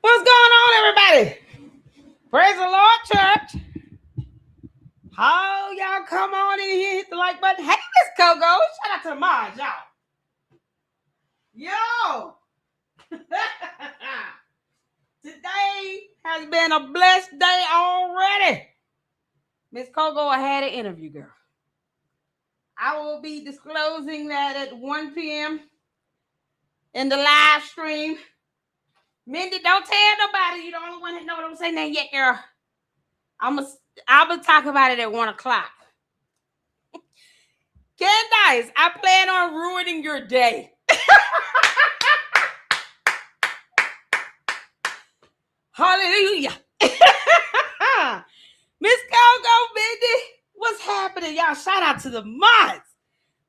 What's going on, everybody? Praise the Lord, church. How y'all come on in here, hit the like button. Hey, Miss Coco. Shout out to the mods, y'all. Yo. Today has been a blessed day already. Miss Coco had an interview, girl. I will be disclosing that at 1 p.m. in the live stream. Mindy, don't tell nobody. You're the only one that know what I'm saying that yet, girl. I'll be talking about it at 1 o'clock. Candice, I plan on ruining your day. Hallelujah. Miss Coco, Mindy, what's happening? Y'all, shout out to the mods.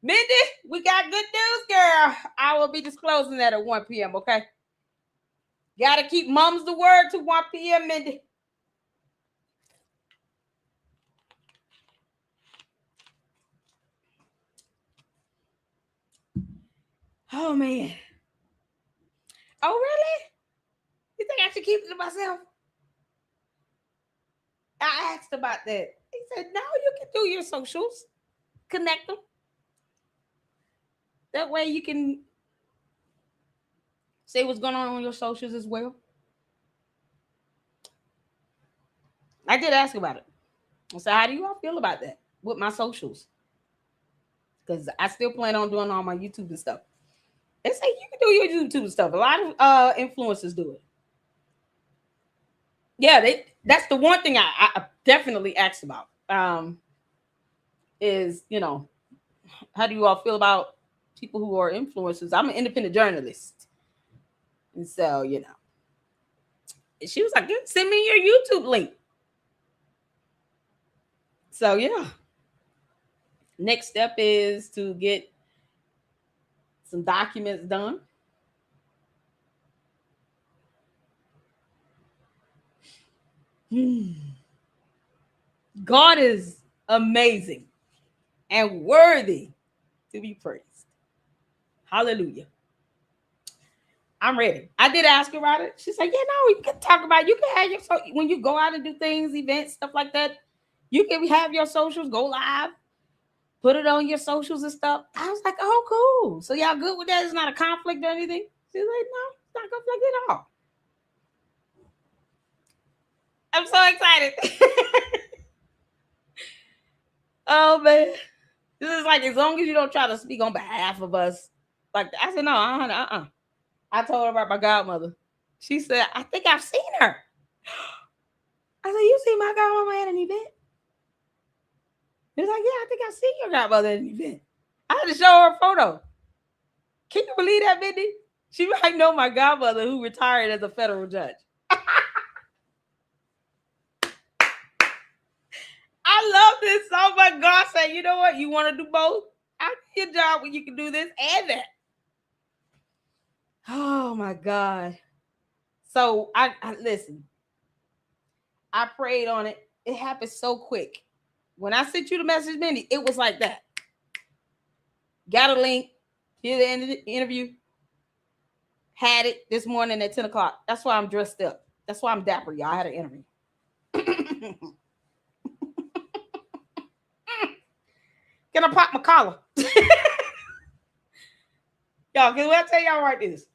Mindy, we got good news, girl. I will be disclosing that at 1 p.m., okay? Gotta keep mums the word to 1 p.m., Mindy. Oh, man. Oh, really? You think I should keep it to myself? I asked about that. He said, no, you can do your socials. Connect them. That way you can say what's going on your socials as well. I did ask about it. I said, how do you all feel about that with my socials? Because I still plan on doing all my YouTube and stuff. They say you can do your YouTube stuff. A lot of influencers do it. Yeah, that's the one thing I definitely asked about. Is, how do you all feel about people who are influencers? I'm an independent journalist. And so, she was like, send me your YouTube link. So, yeah. Next step is to get some documents done. God is amazing and worthy to be praised. Hallelujah. I'm ready. I did ask her about it. She said, you can talk about it. You can have when you go out and do things, events, stuff like that, you can have your socials, go live, put it on your socials and stuff. I was like, oh, cool. So y'all good with that? It's not a conflict or anything? She's like, no, it's not a conflict at all. I'm so excited. Oh, man. This is like, as long as you don't try to speak on behalf of us. Like, I said, no, I told her about my godmother. She said, I think I've seen her. I said, you see my godmama at an event? He's like, yeah, I think I've seen your godmother at an event. I had to show her a photo. Can you believe that, Mindy? She might know my godmother who retired as a federal judge. I love this so much. God said, you know what? You want to do both? I'll give you a job where you can do this and that. Oh, my God. So, I listen. I prayed on it. It happened so quick. When I sent you the message, Mindy, it was like that. Got a link. Here's the end of the interview. Had it this morning at 10 o'clock. That's why I'm dressed up. That's why I'm dapper, y'all. I had an interview. Can I pop my collar? Y'all, can I tell y'all right this?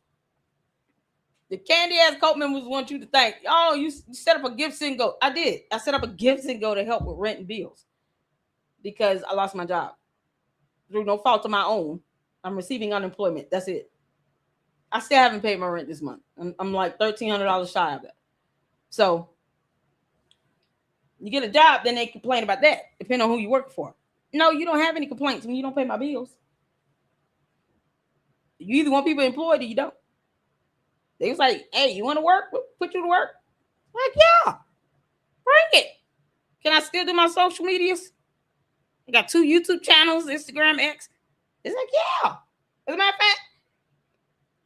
The Candy Ass Cult members want you to thank. Oh, you set up a gift and go. I did. I set up a gift and go to help with rent and bills because I lost my job through no fault of my own. I'm receiving unemployment. That's it. I still haven't paid my rent this month. I'm like $1,300 shy of that. So you get a job, then they complain about that, depending on who you work for. No, you don't have any complaints when you don't pay my bills. You either want people employed or you don't. They was like, hey, you want to work? We'll put you to work. Like, yeah, bring it. Can I still do my social medias? I got 2 YouTube channels, Instagram, X. It's like, yeah. As a matter of fact,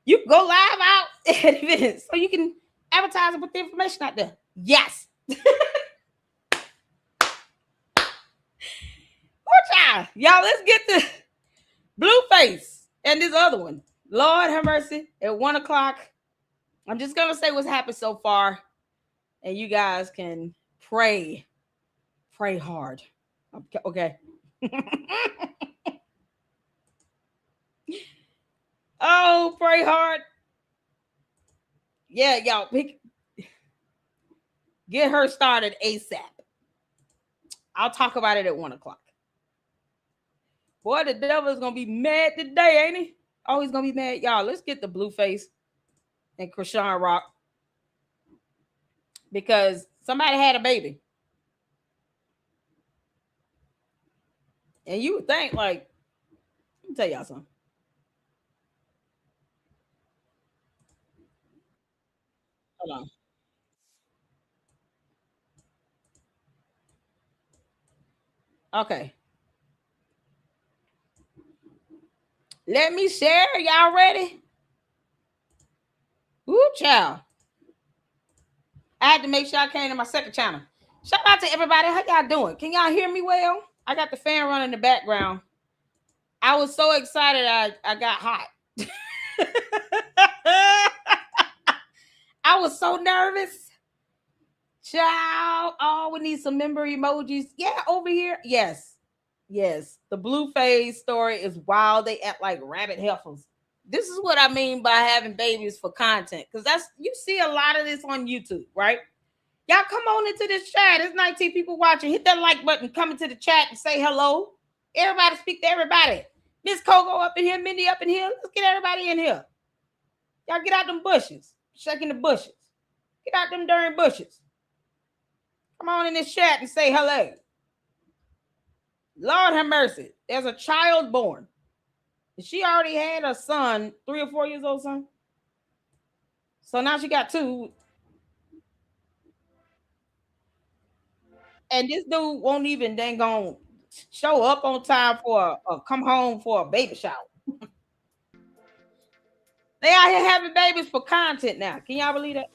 you can go live out at events so you can advertise and put the information out there. Yes. Y'all, let's get to Blueface and this other one. Lord have mercy. At 1 o'clock, I'm just gonna say what's happened so far, and you guys can pray hard. Okay. Oh, pray hard. Yeah, y'all get her started ASAP. I'll talk about it at 1:00. Boy, the devil is gonna be mad today, ain't he? Oh, he's gonna be mad. Y'all, let's get the Blueface and Chrisean Rock, because somebody had a baby. And you would think, like, let me tell y'all something. Hold on. Okay. Let me share. Y'all ready? Woo, child. I had to make sure I came to my second channel. Shout out to everybody. How y'all doing? Can y'all hear me well? I got the fan running in the background. I was so excited I got hot. I was so nervous. Child. Oh, we need some member emojis. Yeah, over here. Yes. Yes. The Blueface story is wild. They act like rabbit heifers. This is what I mean by having babies for content. Because that's, you see a lot of this on YouTube, right? Y'all come on into this chat. There's 19 people watching. Hit that like button. Come into the chat and say hello. Everybody speak to everybody. Miss Coco up in here. Mindy up in here. Let's get everybody in here. Y'all get out them bushes. Shaking the bushes. Get out them darn bushes. Come on in this chat and say hello. Lord have mercy. There's a child born. She already had a son, 3 or 4 years old son. So now she got 2. And this dude won't even dang on show up on time for come home for a baby shower. They out here having babies for content now. Can y'all believe that?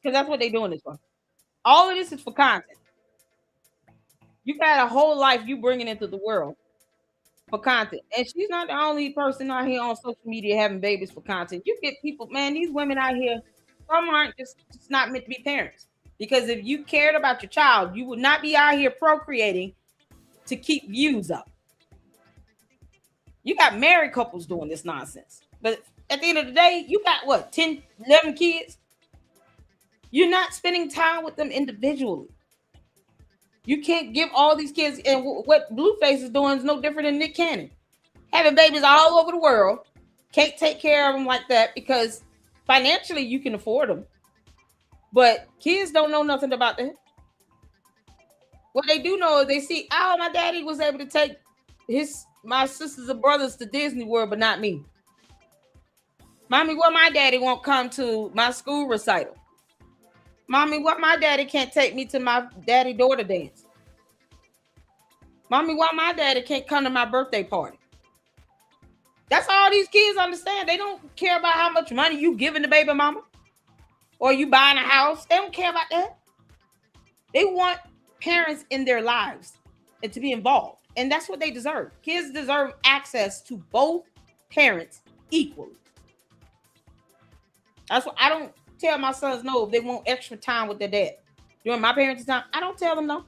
Because that's what they're doing this for. All of this is for content. You got a whole life you bringing into the world for content. And she's not the only person out here on social media having babies for content. You get people, man, these women out here, some aren't just not meant to be parents. Because if you cared about your child, you would not be out here procreating to keep views up. You got married couples doing this nonsense. But at the end of the day, you got what, 10, 11 kids? You're not spending time with them individually. You can't give all these kids, and what Blueface is doing is no different than Nick Cannon. Having babies all over the world, can't take care of them like that because financially you can afford them. But kids don't know nothing about that. What they do know is they see, oh, my daddy was able to take my sisters and brothers to Disney World, but not me. Mommy, why my daddy won't come to my school recital? Mommy, why my daddy can't take me to my daddy-daughter dance? Mommy, why my daddy can't come to my birthday party? That's all these kids understand. They don't care about how much money you giving the baby mama or you buying a house. They don't care about that. They want parents in their lives and to be involved. And that's what they deserve. Kids deserve access to both parents equally. That's what I don't tell my sons no if they want extra time with their dad. During my parents' time, I don't tell them no.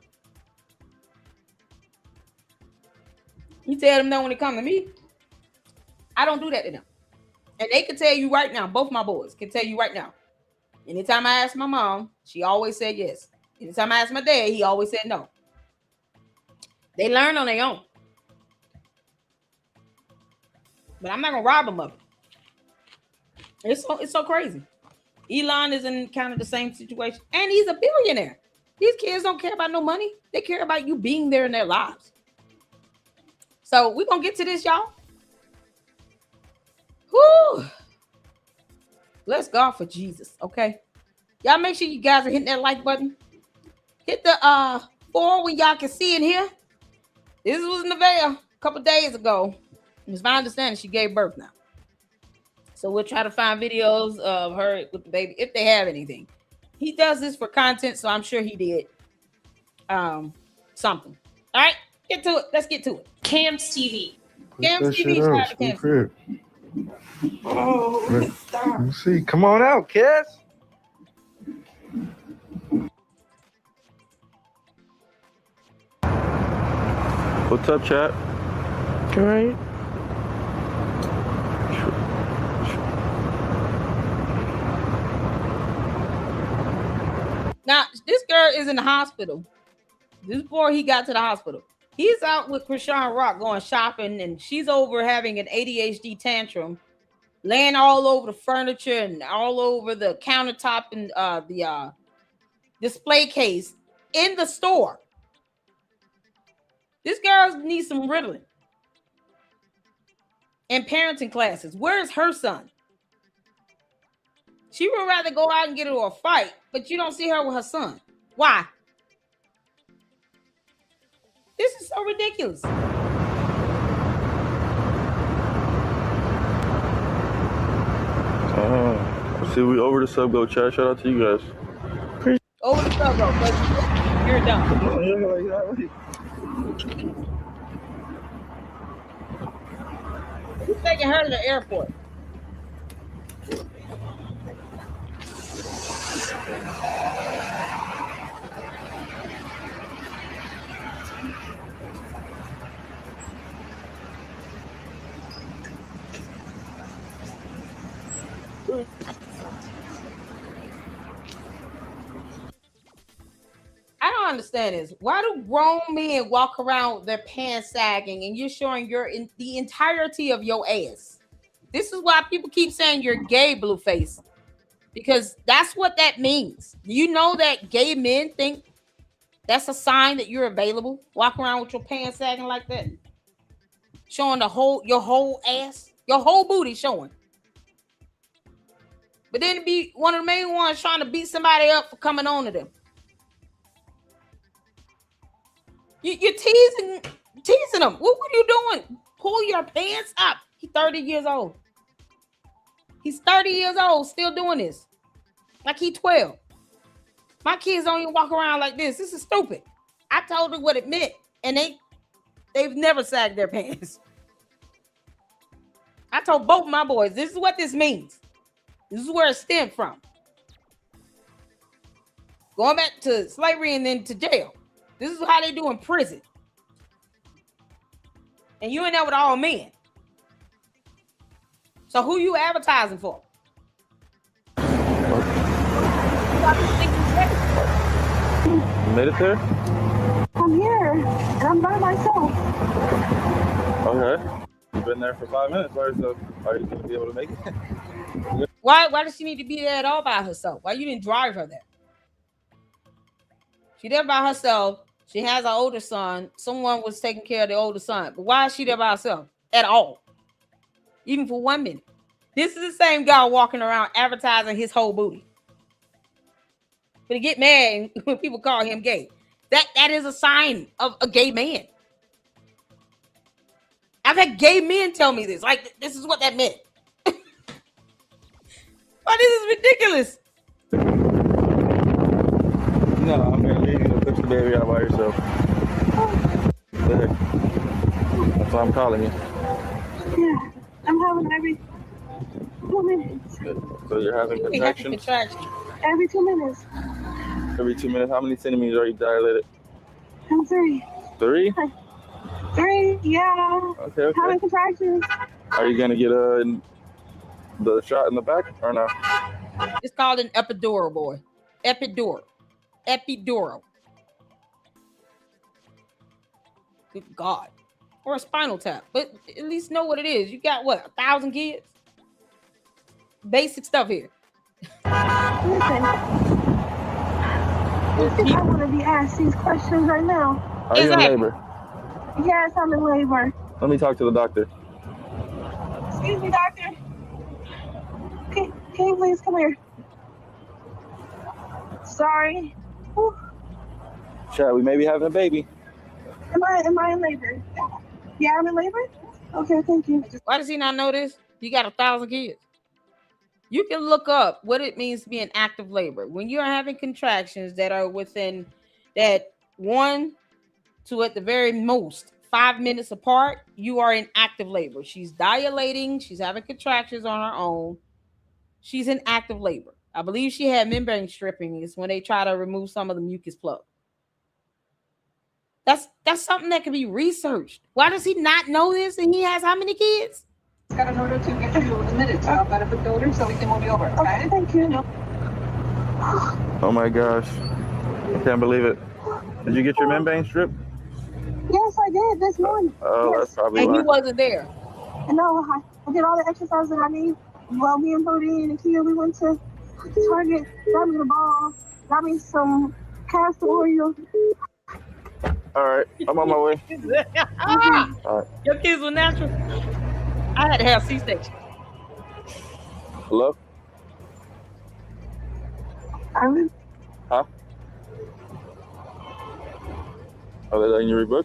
You tell them no when they come to me. I don't do that to them. And they can tell you right now, both my boys can tell you right now. Anytime I ask my mom, she always said yes. Anytime I ask my dad, he always said no. They learn on their own. But I'm not going to rob them of it. It's so crazy. Elon is in kind of the same situation. And he's a billionaire. These kids don't care about no money. They care about you being there in their lives. So we're going to get to this, y'all. Whoo. Let's go for Jesus, okay? Y'all make sure you guys are hitting that like button. Hit the 4 when y'all can see in here. This was Naveah a couple days ago. It's my understanding she gave birth now. So we'll try to find videos of her with the baby if they have anything. He does this for content, so I'm sure he did something. All right, get to it. Let's get to it. Cam's TV. Cam's TV. Oh, stop. Let's see. Come on out, Cass. What's up, chat? All right. Now, this girl is in the hospital. This before he got to the hospital. He's out with Chrisean Rock going shopping, and she's over having an ADHD tantrum, laying all over the furniture and all over the countertop and the display case in the store. This girl needs some Ritalin and parenting classes. Where's her son? She would rather go out and get into a fight, but you don't see her with her son. Why? This is so ridiculous. See, we over the sub go chat. Shout out to you guys. Over the sub go, but you're done. Who's taking her to the airport? I don't understand this. Why do grown men walk around with their pants sagging and you're showing the entirety of your ass? This is why people keep saying you're gay, Blueface, because that's what that means. You know that gay men think that's a sign that you're available. Walk around with your pants sagging like that, showing your whole ass, your whole booty showing. But then be one of the main ones trying to beat somebody up for coming on to them. You're teasing them. What were you doing? Pull your pants up. He's 30 years old. He's 30 years old, still doing this. Like he's 12. My kids don't even walk around like this. This is stupid. I told them what it meant, and they've never sagged their pants. I told both my boys, this is what this means. This is where it stemmed from. Going back to slavery and then to jail. This is how they do in prison. And you in there with all men. So who you advertising for? You made it there? I'm here, and I'm by myself. Okay. You've been there for 5 minutes. Are you going to be able to make it? Why does she need to be there at all by herself? Why you didn't drive her there? She there by herself. She has an older son. Someone was taking care of the older son. But why is she there by herself at all? Even for 1 minute. This is the same guy walking around advertising his whole booty. But he get mad when people call him gay. That is a sign of a gay man. I've had gay men tell me this. Like, this is what that meant. But this is ridiculous. No, I'm going to leave you to push the baby out by yourself. That's why I'm calling you. Yeah, I'm having every 2 minutes. So you're having contractions? Every 2 minutes. Every 2 minutes? How many centimeters are you dilated? I'm 3. 3? 3, yeah. Okay. Having contractions. Are you going to get the shot in the back or no? It's called an epidural, boy. Epidural. Good God. Or a spinal tap. But at least know what it is. You got what? 1,000 kids? Basic stuff here. Listen. I want to be asked these questions right now. Are you in labor? Yes, I'm in labor. Let me talk to the doctor. Excuse me, doctor. Can you please come here? Sorry. Whew. Chat, we may be having a baby. Am I in labor? Yeah, I'm in labor? Okay, thank you. Why does he not know this? You got 1,000 kids. You can look up what it means to be in active labor. When you're having contractions that are within that 1 to at the very most 5 minutes apart, you are in active labor. She's dilating. She's having contractions on her own. She's in active labor. I believe she had membrane stripping. Is when they try to remove some of the mucus plug. That's something that can be researched. Why does he not know this? And he has how many kids? He's got an order to get you admitted, so I've got to put the order so we can move you over. Okay, thank you. No. Oh my gosh. I can't believe it. Did you get your membrane strip? Yes, I did this morning. Oh, yes. that's probably And why. he wasn't there. No, I did all the exercise that I need. Well, me and Bodie and Kia, we went to Target, got me the ball, got me some castor oil. All right, I'm on my way. All right. Your kids were natural. I had to have C-section. Hello? Huh? Are they letting you rebook?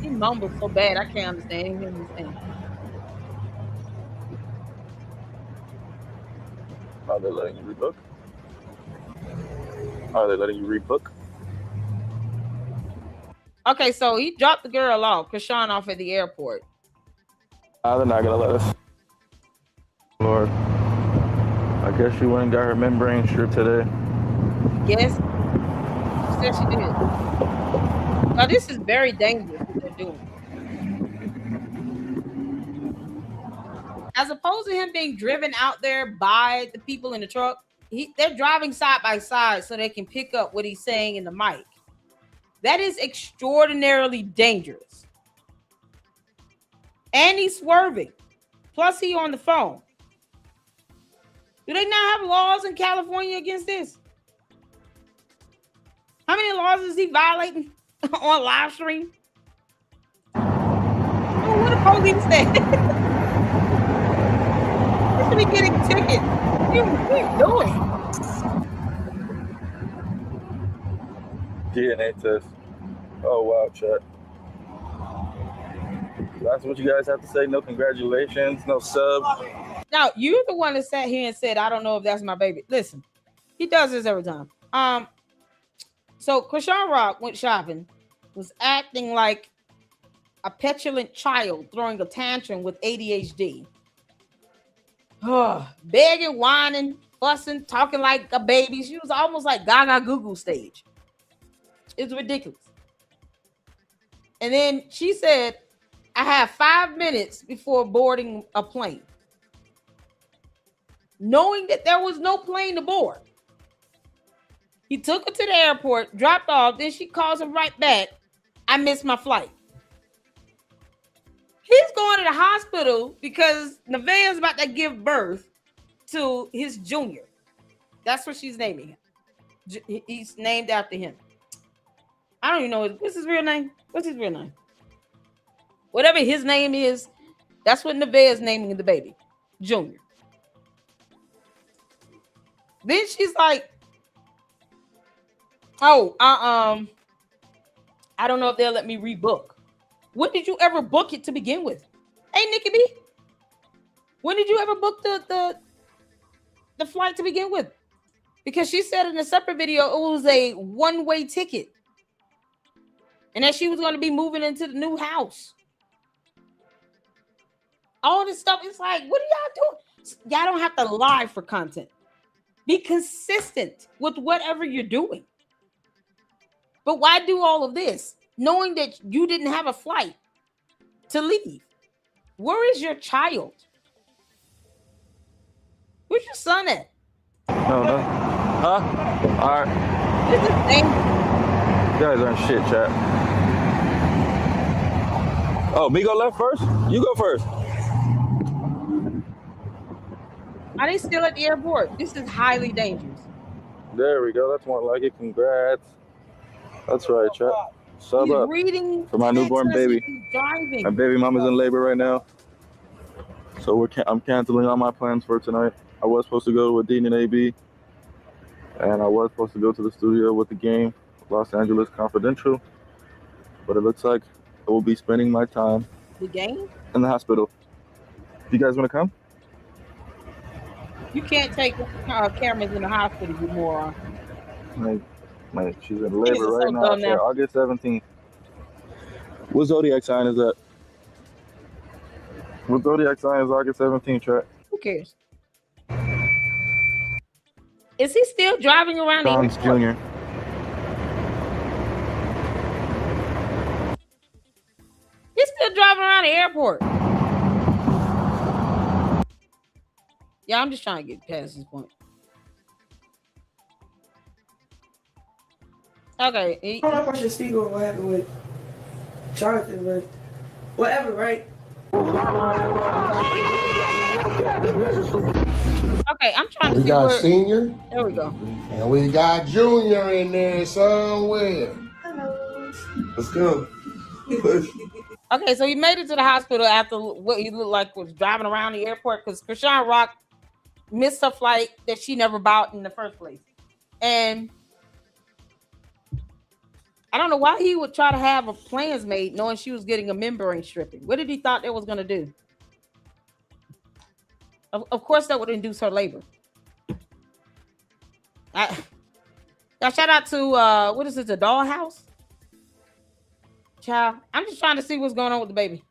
He mumbled so bad I can't understand anything. Are they letting you rebook? Are they letting you rebook? Okay, so he dropped the girl off, Chrisean off at the airport. They're not gonna let us. Lord, I guess she went and got her membrane strip today. Yes, she said she did. Now this is very dangerous what they're doing. As opposed to him being driven out there by the people in the truck, they're driving side by side so they can pick up what he's saying in the mic. That is extraordinarily dangerous. And he's swerving. Plus, he on the phone. Do they not have laws in California against this? How many laws is he violating on live stream? Oh, what the police said. He should be getting a ticket. What are you doing? DNA test. Oh wow, chat. That's what you guys have to say. No congratulations, no subs. Now you're the one that sat here and said, "I don't know if that's my baby." Listen, he does this every time. So Chrisean Rock went shopping, was acting like a petulant child throwing a tantrum with ADHD. Begging, whining, fussing, talking like a baby. She was almost like Gaga Goo stage. It's ridiculous. And then she said, I have 5 minutes before boarding a plane. Knowing that there was no plane to board. He took her to the airport, dropped off, then she calls him right back. I missed my flight. He's going to the hospital because Naveah is about to give birth to his junior. That's what she's naming him. He's named after him. I don't even know what's his real name. What's his real name? Whatever his name is, that's what Naveah is naming the baby, Junior. Then she's like, "Oh, I don't know if they'll let me rebook." When did you ever book it to begin with? Hey, Nikki B, when did you ever book the flight to begin with? Because she said in a separate video it was a one-way ticket. And that she was going to be moving into the new house. All this stuff, it's like, what are y'all doing? Y'all don't have to lie for content. Be consistent with whatever you're doing. But why do all of this? Knowing that you didn't have a flight to leave. Where is your child? Where's your son at? No. Huh? All right. This is dangerous. You guys aren't shit, chat. Oh, me go left first? You go first. Are they still at the airport? This is highly dangerous. There we go. That's more like it. Congrats. That's right, chat. Sub He's up reading for my newborn baby. Driving. My baby mama's in labor right now. So I'm canceling all my plans for tonight. I was supposed to go with Dean and AB. And I was supposed to go to the studio with the game, Los Angeles Confidential. But it looks like I will be spending my time The game? in the hospital. You guys want to come? You can't take cameras in the hospital, you moron. Like, Like, she's in Niggas labor are right so now. dumb So now. August 17th. What zodiac sign is that? What zodiac sign is August 17th, Trap? Who cares? Is he still driving around the John's airport? Jr. He's still driving around the airport. Yeah, I'm just trying to get past this point. Okay. I don't know if I should speak on what happened with Jonathan, but whatever, right? Okay, I'm trying to We see got where. senior There we go. and we got junior in there somewhere. Hello. Let's go. Okay, so he made it to the hospital after what he looked like was driving around the airport because Chrisean Rock missed her flight that she never bought in the first place. And I don't know why he would try to have a plans made knowing she was getting a membrane stripping. What did he thought that was going to do? Of course, that would induce her labor. Shout out to, what is it, the dollhouse? Child, I'm just trying to see what's going on with the baby.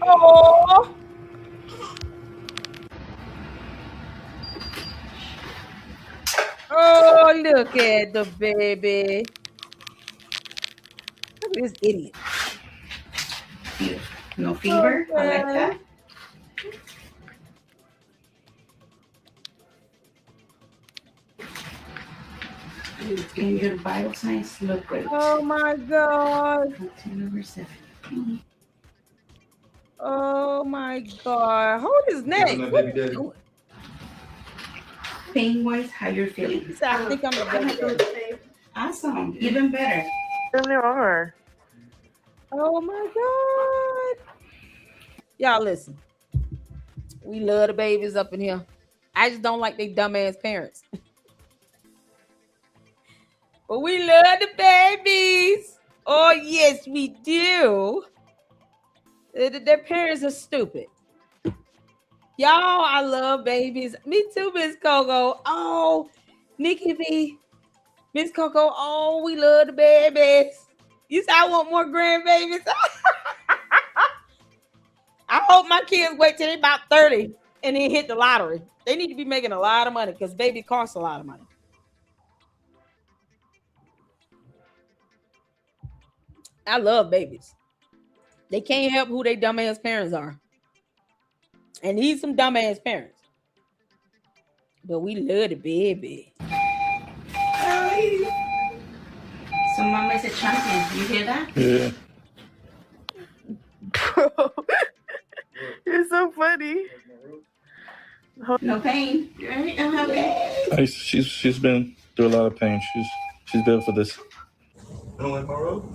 Oh! Oh, look at the baby. Look at this idiot. No fever. I like that. In your vital signs look great. Oh my God. Number 7. Oh my God. Hold his neck. What are you doing? Pain wise, how you're feeling? He said, I think I'm a baby. Awesome. Even better. There are. Oh my God. Y'all listen. We love the babies up in here. I just don't like they dumbass parents. But we love the babies. Oh, yes, we do. Their parents are stupid. Y'all, I love babies. Me too, Miss Coco. Oh, Nikki B. Miss Coco. Oh, we love the babies. You said I want more grandbabies. I hope my kids wait till they're about 30 and then hit the lottery. They need to be making a lot of money because babies cost a lot of money. I love babies. They can't help who their dumbass parents are. And these some dumbass parents. But we love the baby. So mama is a champion. You hear that? Yeah. Bro, you're so funny. No pain. Right? I'm okay. She's been through a lot of pain. She's built for this. You don't like my robe?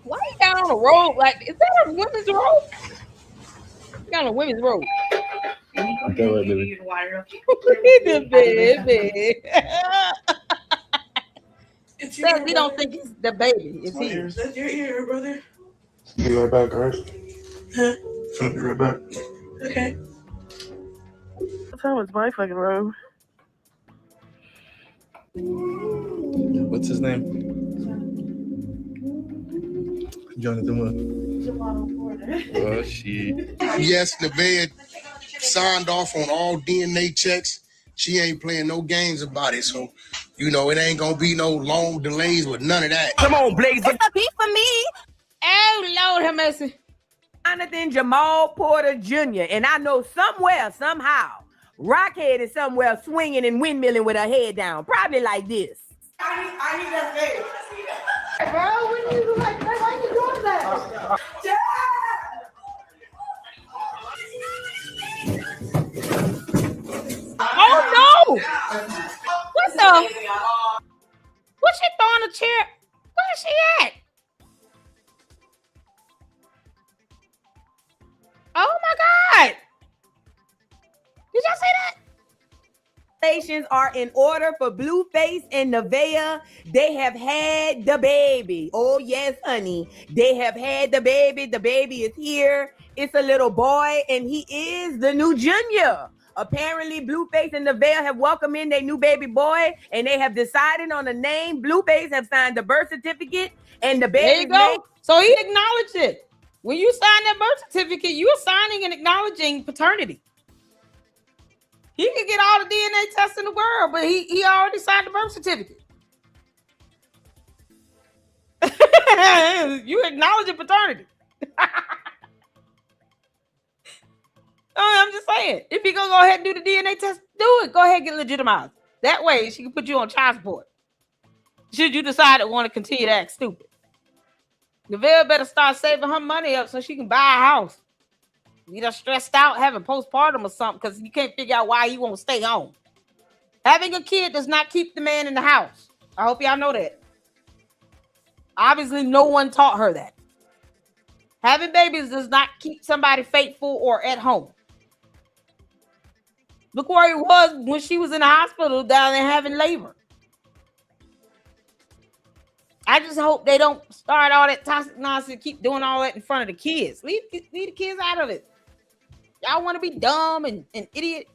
Why you got on a robe? Like, is that a women's robe? You got on a women's robe. Okay, right, baby. Look at the baby. Says we don't think it's the baby. It's he. That's your ear, brother. Be right back, guys. Huh? I'll be right back. Okay. That was my fucking robe. What's his name? Jonathan what? Oh, shit. Yes, Naveah signed off on all DNA checks. She ain't playing no games about it. So, you know, it ain't going to be no long delays with none of that. Come on, Blazer. It's a beat for me. Oh, Lord have mercy. Jonathan Jamal Porter Jr. And I know somewhere, somehow, Rockhead is somewhere swinging and windmilling with her head down. Probably like this. I need that face. Bro, when you like that, why you doing that? Oh, no. What the? What's she throwing a chair? Where is she at? Oh, my God. Did y'all see that? Stations are in order for Blueface and Naveah. They have had the baby. Oh, yes, honey. They have had the baby. The baby is here. It's a little boy, and he is the new junior. Apparently, Blueface and Naveah have welcomed in their new baby boy, and they have decided on a name. Blueface have signed the birth certificate, and the baby's name. So he acknowledged it. When you sign that birth certificate, you're signing and acknowledging paternity. He can get all the DNA tests in the world, but he already signed the birth certificate. You acknowledging paternity. I'm just saying, if you're gonna go ahead and do the DNA test, do it. Go ahead and get legitimized. That way, she can put you on child support. Should you decide to want to continue to act stupid, Naveah better start saving her money up so she can buy a house. You know, stressed out having postpartum or something because you can't figure out why he won't stay home. Having a kid does not keep the man in the house. I hope y'all know that. Obviously, no one taught her that. Having babies does not keep somebody faithful or at home. Look where he was when she was in the hospital down there having labor. I just hope they don't start all that toxic nonsense, keep doing all that in front of the kids. Leave the kids out of it. Y'all want to be dumb and idiot?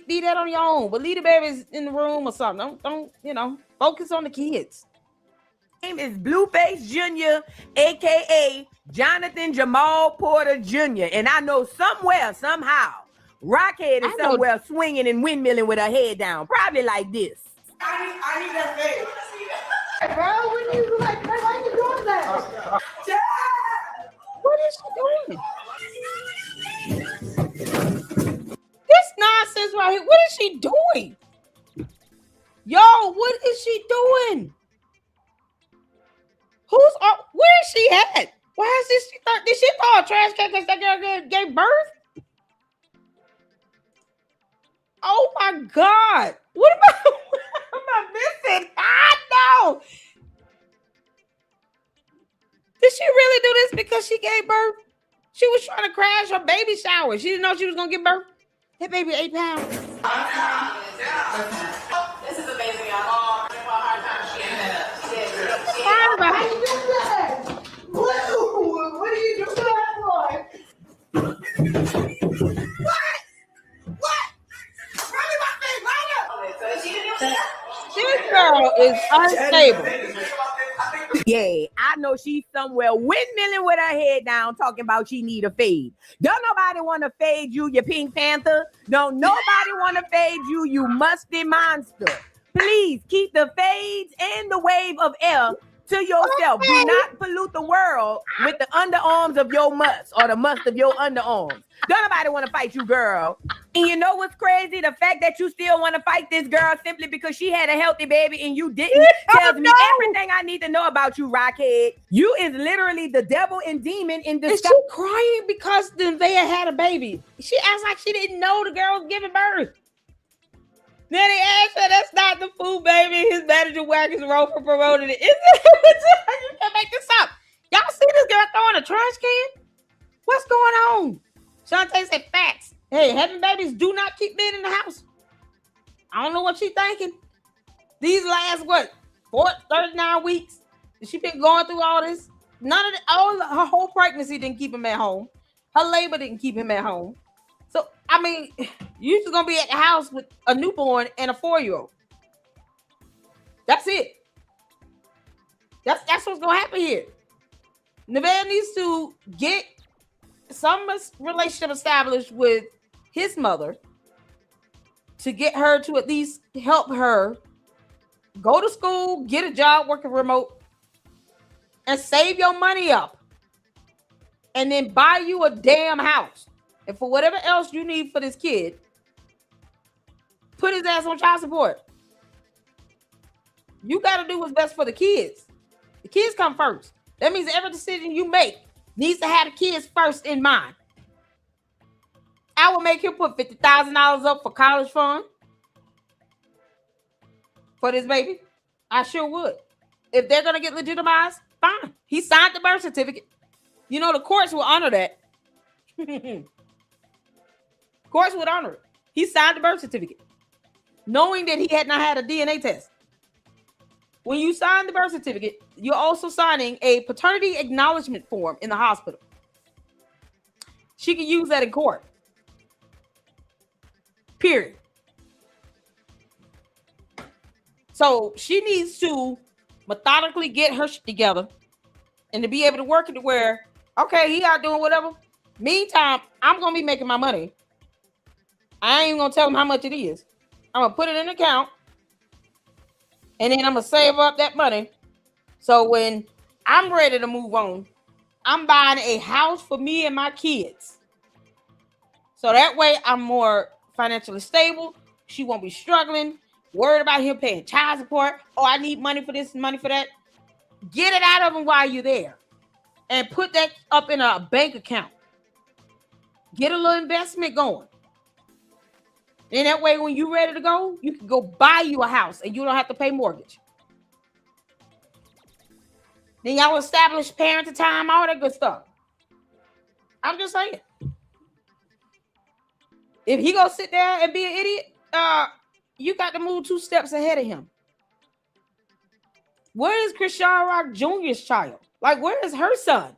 Leave that on your own. But leave the babies in the room or something. Don't focus on the kids. Name is Blueface Jr., aka Jonathan Jamal Porter Jr. And I know somewhere, somehow, Rockhead is somewhere swinging and windmilling with her head down, probably like this. I need that face. Hey, bro, what you like? Why you doing that? What is she doing? This nonsense right here. What is she doing? Yo, what is she doing? Where is she at? Why is this? Did she throw a trash can because that girl gave birth? Oh my God. What am I missing? I know. Did she really do this because she gave birth? She was trying to crash her baby shower. She didn't know she was going to give birth. That baby 8 pounds. This is amazing, y'all. Why you doing that? What are you doing that for? What? Run my face right up. This girl is unstable. Yeah, I know she's somewhere windmilling with her head down talking about she need a fade. Don't nobody want to fade you, you Pink Panther. Don't nobody want to fade you, you musty monster. Please keep the fades and the wave of air to yourself. Do not pollute the world with the underarms of your must or the must of your underarms. Don't nobody want to fight you, girl. And you know what's crazy? The fact that you still want to fight this girl simply because she had a healthy baby and you didn't tells me everything I need to know about you, Rockhead. You is literally the devil and demon in disguise. Is she crying because Naveah had a baby? She acts like she didn't know the girl was giving birth. Then he asked her, that's not the food, baby. His manager Wackers Roper promoted it. You can't make this up. Y'all see this girl throwing a trash can? What's going on? Shantae said facts. Hey, having babies do not keep men in the house. I don't know what she's thinking. These last, 39 weeks? She been going through all this. Her whole pregnancy didn't keep him at home. Her labor didn't keep him at home. So, I mean, you're just going to be at the house with a newborn and a 4-year-old. That's it. That's what's going to happen here. Naveah needs to get some relationship established with his mother to get her to at least help her go to school, get a job working remote, and save your money up. And then buy you a damn house. And for whatever else you need for this kid, put his ass on child support. You got to do what's best for the kids. The kids come first. That means every decision you make needs to have the kids first in mind. I would make him put $50,000 up for college fund for this baby. I sure would. If they're going to get legitimized, fine. He signed the birth certificate. You know, the courts will honor that. Courts would honor it. He signed the birth certificate, knowing that he had not had a DNA test. When you sign the birth certificate, you're also signing a paternity acknowledgement form in the hospital. She can use that in court. Period. So she needs to methodically get her shit together and to be able to work it to where, okay, he out doing whatever. Meantime, I'm going to be making my money. I ain't even going to tell him how much it is. I'm going to put it in an account. And then I'm going to save up that money. So when I'm ready to move on, I'm buying a house for me and my kids. So that way I'm more financially stable. She won't be struggling, worried about him paying child support. Oh, I need money for this and money for that. Get it out of him while you're there. And put that up in a bank account. Get a little investment going. And that way when you're ready to go, you can go buy you a house and you don't have to pay mortgage. Then y'all establish parenting time, all that good stuff. I'm just saying. If he gonna sit there and be an idiot, you got to move 2 steps ahead of him. Where is Chrisean Rock Jr.'s child? Like, where is her son?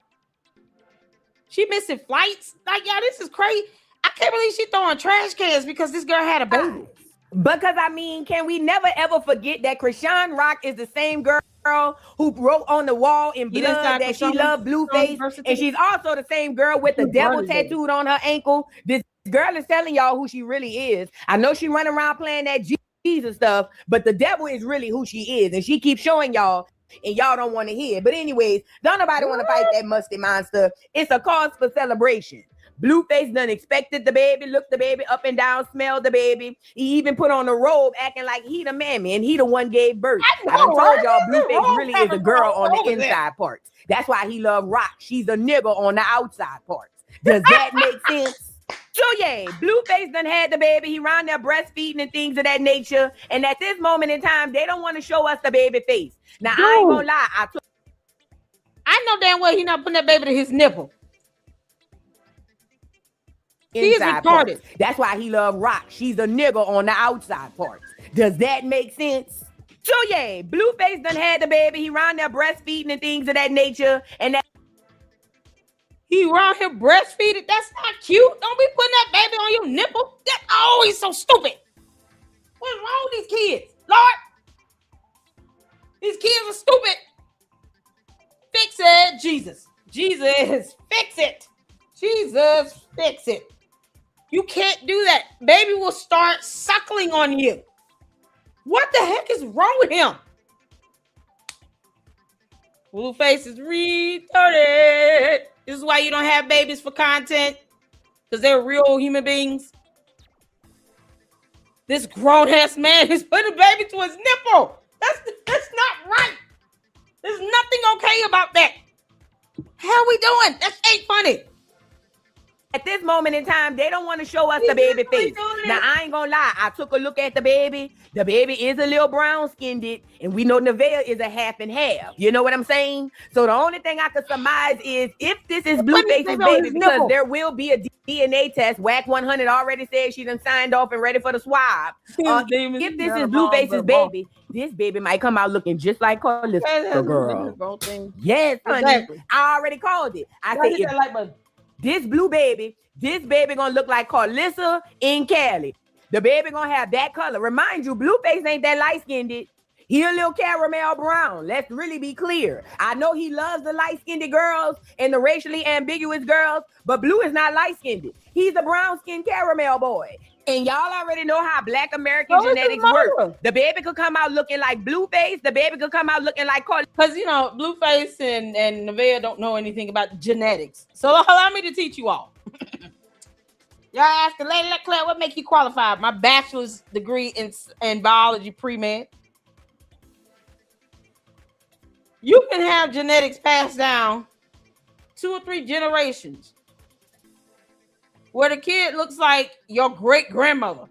She missing flights? Like, y'all, this is crazy. I can't believe she throwing trash cans because this girl had a baby. Because, I mean, can we never ever forget that Chrisean Rock is the same girl who wrote on the wall in blood that she loved Blueface, and she's also the same girl with the devil tattooed on her ankle. This girl is telling y'all who she really is. I know she running around playing that Jesus stuff, but the devil is really who she is, and she keeps showing y'all, and y'all don't want to hear. But anyways, don't nobody want to fight that musty monster. It's a cause for celebration. Blueface done expected the baby, looked the baby up and down, smelled the baby. He even put on a robe acting like he the mammy and he the one gave birth. I done told y'all Blueface really is a girl on the inside parts. That's why he love Rock. She's a nigga on the outside parts. Does that make sense? So yeah, Blueface done had the baby. He around there breastfeeding and things of that nature. And at this moment in time, they don't want to show us the baby face. Now, I ain't gonna lie. I know damn well he not putting that baby to his nipple. He is retarded. Parts. That's why he love Rock. She's a nigga on the outside parts. Does that make sense? So yeah, Blueface done had the baby. He around there breastfeeding and things of that nature. And that he around here breastfeeding. That's not cute. Don't be putting that baby on your nipple. That's always so stupid. What's wrong with these kids? Lord, these kids are stupid. Fix it, Jesus. Jesus, fix it. Jesus, fix it. You can't do that. Baby will start suckling on you. What the heck is wrong with him? Blueface is retarded. This is why you don't have babies for content. Because they're real human beings. This grown-ass man is putting a baby to his nipple. That's not right. There's nothing okay about that. How we doing? That ain't funny. At this moment in time, they don't want to show us the baby face. Now, I ain't gonna lie. I took a look at the baby. The baby is a little brown-skinned, and we know Naveah is a half and half. You know what I'm saying? So the only thing I could surmise is if this is Blueface's baby, because there will be a DNA test. WAC 100 already said she done signed off and ready for the swab. If this is Blueface's baby, this baby might come out looking just like Carlissa, girl. Yes, honey. Exactly. I already called it. I said, this baby gonna look like Carlissa in Cali. The baby gonna have that color. Remind you, Blueface ain't that light-skinned. He a little caramel brown. Let's really be clear. I know he loves the light-skinned girls and the racially ambiguous girls, but Blue is not light-skinned. He's a brown-skinned caramel boy. And y'all already know how Black American genetics work. The baby could come out looking like Blueface. The baby could come out looking like Carl. Because, you know, Blueface and Naveah don't know anything about genetics. So allow me to teach you all. Y'all asking, Lady Leclerc, what make you qualified? My bachelor's degree in biology pre-med. You can have genetics passed down 2 or 3 generations where the kid looks like your great-grandmother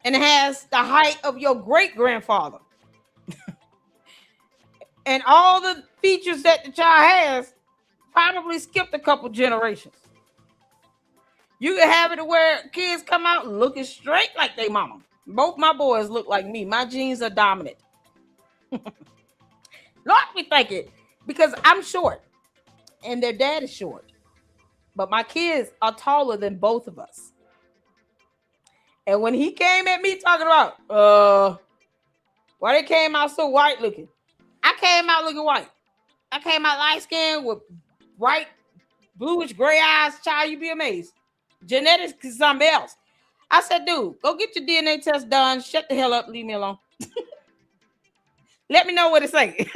and has the height of your great-grandfather. And all the features that the child has probably skipped a couple generations. You can have it where kids come out looking straight like they mama. Both my boys look like me. My genes are dominant. Lord, we thank it. Because I'm short and their dad is short. But my kids are taller than both of us. And when he came at me talking about, why they came out so white looking? I came out looking white. I came out light skinned with bright, bluish gray eyes. Child, you be amazed. Genetics is something else. I said, dude, go get your DNA test done. Shut the hell up. Leave me alone. Let me know what it say.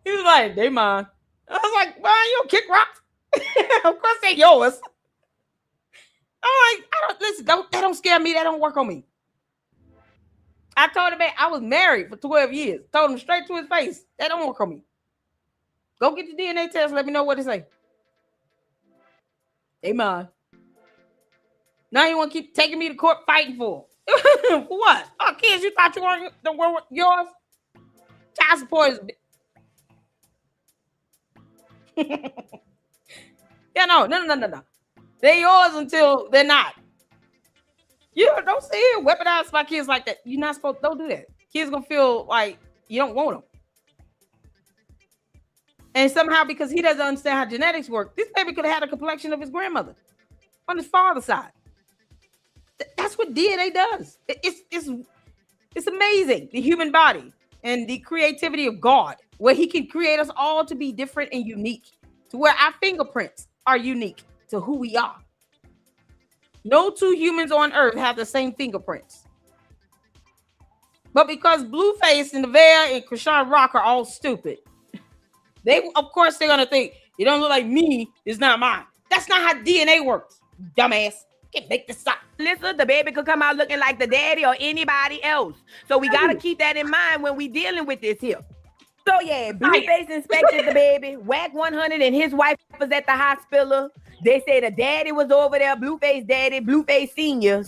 He was like, they mine. I was like, why you don't kick rocks? Of course they're yours. I'm like, listen, that don't scare me. That don't work on me. I told him that I was married for 12 years. Told him straight to his face. That don't work on me. Go get the DNA test. Let me know what it say. They mine. Now you want to keep taking me to court fighting for them. For what? Oh, kids, you thought you weren't yours? Child support is... Yeah, no. They're yours until they're not. You don't sit here weaponize my kids like that. You're not supposed to. Don't do that. Kids gonna feel like you don't want them. And somehow, because he doesn't understand how genetics work, this baby could have had a complexion of his grandmother on his father's side. That's what DNA does. It's amazing, the human body and the creativity of God, where he can create us all to be different and unique, to where our fingerprints are unique to who we are. No two humans on earth have the same fingerprints. But because Blueface and Naveah and Chrisean Rock are all stupid, of course they're gonna think you don't look like me, it's not mine. That's not how DNA works, dumbass. Can't make this up. Listen, the baby could come out looking like the daddy or anybody else. So we gotta keep that in mind when we dealing with this here. So yeah, Blueface inspected the baby. Whack 100 and his wife was at the hospital. They say the daddy was over there. Blueface daddy, Blueface senior,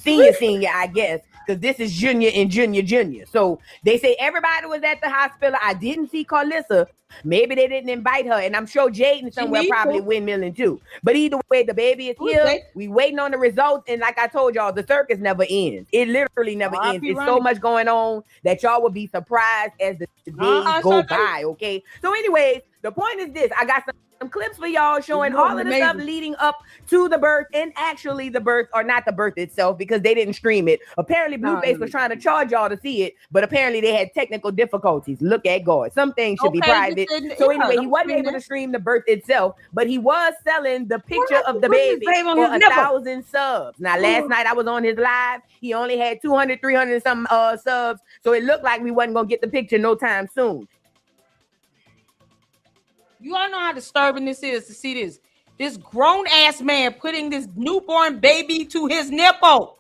I guess, because this is junior and junior. So they say everybody was at the hospital. I didn't see Carlissa. Maybe they didn't invite her, and I'm sure Jaden somewhere probably windmilling too. But either way, the baby is here. We waiting on the results, and like I told y'all, the circus never ends. It literally never ends. It's so much going on that y'all will be surprised as the days go by. Okay. So, anyways, the point is this: I got some clips for y'all showing all of the stuff leading up to the birth, and actually the birth, or not the birth itself, because they didn't stream it. Apparently, Blueface was trying to charge y'all to see it, but apparently they had technical difficulties. Look at God. Some things should be private. So anyway, he wasn't able to stream the birth itself, but he was selling the picture of the baby for 1,000 subs. Now, last night I was on his live. He only had 200, 300 some subs, so it looked like we wasn't gonna get the picture no time soon. You all know how disturbing this is to see this grown-ass man putting this newborn baby to his nipple.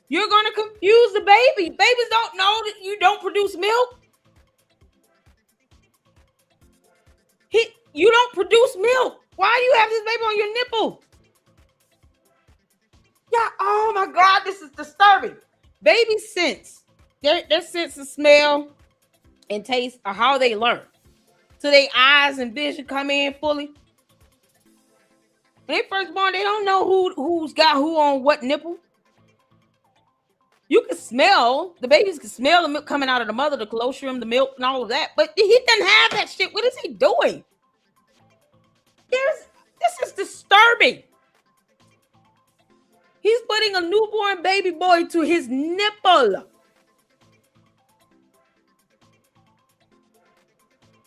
You're going to confuse the baby. Babies don't know that you don't produce milk. You don't produce milk. Why do you have this baby on your nipple? Yeah, oh my God, this is disturbing. Babies sense. Their sense of smell and taste are how they learn. So their eyes and vision come in fully. When they first born, they don't know who's got who on what nipple. You can smell, the babies can smell the milk coming out of the mother, the colostrum, the milk, and all of that. But he doesn't have that shit. What is he doing? This is disturbing. He's putting a newborn baby boy to his nipple.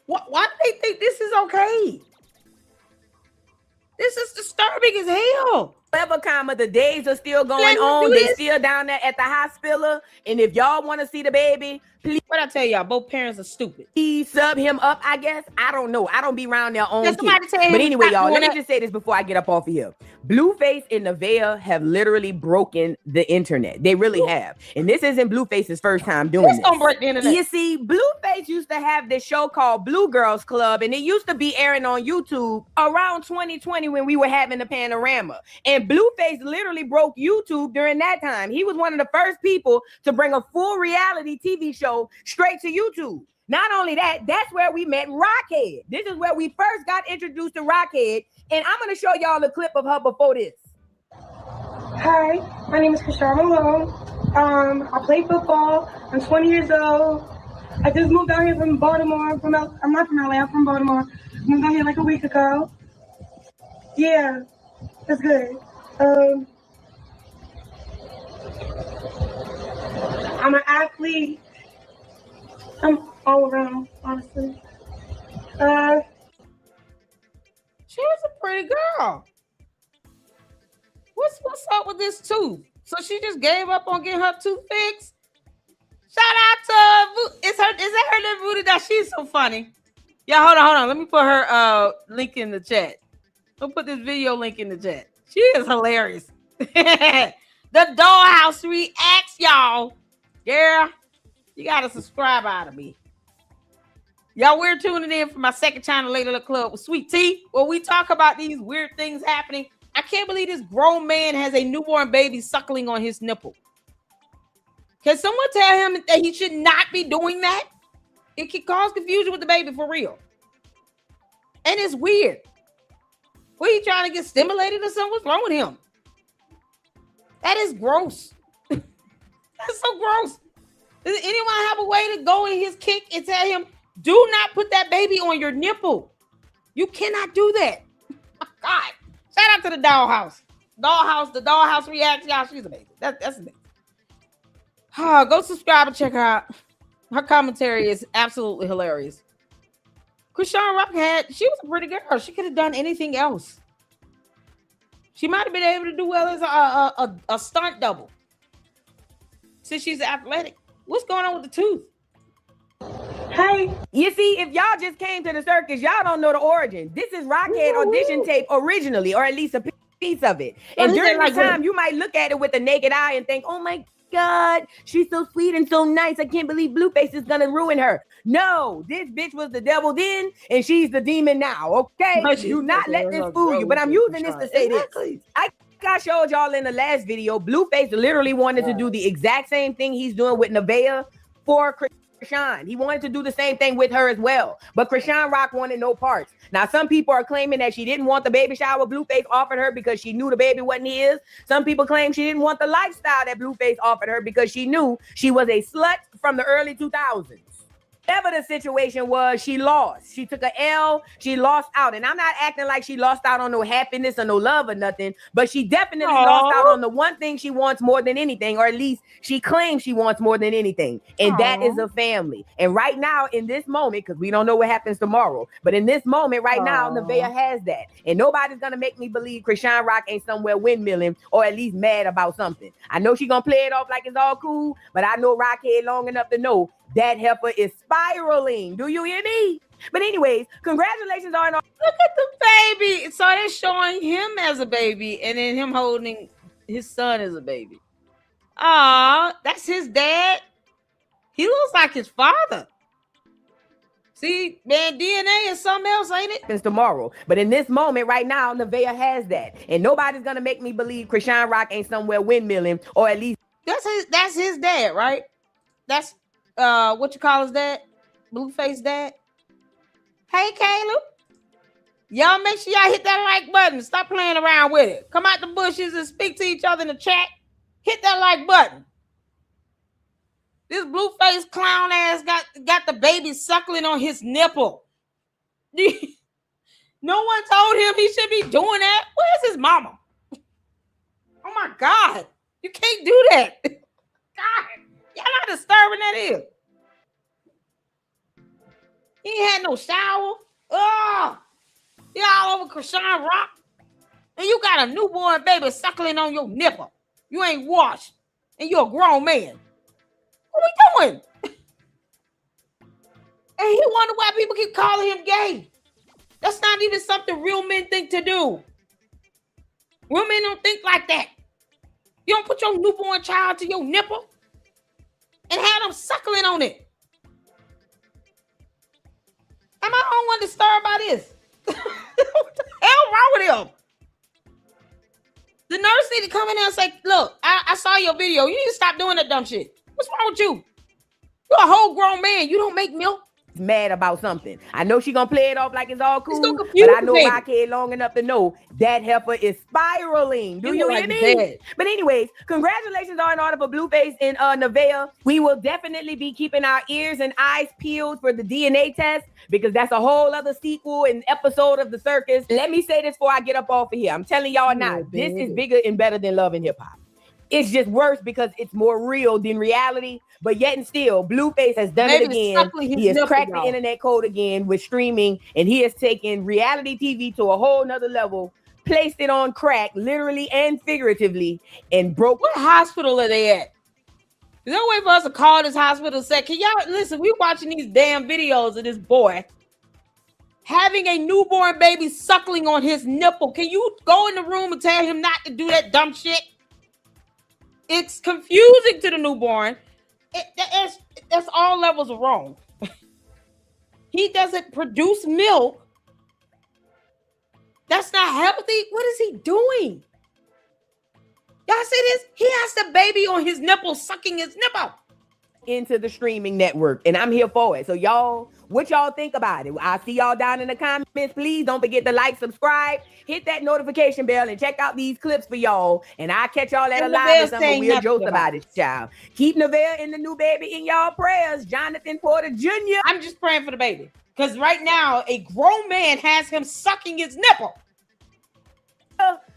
Why do they think this is okay? This is disturbing as hell. Whatever, comma, the days are still going on. They're still down there at the hospital. And if y'all want to see the baby, please. What I tell y'all, both parents are stupid. Please sub him up, I guess. I don't know. I don't be around their own kids. But anyway, y'all, let me just say this before I get up off of here. Blueface and Naveah have literally broken the internet. They really have. And this isn't Blueface's first time doing this. Gonna break the internet. You see, Blueface used to have this show called Blue Girls Club, and it used to be airing on YouTube around 2020 when we were having the panorama. And Blueface literally broke YouTube during that time. He was one of the first people to bring a full reality TV show straight to YouTube. Not only that, that's where we met Rockhead. This is where we first got introduced to Rockhead. And I'm going to show y'all a clip of her before this. Hi, my name is Chrisean Malone. I play football. I'm 20 years old. I just moved out here from Baltimore. I'm not from LA, I'm from Baltimore. Moved out here like a week ago. Yeah, that's good. I'm an athlete. I'm all around, honestly. She was a pretty girl. What's up with this tooth? So she just gave up on getting her tooth fixed? Shout out to is that her little Booty Doll? She's so funny. Yeah, hold on. Let me put her link in the chat. We'll put this video link in the chat. She is hilarious. The Dollhouse reacts, y'all. Girl, you gotta subscribe out of me. Y'all, we're tuning in for my second channel, Lady Luck Club with Sweet Tea, where we talk about these weird things happening. I can't believe this grown man has a newborn baby suckling on his nipple. Can someone tell him that he should not be doing that? It can cause confusion with the baby for real. And it's weird. What, are you trying to get stimulated or something? What's wrong with him? That is gross. That's so gross. Does anyone have a way to go in his kick and tell him, do not put that baby on your nipple? You cannot do that. God. Shout out to the Dollhouse. The Dollhouse reacts. Y'all, she's amazing. That's amazing. Go subscribe and check her out. Her commentary is absolutely hilarious. Chrisean Rock she was a pretty girl. She could have done anything else. She might have been able to do well as a stunt double. Since she's athletic. What's going on with the tooth? Hey, you see, if y'all just came to the circus, y'all don't know the origin. This is Rockhead audition tape originally, or at least a piece of it. And during the time, you might look at it with a naked eye and think, oh my God, she's so sweet and so nice. I can't believe Blueface is gonna ruin her. No, this bitch was the devil then, and she's the demon now, okay? Do not let this fool you. But I'm using this to say this. I showed y'all in the last video, Blueface literally wanted to do the exact same thing he's doing with Naveah for Chrisean. He wanted to do the same thing with her as well, but Chrisean Rock wanted no parts. Now, some people are claiming that she didn't want the baby shower Blueface offered her because she knew the baby wasn't his. Some people claim she didn't want the lifestyle that Blueface offered her because she knew she was a slut from the early 2000s. Whatever the situation was, she lost. She took an L. She lost out. And I'm not acting like she lost out on no happiness or no love or nothing, but she definitely lost out on the one thing she wants more than anything, or at least she claims she wants more than anything. And that is a family. And right now, in this moment, because we don't know what happens tomorrow, but in this moment right now, Naveah has that. And nobody's going to make me believe Chrisean Rock ain't somewhere windmilling or at least mad about something. I know she's going to play it off like it's all cool, but I know Rockhead long enough to know that heifer is spiraling. Do you hear me? But anyways, congratulations on all. Look at the baby. So they're showing him as a baby and then him holding his son as a baby. That's his dad. He looks like his father. See, man, DNA is something else, ain't it? It's tomorrow. But in this moment right now, Naveah has that. And nobody's going to make me believe Chrisean Rock ain't somewhere windmilling, or at least. That's his dad, right? That's what you call his dad? Blueface dad? Hey, Caleb. Y'all make sure y'all hit that like button. Stop playing around with it. Come out the bushes and speak to each other in the chat. Hit that like button. This Blueface clown ass got the baby suckling on his nipple. No one told him he should be doing that. Where's his mama? Oh my God. You can't do that. God. Y'all know how disturbing that is. He ain't had no shower. You all over Chrisean Rock. And you got a newborn baby suckling on your nipple. You ain't washed. And you're a grown man. What we doing? And he wonder why people keep calling him gay. That's not even something real men think to do. Real men don't think like that. You don't put your newborn child to your nipple and have them suckling on it. Am I the only one disturbed by this? What the hell wrong with him? The nurse need to come in there and say, look, I saw your video. You need to stop doing that dumb shit. What's wrong with you? You're a whole grown man. You don't make milk. mad about something. I know she gonna play it off like it's all cool, gonna confuse but I know the my kid long enough to know that heifer is spiraling. Do you hear me? But anyways, congratulations are in order for Blueface and Naveah. We will definitely be keeping our ears and eyes peeled for the DNA test because that's a whole other sequel and episode of the circus. Let me say this before I get up off of here. I'm telling y'all now, this is bigger and better than Love and Hip Hop. It's just worse because it's more real than reality. But yet and still, Blueface has done it again. He has cracked the internet code again with streaming, and he has taken reality TV to a whole nother level, placed it on crack, literally and figuratively, and broke. What hospital are they at? There's no way for us to call this hospital and say, can y'all listen? We watching these damn videos of this boy having a newborn baby suckling on his nipple. Can you go in the room and tell him not to do that dumb shit? It's confusing to the newborn. That's all levels of wrong. He doesn't produce milk. That's not healthy. What is he doing? Y'all see this? He has the baby on his nipple, sucking his nipple. Into the streaming network, and I'm here for it. So y'all, what y'all think about it? I'll see y'all down in the comments. Please don't forget to like, subscribe, hit that notification bell, and check out these clips for y'all. And I'll catch y'all at a live and some weird jokes about it, child. Keep Naveah and the new baby in y'all prayers. Jonathan Porter Jr. I'm just praying for the baby. Because right now, a grown man has him sucking his nipple.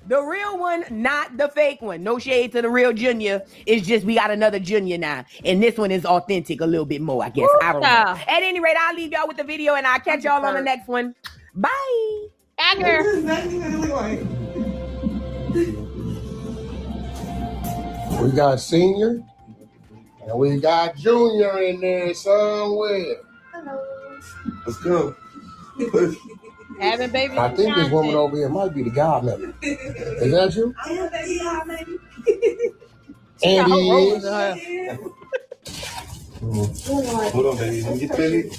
The real one, not the fake one. No shade to the real Junior. It's just we got another Junior now. And this one is authentic a little bit more, I guess. I don't know. At any rate, I'll leave y'all with the video and I'll catch y'all on the next one. Bye. Bye, girl. We got Senior and we got Junior in there somewhere. Hello. Let's go. Having babies. I think this woman over here might be the godmother. Is that you? I am the godmother. Andy is. Hold on, baby. Let me get the baby.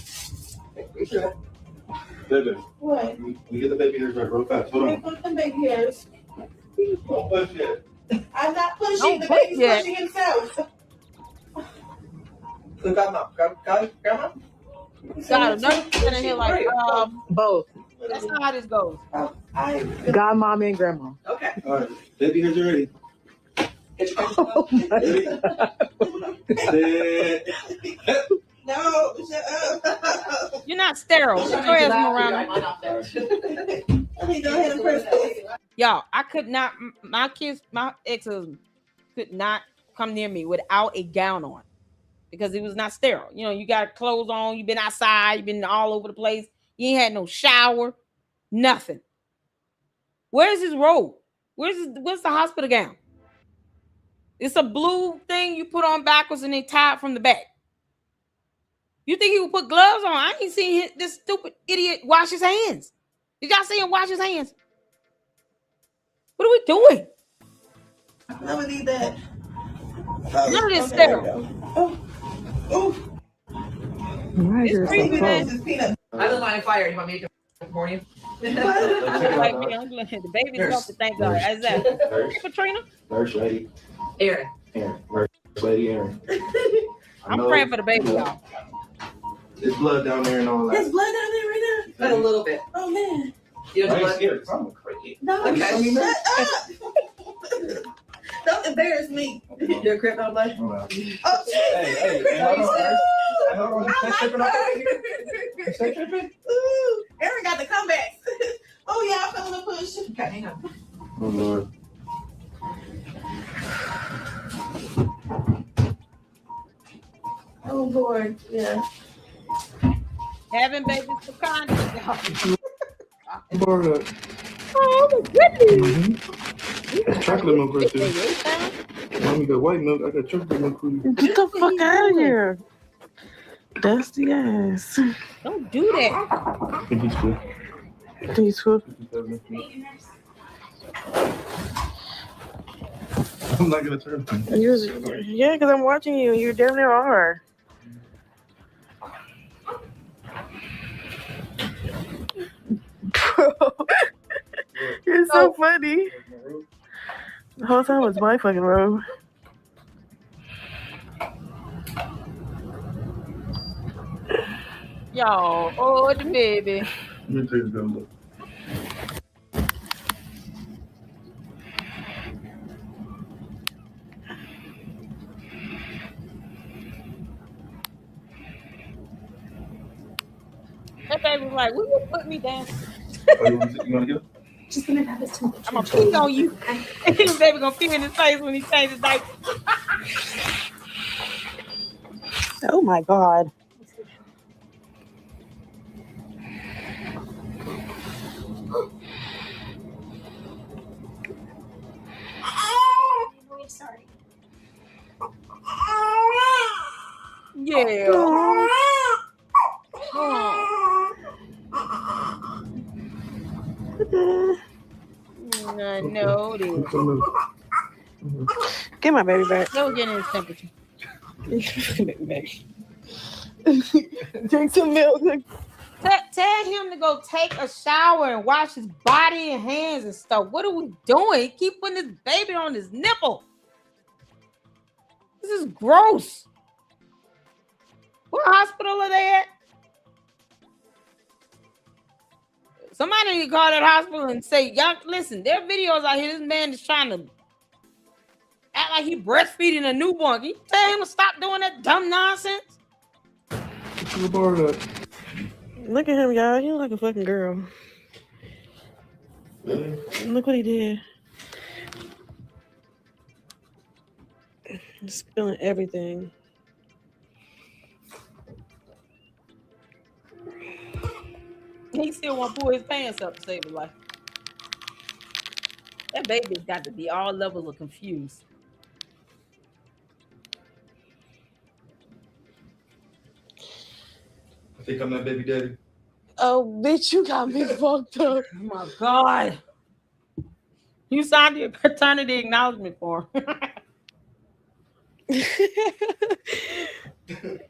Baby. What? Let me get the baby hairs right real fast. Hold on. Put them baby hairs. Don't push it. I'm not pushing. Don't The push baby's yet. pushing himself. Grandma. Got another kid in here like, Both. that's not how this goes. Godmommy and grandma. Okay. All right. Baby hairs are ready. Oh my Ready? No, shut up. You're not sterile. Shut your ass around. Let me go ahead and press this. Y'all, I could not, my ex-husband could not come near me without a gown on because it was not sterile. You know, you got clothes on, you've been outside, you've been all over the place. You ain't had no shower, nothing. Where's his robe? What's the hospital gown? It's a blue thing you put on backwards and they tie it from the back. You think he would put gloves on? I ain't seen this stupid idiot wash his hands. Did y'all see him wash his hands? What are we doing? I'm gonna need that. None of this sterile. It's creepy, man. I don't mind fire. You want me to for you? The baby's something, thank God. Is that Katrina? Nurse lady. Aaron. Nurse lady Aaron. I'm praying for the baby, y'all. There's blood down there and all that. There's blood down there right now. But a little bit. Oh man. You I know ain't scared. I'm crazy. No, Okay. shut up. Don't embarrass me. You're a crip, no blood? Oh, Hey, hold on. I like her. Ooh, Aaron got the comeback. Oh yeah, I'm feeling the push. Okay, hang on. Oh, Lord. Oh Lord, yeah. Having babies for condoms, Lord. Oh my goodness. It's chocolate milk right there. Mommy got white milk. I got chocolate milk for you. Get the fuck out of here. Dusty ass. Don't do that. Peaceful. I'm not gonna turn. Yeah, because I'm watching you. You damn near are. Bro, you're so funny. The whole time was my fucking robe. Y'all, oh the baby. Let me take a good look. That baby was like, will you put me down? Oh, you want to get it? Just gonna have it too. I'm gonna pee on you. And the baby gonna pee in his face when he changes diapers. Oh my God. Sorry. Yeah. I know it is. Get my baby back. No getting his temperature. Drink some milk. Tell him to go take a shower and wash his body and hands and stuff. What are we doing? He keep putting this baby on his nipple. This is gross. What hospital are they at? Somebody need to call that hospital and say, y'all, listen, there are videos out here. This man is trying to act like he breastfeeding a newborn. Can you tell him to stop doing that dumb nonsense? Look at him, y'all. He look like a fucking girl. Look what he did. He's spilling everything. He still want to pull his pants up to save his life. That baby's got to be all levels of confused. I think I'm that baby daddy. Oh, bitch, you got me fucked up. Oh my God. You signed your paternity acknowledgement form.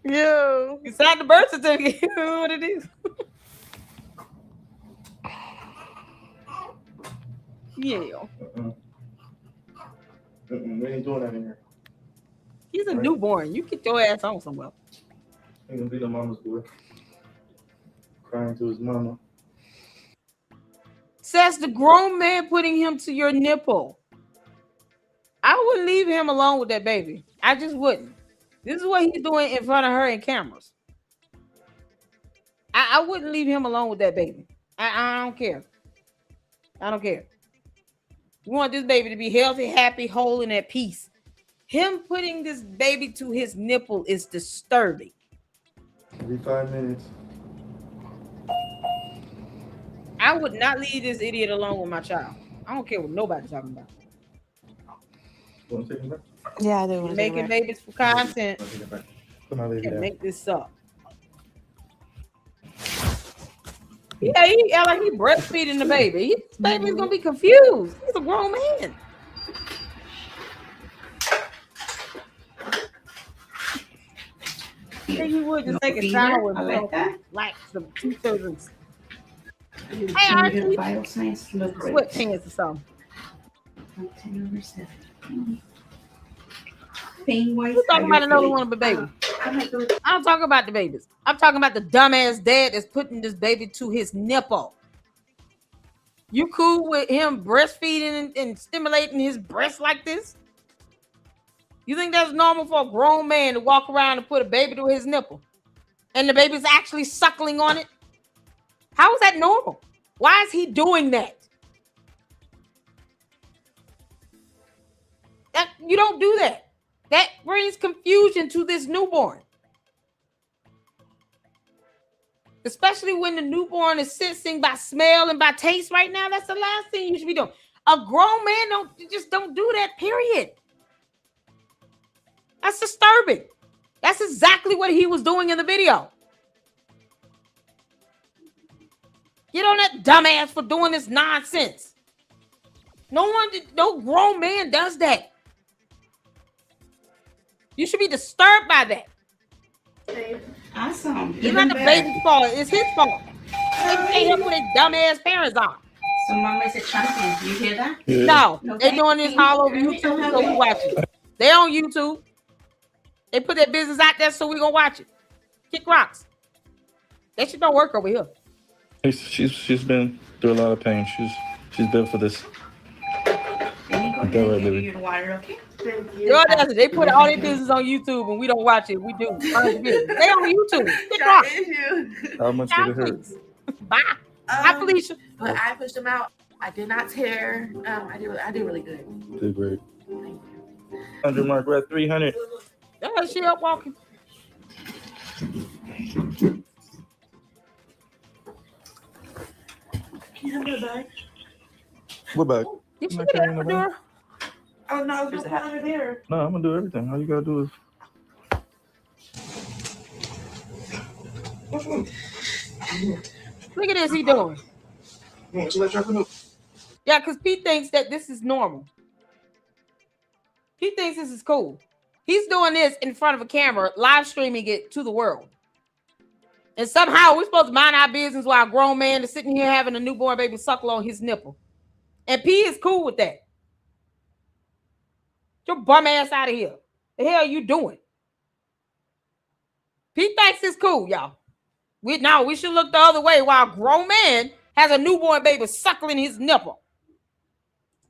Yo. You signed the birth certificate. You know what it is. Yeah. We ain't doing that in here. He's a newborn. You get your ass on somewhere. Ain't gonna be no mama's boy. Crying to his mama. Says the grown man putting him to your nipple. I wouldn't leave him alone with that baby. I just wouldn't. This is what he's doing in front of her in cameras. I wouldn't leave him alone with that baby. I don't care. I don't care. We want this baby to be healthy, happy, whole, and at peace. Him putting this baby to his nipple is disturbing. Every 5 minutes. I would not leave this idiot alone with my child. I don't care what nobody's talking about. You want to take him back? Yeah, I do. Making babies for content. Put my baby Can't down. make this up. Yeah, he act like he breastfeeding the baby. This baby's gonna be confused. He's a grown man. I think he would just take a shower I like that. like some 2 children's Hey, Archie. vital signs look great. sweatpants or something. 10/7. Pain wise. We're talking about another one of the baby. I don't talk about the babies. I'm talking about the dumbass dad that's putting this baby to his nipple. You cool with him breastfeeding and stimulating his breast like this? You think that's normal for a grown man to walk around and put a baby to his nipple? And the baby's actually suckling on it? How is that normal? Why is he doing that? You don't do that. That brings confusion to this newborn. Especially when the newborn is sensing by smell and by taste right now. That's the last thing you should be doing. A grown man don't do that, period. That's disturbing. That's exactly what he was doing in the video. Get on that dumbass for doing this nonsense. No grown man does that. You should be disturbed by that. Awesome. It's not the baby's fault. It's his fault. They pay him with their dumbass parents on. So mama is a champion. Do you hear that? Yeah. No, they doing this all over YouTube, so we watch it. They on YouTube. They put their business out there, so we gonna watch it. Kick rocks. That shit don't work over here. She's been through a lot of pain. She's built for this. You water, okay? Girl, they put all their business on YouTube and we don't watch it. We do. They on YouTube. How much did it hurt? Bye. Hi, Felicia. But I pushed them out. I did not tear. I did really good. Did great. 100 mark. We're at 300. Yeah, she up walking. We're back. Did she get out the door? Oh no, there's a under there. No, I'm gonna do everything. All you gotta do is. Look at this, he doing. Yeah, because Pete thinks that this is normal. He thinks this is cool. He's doing this in front of a camera, live streaming it to the world. And somehow we're supposed to mind our business while a grown man is sitting here having a newborn baby suckle on his nipple. And P is cool with that. Get your bum ass out of here. The hell are you doing? Pete thinks it's cool, y'all. We should look the other way while a grown man has a newborn baby suckling his nipple.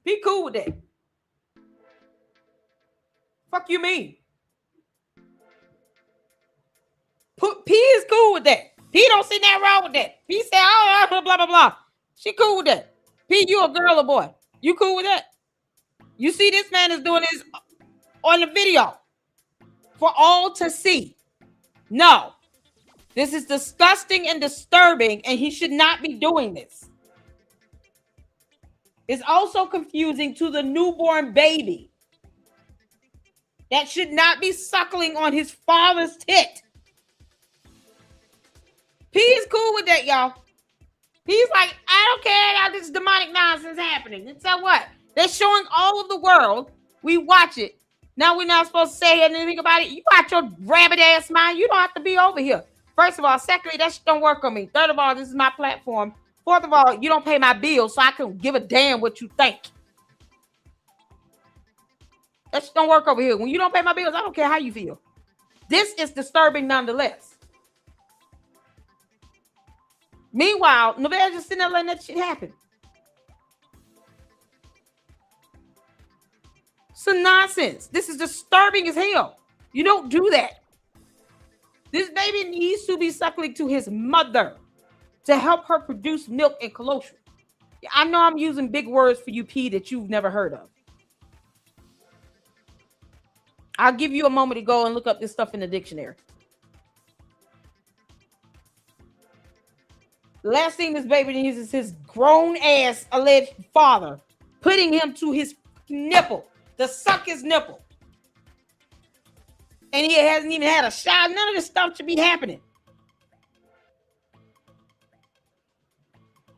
Be cool with that. Fuck you mean? P is cool with that. P don't see nothing wrong with that. P said, oh, blah, blah, blah. She cool with that. P, you a girl or boy? You cool with that? You see this man is doing this on the video for all to see. No. This is disgusting and disturbing, and he should not be doing this. It's also confusing to the newborn baby. That should not be suckling on his father's tit. P is cool with that, y'all. He's like, I don't care about this demonic nonsense happening. And so what? They're showing all of the world. We watch it. Now we're not supposed to say anything about it. You got your rabbit ass mind. You don't have to be over here. First of all, secondly, that shit don't work on me. Third of all, this is my platform. Fourth of all, you don't pay my bills, so I can give a damn what you think. That shit don't work over here. When you don't pay my bills, I don't care how you feel. This is disturbing nonetheless. Meanwhile, Naveah just sitting there letting that shit happen. It's nonsense. This is disturbing as hell. You don't do that. This baby needs to be suckling to his mother to help her produce milk and colostrum. I know I'm using big words for you, P, that you've never heard of. I'll give you a moment to go and look up this stuff in the dictionary. The last thing this baby needs is his grown ass alleged father putting him to his nipple to suck his nipple. And he hasn't even had a shot. None of this stuff should be happening.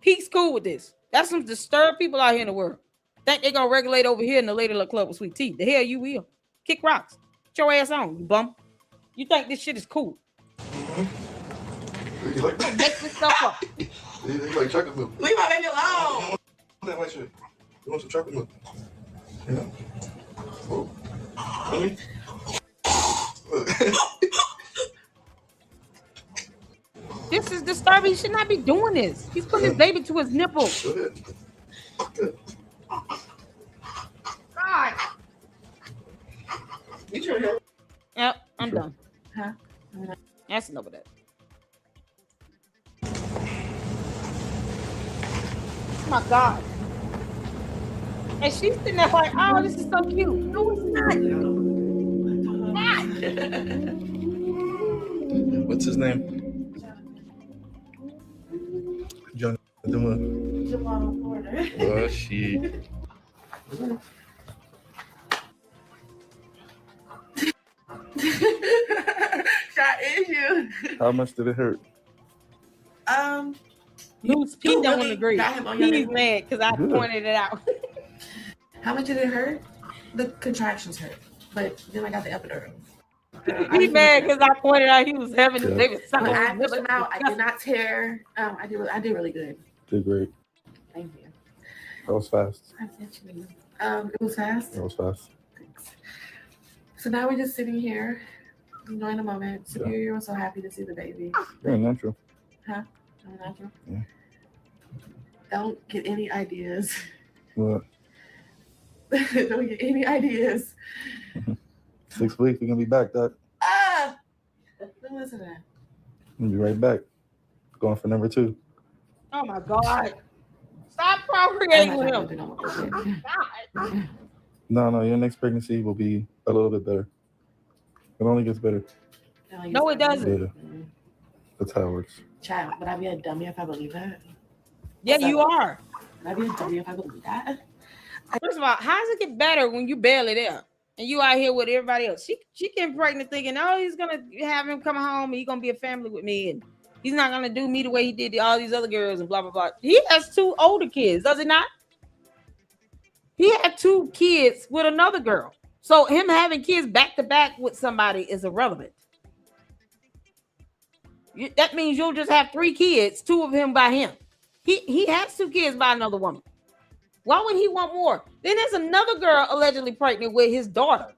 Pete's cool with this. That's some disturbed people out here in the world. Think they're going to regulate over here in the Lady Luck Club with Sweet Tea. The hell you will. Kick rocks. Get your ass on, you bum. You think this shit is cool. Like, make this stuff up. You like chocolate milk. Leave my baby alone. That white shit. You want some chocolate milk? Yeah. Oh. Really? This is disturbing. He should not be doing this. He's putting his baby to his nipple. Go ahead. Good. God. Yep, I'm done. Huh? That's enough of that. Oh my God. And she's sitting there like, oh, this is so cute. No, it's not. What's his name? John. Jamal Porter. Oh, shit. Shot issue. How much did it hurt? Pete don't agree. He's He's mad because I pointed it out. How much did it hurt? The contractions hurt, but then I got the epidural. He's mad because I pointed out he was having his baby sucking. I pushed him out. I did not tear. I did really good. Did great. Thank you. That was fast. It was fast. That was fast. Thanks. So now we're just sitting here, enjoying the moment. Superior was so happy to see the baby. Very natural. Huh? I'm not. Yeah. Don't get any ideas. What? Don't get any ideas. 6 weeks, we're gonna be back, Doc. Ah! Listen to that. We'll be right back. Going for number 2. Oh my God. Stop procreating with him. No, your next pregnancy will be a little bit better. It only gets better. No, it doesn't. Yeah. That's how it works. Child, would I be a dummy if I believe that? Yeah, you are. Would I be a dummy if I believe that? First of all, how does it get better when you barely there and you out here with everybody else? She getting pregnant thinking, oh, he's gonna have him come home and he's gonna be a family with me and he's not gonna do me the way he did to all these other girls and blah blah blah. He has 2 older kids, does he not? He had 2 kids with another girl. So him having kids back to back with somebody is irrelevant. That means you'll just have 3 kids, 2 of him by him. He has 2 kids by another woman. Why would he want more? Then there's another girl allegedly pregnant with his daughter.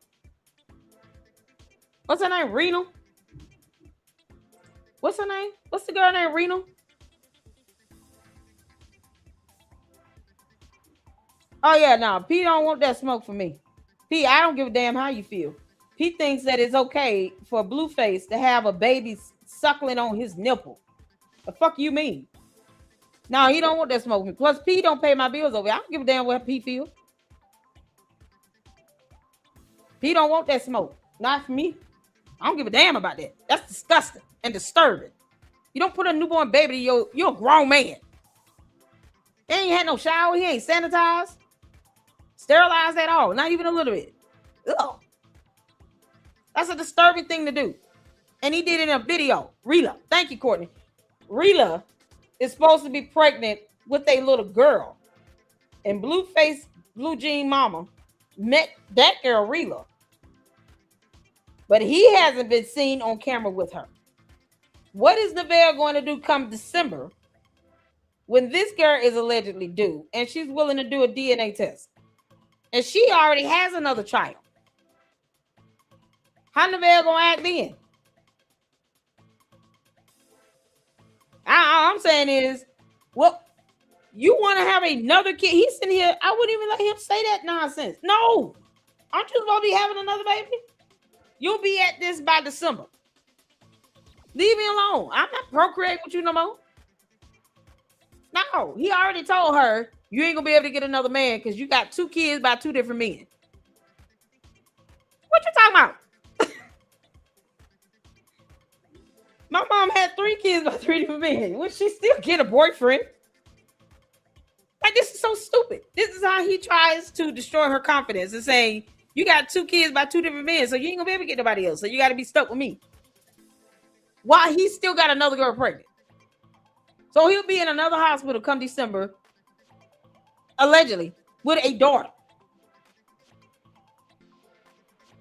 What's her name? Rena? What's her name? What's the girl named Rena? Oh yeah, no. P don't want that smoke for me. P, I don't give a damn how you feel. He thinks that it's okay for Blueface to have a baby suckling on his nipple. The fuck you mean? No, he don't want that smoke with me. Plus, P don't pay my bills over here. I don't give a damn what P feel. P don't want that smoke. Not for me. I don't give a damn about that. That's disgusting and disturbing. You don't put a newborn baby to you're a grown man. He ain't had no shower. He ain't sanitized. Sterilized at all. Not even a little bit. Ugh. That's a disturbing thing to do. And he did it in a video. Rila. Thank you, Courtney. Rila is supposed to be pregnant with a little girl. And Blueface, Blue Jean Mama met that girl, Rila. But he hasn't been seen on camera with her. What is Naveah going to do come December when this girl is allegedly due and she's willing to do a DNA test? And she already has another child. How Naveah going to act then? All I'm saying is, well, you want to have another kid? He's sitting here. I wouldn't even let him say that nonsense. No. Aren't you supposed to be having another baby? You'll be at this by December. Leave me alone. I'm not procreating with you no more. No, he already told her you ain't gonna be able to get another man because you got 2 kids by 2 different men. What you talking about? My mom had 3 kids by 3 different men. Would she still get a boyfriend? Like, this is so stupid. This is how he tries to destroy her confidence and saying, you got 2 kids by 2 different men, so you ain't gonna be able to get nobody else. So you got to be stuck with me. While he still got another girl pregnant. So he'll be in another hospital come December, allegedly, with a daughter.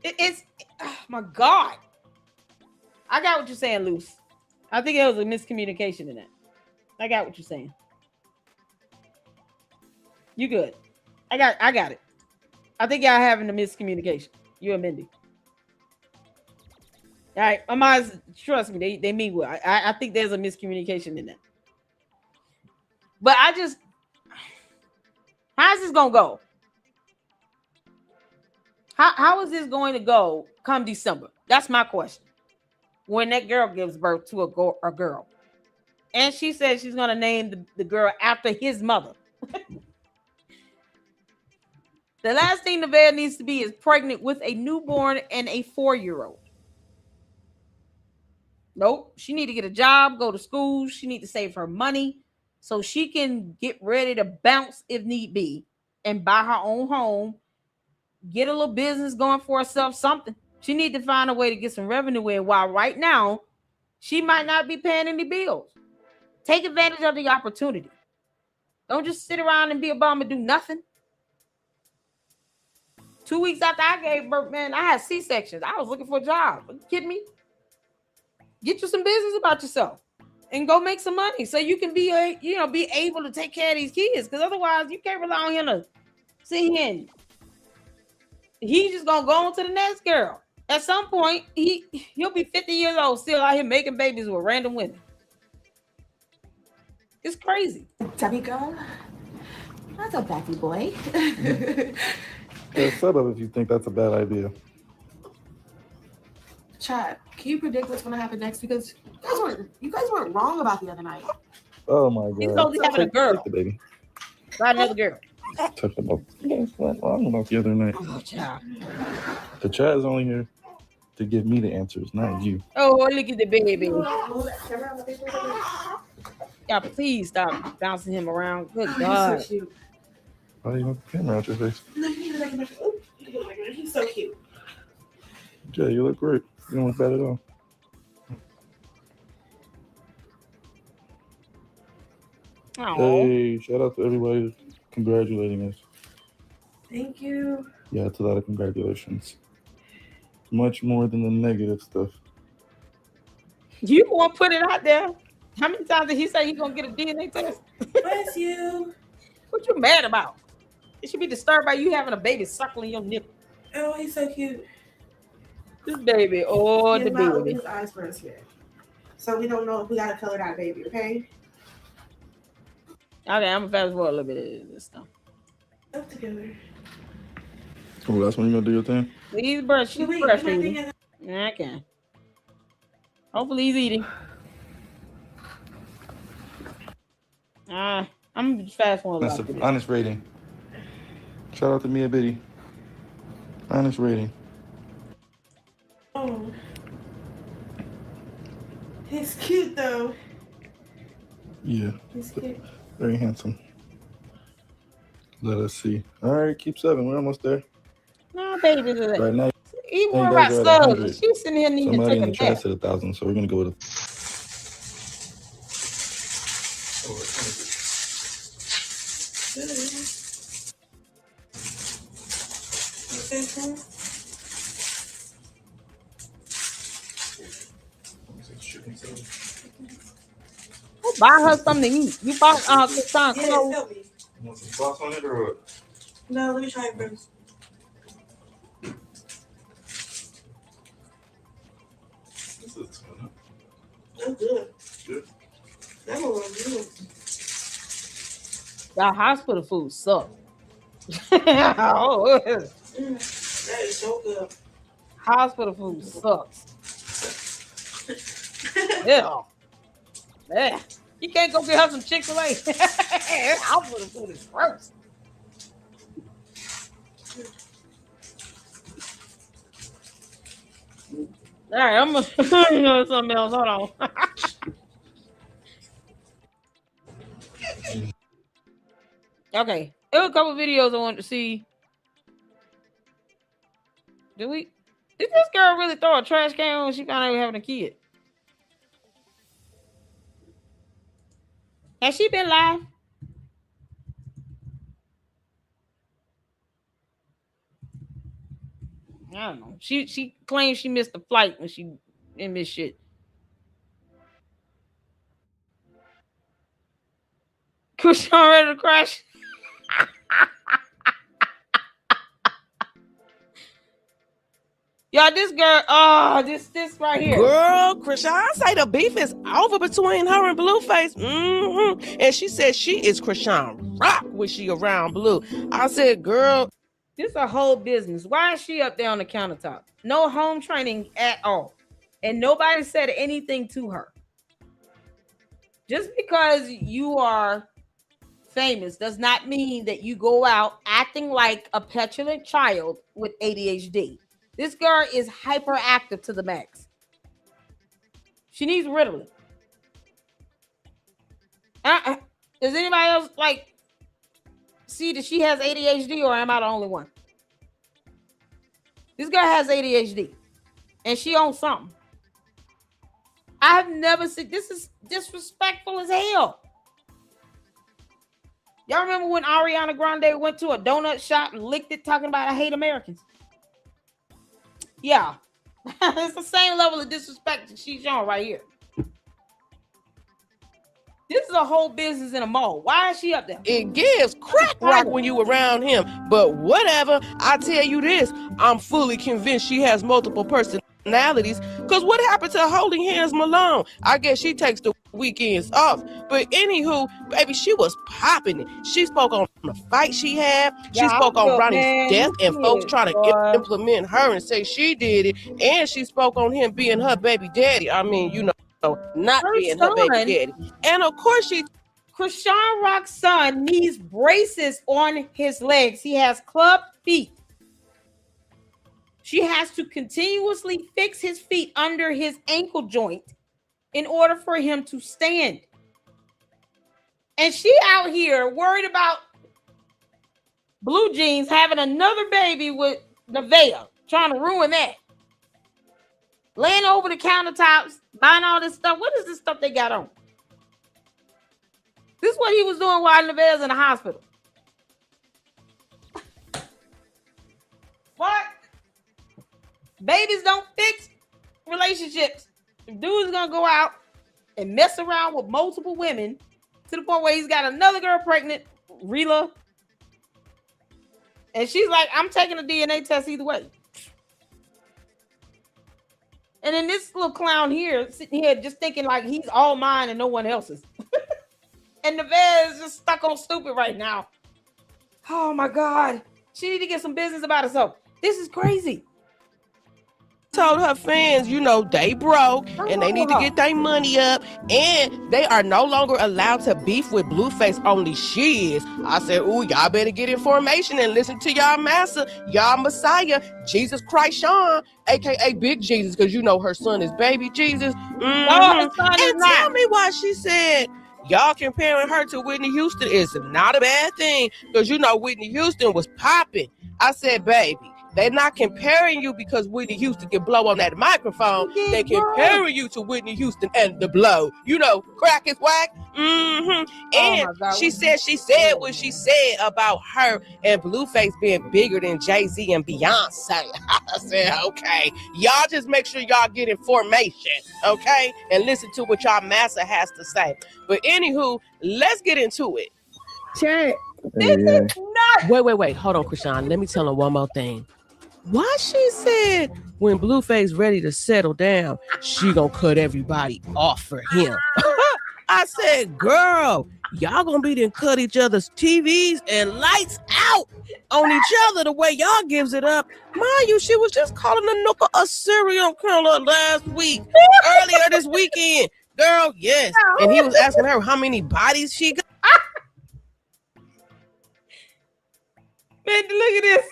It's, oh my God. I got what you're saying, Luce. I think there was a miscommunication in that. I got what you're saying. You good. I got it. I think y'all having a miscommunication. You and Mindy. All right, my minds, trust me, they mean well. I think there's a miscommunication in that. But how's this gonna go? How is this going to go come December? That's my question. When that girl gives birth to a girl. And she said she's going to name the girl after his mother. The last thing Naveah needs to be is pregnant with a newborn and a 4-year-old. Nope. She need to get a job, go to school. She need to save her money so she can get ready to bounce if need be and buy her own home, get a little business going for herself, something. She need to find a way to get some revenue in while right now she might not be paying any bills. Take advantage of the opportunity. Don't just sit around and be a bum and do nothing. 2 weeks after I gave birth, man, I had C-sections. I was looking for a job. Are you kidding me? Get you some business about yourself and go make some money so you can be able to take care of these kids. Because otherwise, you can't rely on him to sit here and he's just gonna go on to the next girl. At some point, he'll be 50 years old, still out here making babies with random women. It's crazy. Tamika, that's a backy boy. Yeah, shut up if you think that's a bad idea. Chat, can you predict what's gonna happen next? Because you guys weren't wrong about the other night. Oh my He's god. supposed to having a girl. Take the baby. Got another girl. Talk about what's wrong about the other night. Oh, child. The chat is only here to give me the answers, not you. Oh, look at the baby. Yeah, please stop bouncing him around. Good God. He's so cute. Why do you want the camera out your face? No, he's so cute. Yeah, you look great. You don't look bad at all. Oh. Hey, shout out to everybody congratulating us. Thank you. Yeah, it's a lot of congratulations. Much more than the negative stuff. You won't put it out there. How many times did he say he's gonna get a DNA test? Bless you. What you mad about? It should be disturbed by you having a baby suckling your nipple. Oh, he's so cute. This baby, oh, the Open baby. his eyes first here. So we don't know if we gotta color that baby, okay? Okay, I'm gonna fast forward a little bit of this stuff. Up together. Oh, that's when you gonna do your thing? Please brush. She's Wait, breastfeeding. Yeah, I can. Hopefully he's eating. I'm just fast forward. That's an honest rating. Shout out to Mia Biddy. Honest rating. Oh. He's cute though. Yeah. He's cute. Very handsome. Let us see. All right, keep 7. We're almost there. No, baby. Right now, Even you about guys are at slugs. 100. She's sitting here needing Somebody to in the take a chat nap. said 1,000, so we're gonna go with a. Buy her something to eat. You bought Chrisean clothes. Help me. You want some sauce on it or what? No, let me try it first. This is fun. That's good. Good. That one was good. The hospital food sucks. Oh, That is so good. hospital food sucks. Yeah. Yeah. You can't go get her some Chick-fil-A. Hospital food is gross. All right, I'm gonna know something else. Hold on. Okay, there were a couple videos I wanted to see. Did this girl really throw a trash can when she found out we were having a kid? Has she been live? I don't know. She claims she missed the flight when she didn't miss shit. Chrisean ready to crash? Y'all, this girl, this right here. Girl, Chrisean say the beef is over between her and Blueface. Mm-hmm. And she said she is Chrisean rock when she around Blue. I said, girl. This is a whole business. Why is she up there on the countertop? No home training at all. And nobody said anything to her. Just because you are famous does not mean that you go out acting like a petulant child with ADHD. This girl is hyperactive to the max. She needs Ritalin. Does anybody else see that she has ADHD, or am I the only one? This girl has ADHD and she owns something. I've never seen this. Is disrespectful as hell. Y'all remember when Ariana Grande went to a donut shop and licked it talking about I hate Americans? Yeah. It's the same level of disrespect that she's showing right here. This is a whole business in a mall. Why is she up there? It gives crack rock when you around him. But whatever, I tell you this, I'm fully convinced she has multiple personalities. personalities. Because what happened to holding hands Malone? I guess she takes the weekends off. But anywho, baby, she was popping it. She spoke on the fight she had. She spoke on Ronnie's death and folks trying to implement her and say she did it. And she spoke on him being her baby daddy. I mean, you know, not Her being son, her baby daddy. And of course Chrisean Rock's son needs braces on his legs. He has club feet. She has to continuously fix his feet under his ankle joint in order for him to stand. And she out here worried about Blue Jeans having another baby with Naveah, trying to ruin that. Laying over the countertops, buying all this stuff. What is this stuff they got on? This is what he was doing while Naveah's in the hospital. What? Babies don't fix relationships. If dude's gonna go out and mess around with multiple women to the point where he's got another girl pregnant, Rila. And she's like, I'm taking a DNA test either way. And then this little clown here, sitting here just thinking like he's all mine and no one else's. And Naveah is just stuck on stupid right now. Oh my God. She need to get some business about herself. This is crazy. Told her fans, you know, they broke and they need to get their money up, and they are no longer allowed to beef with Blueface. Only she is. I said, ooh, y'all better get information and listen to y'all master, y'all Messiah, Jesus Chrisean, aka Big Jesus, because you know her son is baby Jesus. No, and tell me why she said y'all comparing her to Whitney Houston is not a bad thing, because you know Whitney Houston was popping. I said, baby, they're not comparing you because Whitney Houston can blow on that microphone. They're comparing you to Whitney Houston and the blow. You know, crack is whack. And she said what she said about her and Blueface being bigger than Jay-Z and Beyonce. I said, okay, y'all just make sure y'all get information, okay? And listen to what y'all master has to say. But anywho, let's get into it. Chat. This is not. Wait. Hold on, Chrisean. Let me tell her one more thing. Why she said when Blueface ready to settle down, she gonna cut everybody off for him. I said, girl, y'all gonna be then cut each other's TVs and lights out on each other the way y'all gives it up. Mind you, she was just calling the nooker a serial killer last week, earlier this weekend. Girl, yes. And he was asking her how many bodies she got. Man, look at this.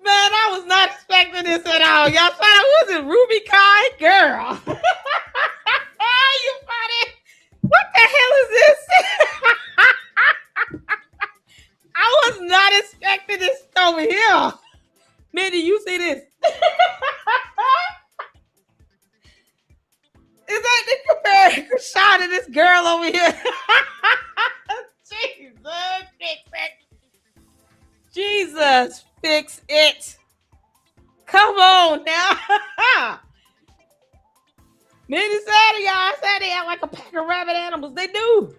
Man, I was not expecting this at all. Y'all thought I wasn't Ruby Kai? Girl. You funny. What the hell is this? I was not expecting this over here. Man, do you see this? Is that the comparing Chrisean to this girl over here? Jesus, fix it. Jesus, fix it. Come on now. Many said y'all. I said they act like a pack of rabid animals. They do.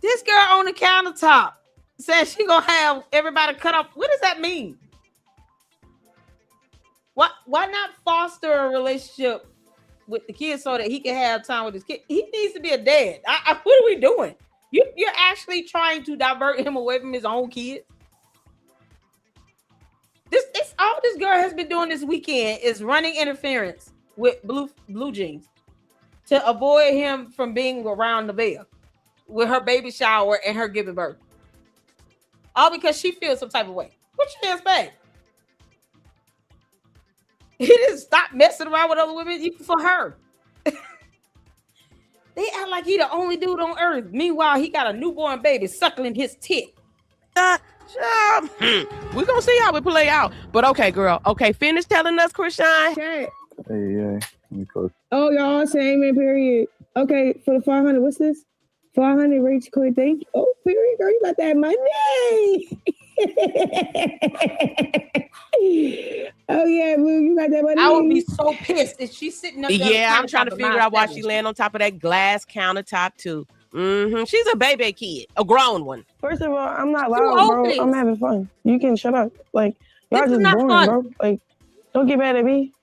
This girl on the countertop says she gonna have everybody cut off. What does that mean? Why not foster a relationship with the kids so that he can have time with his kid? He needs to be a dad. What are we doing? You're actually trying to divert him away from his own kids. This all this girl has been doing this weekend is running interference with Blue Jeans to avoid him from being around Naveah with her baby shower and her giving birth. All because she feels some type of way. What you expect? He didn't stop messing around with other women even for her. They act like he the only dude on earth. Meanwhile, he got a newborn baby suckling his tit. We're gonna see how it play out. But okay, girl. Okay, finish telling us, Chrisean. Chat. Hey, Oh, y'all say amen, period. Okay, for the 500, what's this? 500, Rach, quick, thank you. Oh, period, girl, you got that money. Oh, yeah, Blue, you got that money. I would be so pissed if she's sitting up there. Yeah, I'm trying to figure out why she laying on top of that glass countertop, too. She's a baby kid, a grown one. First of all, I'm not Too loud, old bro. for this. I'm having fun. You can shut up. Like, y'all This is just not boring, fun. bro. Like, don't get mad at me.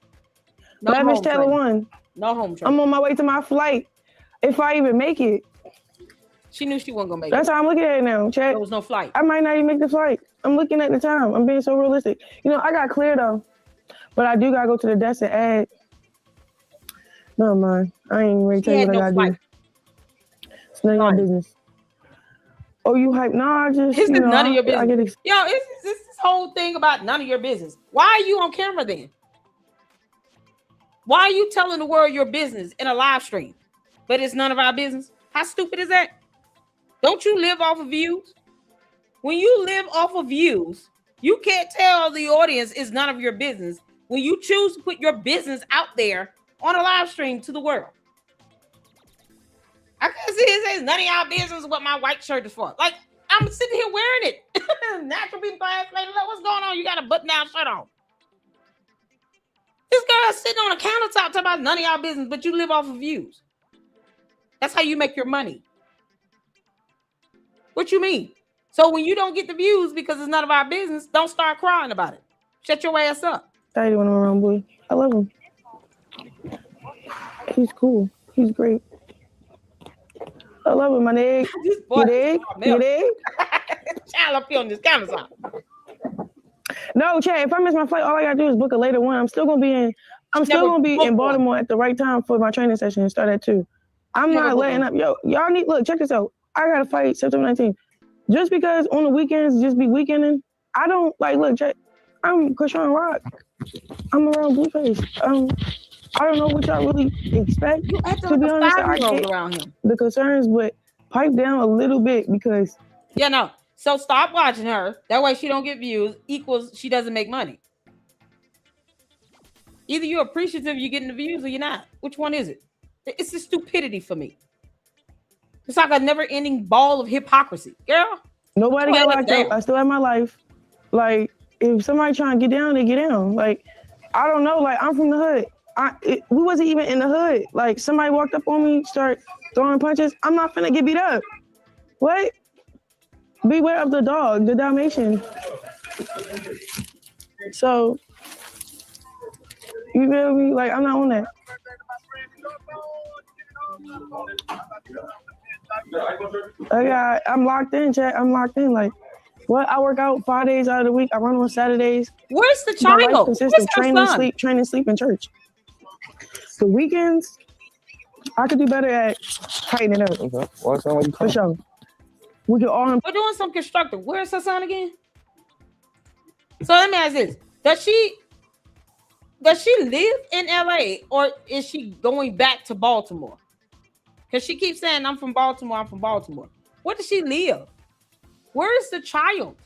No Lavish home Taylor training. 1. No home training. I'm on my way to my flight. If I even make it. She knew she wasn't gonna make That's it. how I'm looking at it now, chat. There was no flight. I might not even make the flight. I'm looking at the time. I'm being so realistic. You know, I got clear though. But I do gotta go to the desk and add. No mind. I ain't even ready to tell you what I gotta do. It's none of your business. Oh, you hype? Nah, I just This is none of your I business. get Yo, it's this whole thing about none of your business. Why are you on camera then? Why are you telling the world your business in a live stream? But it's none of our business. How stupid is that? Don't you live off of views? When you live off of views, you can't tell the audience it's none of your business when you choose to put your business out there on a live stream to the world. I can't see it says none of y'all business what my white shirt is for. Like, I'm sitting here wearing it. Natural people class lady, what's going on? You got a button-down shirt on. This girl sitting on a countertop talking about none of y'all business, but you live off of views. That's how you make your money. What you mean? So when you don't get the views because it's none of our business, don't start crying about it. Shut your ass up. excited when I'm around boy. I love him. He's cool. He's great. I love him, my nigga. You dig? You dig? Child up here on this countertop. No, Chad, if I miss my flight, all I gotta do is book a later one. I'm still gonna be in Baltimore at the right time for my training session and start at 2. I'm not letting up. Yo, y'all need, look, check this out. I got to fight September 19th. Just because on the weekends, just be weekending, I don't, like, look, check, I'm Chrisean Rock. I'm around Blueface. I don't know what y'all really expect. You acting to be like a honest, 5-year-old around him. The concerns, but pipe down a little bit because... Yeah, no. So stop watching her. That way she don't get views equals she doesn't make money. Either you're appreciative you're getting the views or you're not. Which one is it? It's the stupidity for me. It's like a never-ending ball of hypocrisy. Girl. Nobody got locked up. I still have my life. Like, if somebody trying to get down, they get down. Like, I don't know. Like, I'm from the hood. We wasn't even in the hood. Like, somebody walked up on me, start throwing punches. I'm not finna get beat up. What? Beware of the dog, the Dalmatian. So, you feel me? Like, I'm not on that. I'm locked in, chat. I'm locked in. Like, what? I work out 5 days out of the week. I run on Saturdays. Where's the My life child? consists Where's of her training, sleep, and church. The weekends, I could do better at tightening up. Okay. Well, sound like you for sure. We could all. We're doing some constructive. Where's her son again? So let me ask this: Does she live in LA or is she going back to Baltimore? Because she keeps saying, "I'm from Baltimore. I'm from Baltimore." Where does she live? Where is the child?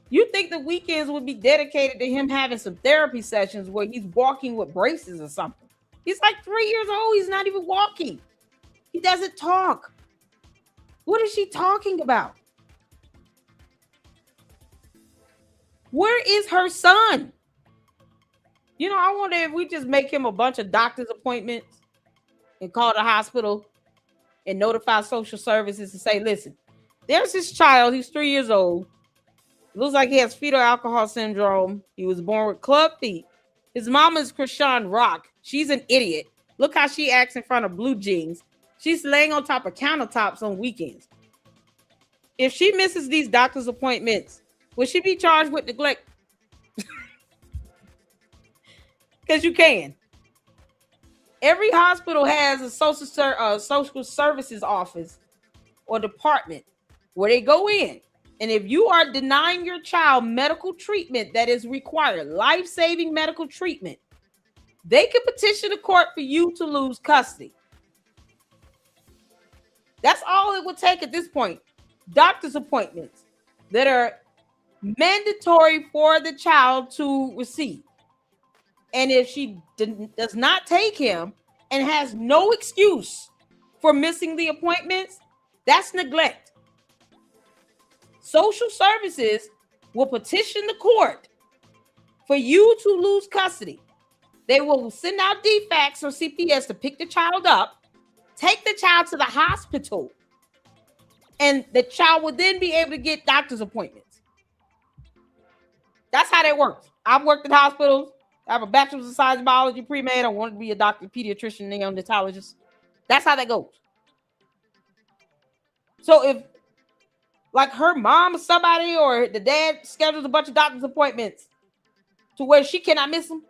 You think the weekends would be dedicated to him having some therapy sessions where he's walking with braces or something? He's like 3 years old. He's not even walking. He doesn't talk. What is she talking about? Where is her son? You know, I wonder if we just make him a bunch of doctor's appointments and call the hospital and notify social services and say, listen, there's this child. He's 3 years old. Looks like he has fetal alcohol syndrome. He was born with club feet. His mama is Chrisean Rock. She's an idiot. Look how she acts in front of blue jeans. She's laying on top of countertops on weekends. If she misses these doctor's appointments, will she be charged with neglect? Because you can. Every hospital has a social services office or department where they go in. And if you are denying your child medical treatment that is required, life-saving medical treatment, they can petition the court for you to lose custody. That's all it would take at this point. Doctor's appointments that are mandatory for the child to receive. And if she does not take him and has no excuse for missing the appointments, that's neglect. Social services will petition the court for you to lose custody. They will send out DFACS or CPS to pick the child up, Take the child to the hospital. And the child would then be able to get doctor's appointments. That's how that works. I've worked in hospitals. I have a bachelor's of science biology pre-med. I wanted to be a doctor, pediatrician, neonatologist. That's how that goes. So if like her mom or somebody or the dad schedules a bunch of doctor's appointments to where she cannot miss them,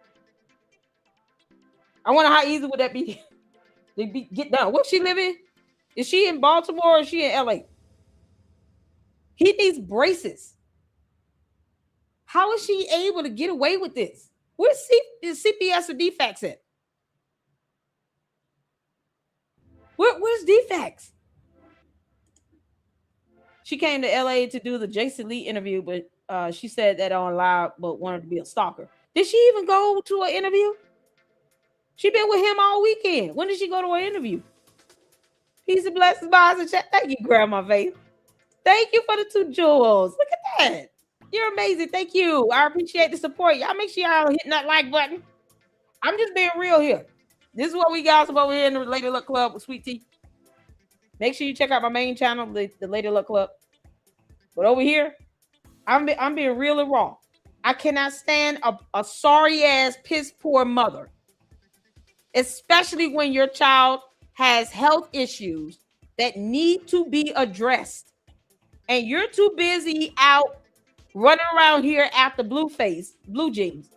I wonder how easy would that be to get done. Where she live in? Is she in Baltimore or is she in LA? He needs braces. How is she able to get away with this? Where's CPS or defects at? Where's defects? She came to LA to do the Jason Lee interview, but she said that on live, but wanted to be a stalker. Did she even go to an interview? She been with him all weekend. When did she go to an interview? Peace and blessings, bars and chat. Thank you, Grandma Faith. Thank you for the 2 jewels. Look at that. You're amazing. Thank you. I appreciate the support. Y'all make sure y'all hitting that like button. I'm just being real here. This is what we got over here in the Lady Luck Club with Sweet Tea. Make sure you check out my main channel, the Lady Luck Club. But over here, I'm being real and raw. I cannot stand a sorry ass, piss poor mother, especially when your child has health issues that need to be addressed, and you're too busy out running around here after Blueface, Blue Jeans,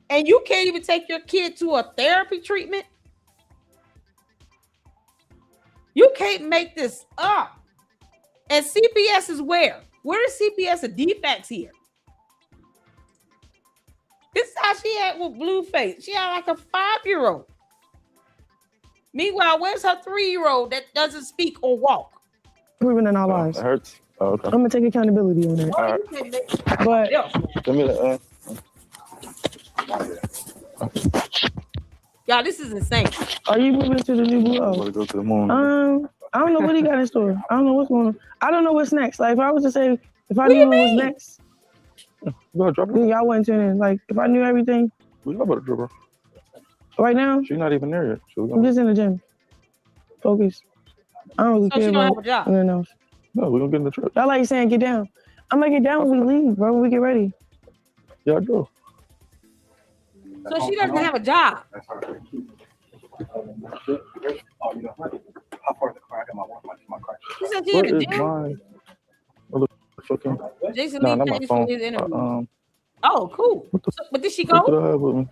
and you can't even take your kid to a therapy treatment. You can't make this up. And CPS is where? Where is CPS of defects here? This is how she had with Blueface. She had like a 5-year-old. Meanwhile, where's her 3-year-old that doesn't speak or walk? Proven in our lives. It hurts. Oh, okay. I'm gonna take accountability on that. All right. But give me the. Y'all, this is insane. Are you moving to the new Blue? I'm gonna go to the moon. I don't know what he got in store. I don't know what's going on. I don't know what's next. Like if I was to say, if I knew what was next, go drop her. then y'all wouldn't tune in. Like if I knew everything. We know about to drop her. Right now? She's not even there yet. I'm just in the gym. Focus. I don't really care she don't about have a job. anything else. No, we're gonna get in the truck. Y'all like saying get down. I'm gonna get down when we leave, bro. When we get ready. Yeah, go. So she doesn't have a job. She said she What in the is gym. my motherfucking? Jason Nah, Lee not my paid for phone. his interview. Oh, cool. But did she What did go? I have with me?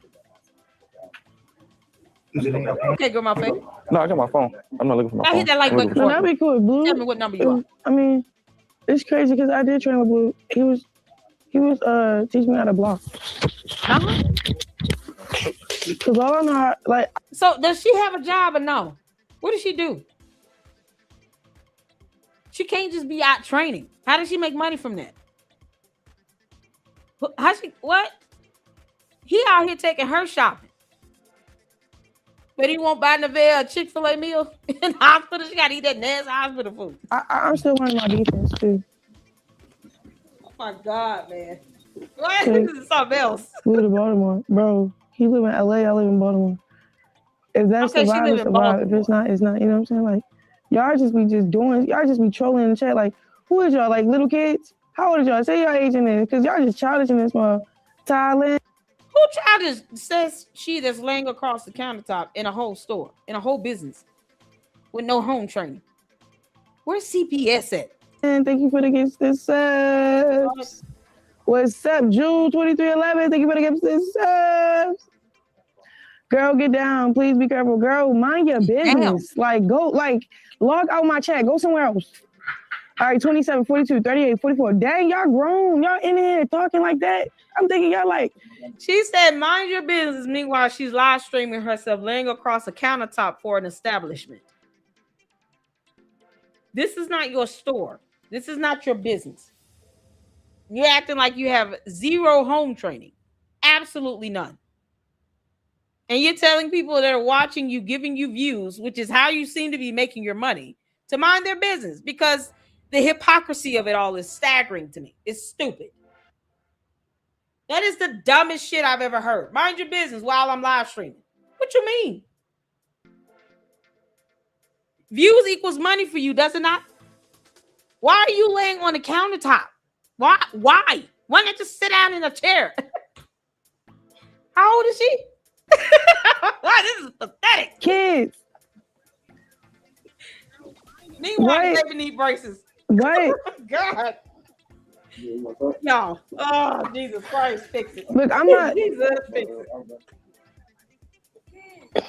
Okay, girl, my face. No, I got my phone. I'm not looking for my I phone. hit that like I'm looking button. for- That'd be cool. Blue. Tell me what number you are. I mean, it's crazy because I did train with Blue. He was teaching me how to block. Cause all I know, like. So does she have a job or no? What does she do? She can't just be out training. How does she make money from that? How she what? He out here taking her shopping. But he won't buy Naveah a Chick-fil-A meal in the hospital. She gotta eat that nasty hospital food. I'm still learning my defense too. Oh my God, man. What? This is something else. Move to Baltimore. Bro, he live in LA, I live in Baltimore. If that's Okay, the she vibe, live it's in the vibe. If it's not, it's not. You know what I'm saying? Like, y'all just be trolling in the chat. Like, who is y'all? Like, little kids? How old is y'all? Say y'all age in this. Because y'all just childish in this one. Thailand. Who childish says she that's laying across the countertop in a whole store, in a whole business, with no home training? Where's CPS at? And thank you for the gifts this subs. What's up, June 2311? Thank you for the gifts this subs. Girl, get down. Please be careful. Girl, mind your business. Like, go, like, log out my chat. Go somewhere else. All right, 27, 42, 38, 44. Dang, y'all grown. Y'all in here talking like that. I'm thinking y'all like. She said, mind your business. Meanwhile, she's live streaming herself laying across a countertop for an establishment. This is not your store. This is not your business. You're acting like you have zero home training. Absolutely none. And you're telling people that are watching you, giving you views, which is how you seem to be making your money, to mind their business, because the hypocrisy of it all is staggering to me. It's stupid. That is the dumbest shit I've ever heard. Mind your business while I'm live streaming. What you mean? Views equals money for you, does it not? Why are you laying on the countertop? Why? Why not just sit down in a chair? How old is she? Why, this is pathetic. Kids. Meanwhile, baby need braces. Right. God. Y'all. Oh, Jesus Christ, fix it. Look, I'm not. Jesus, fix it.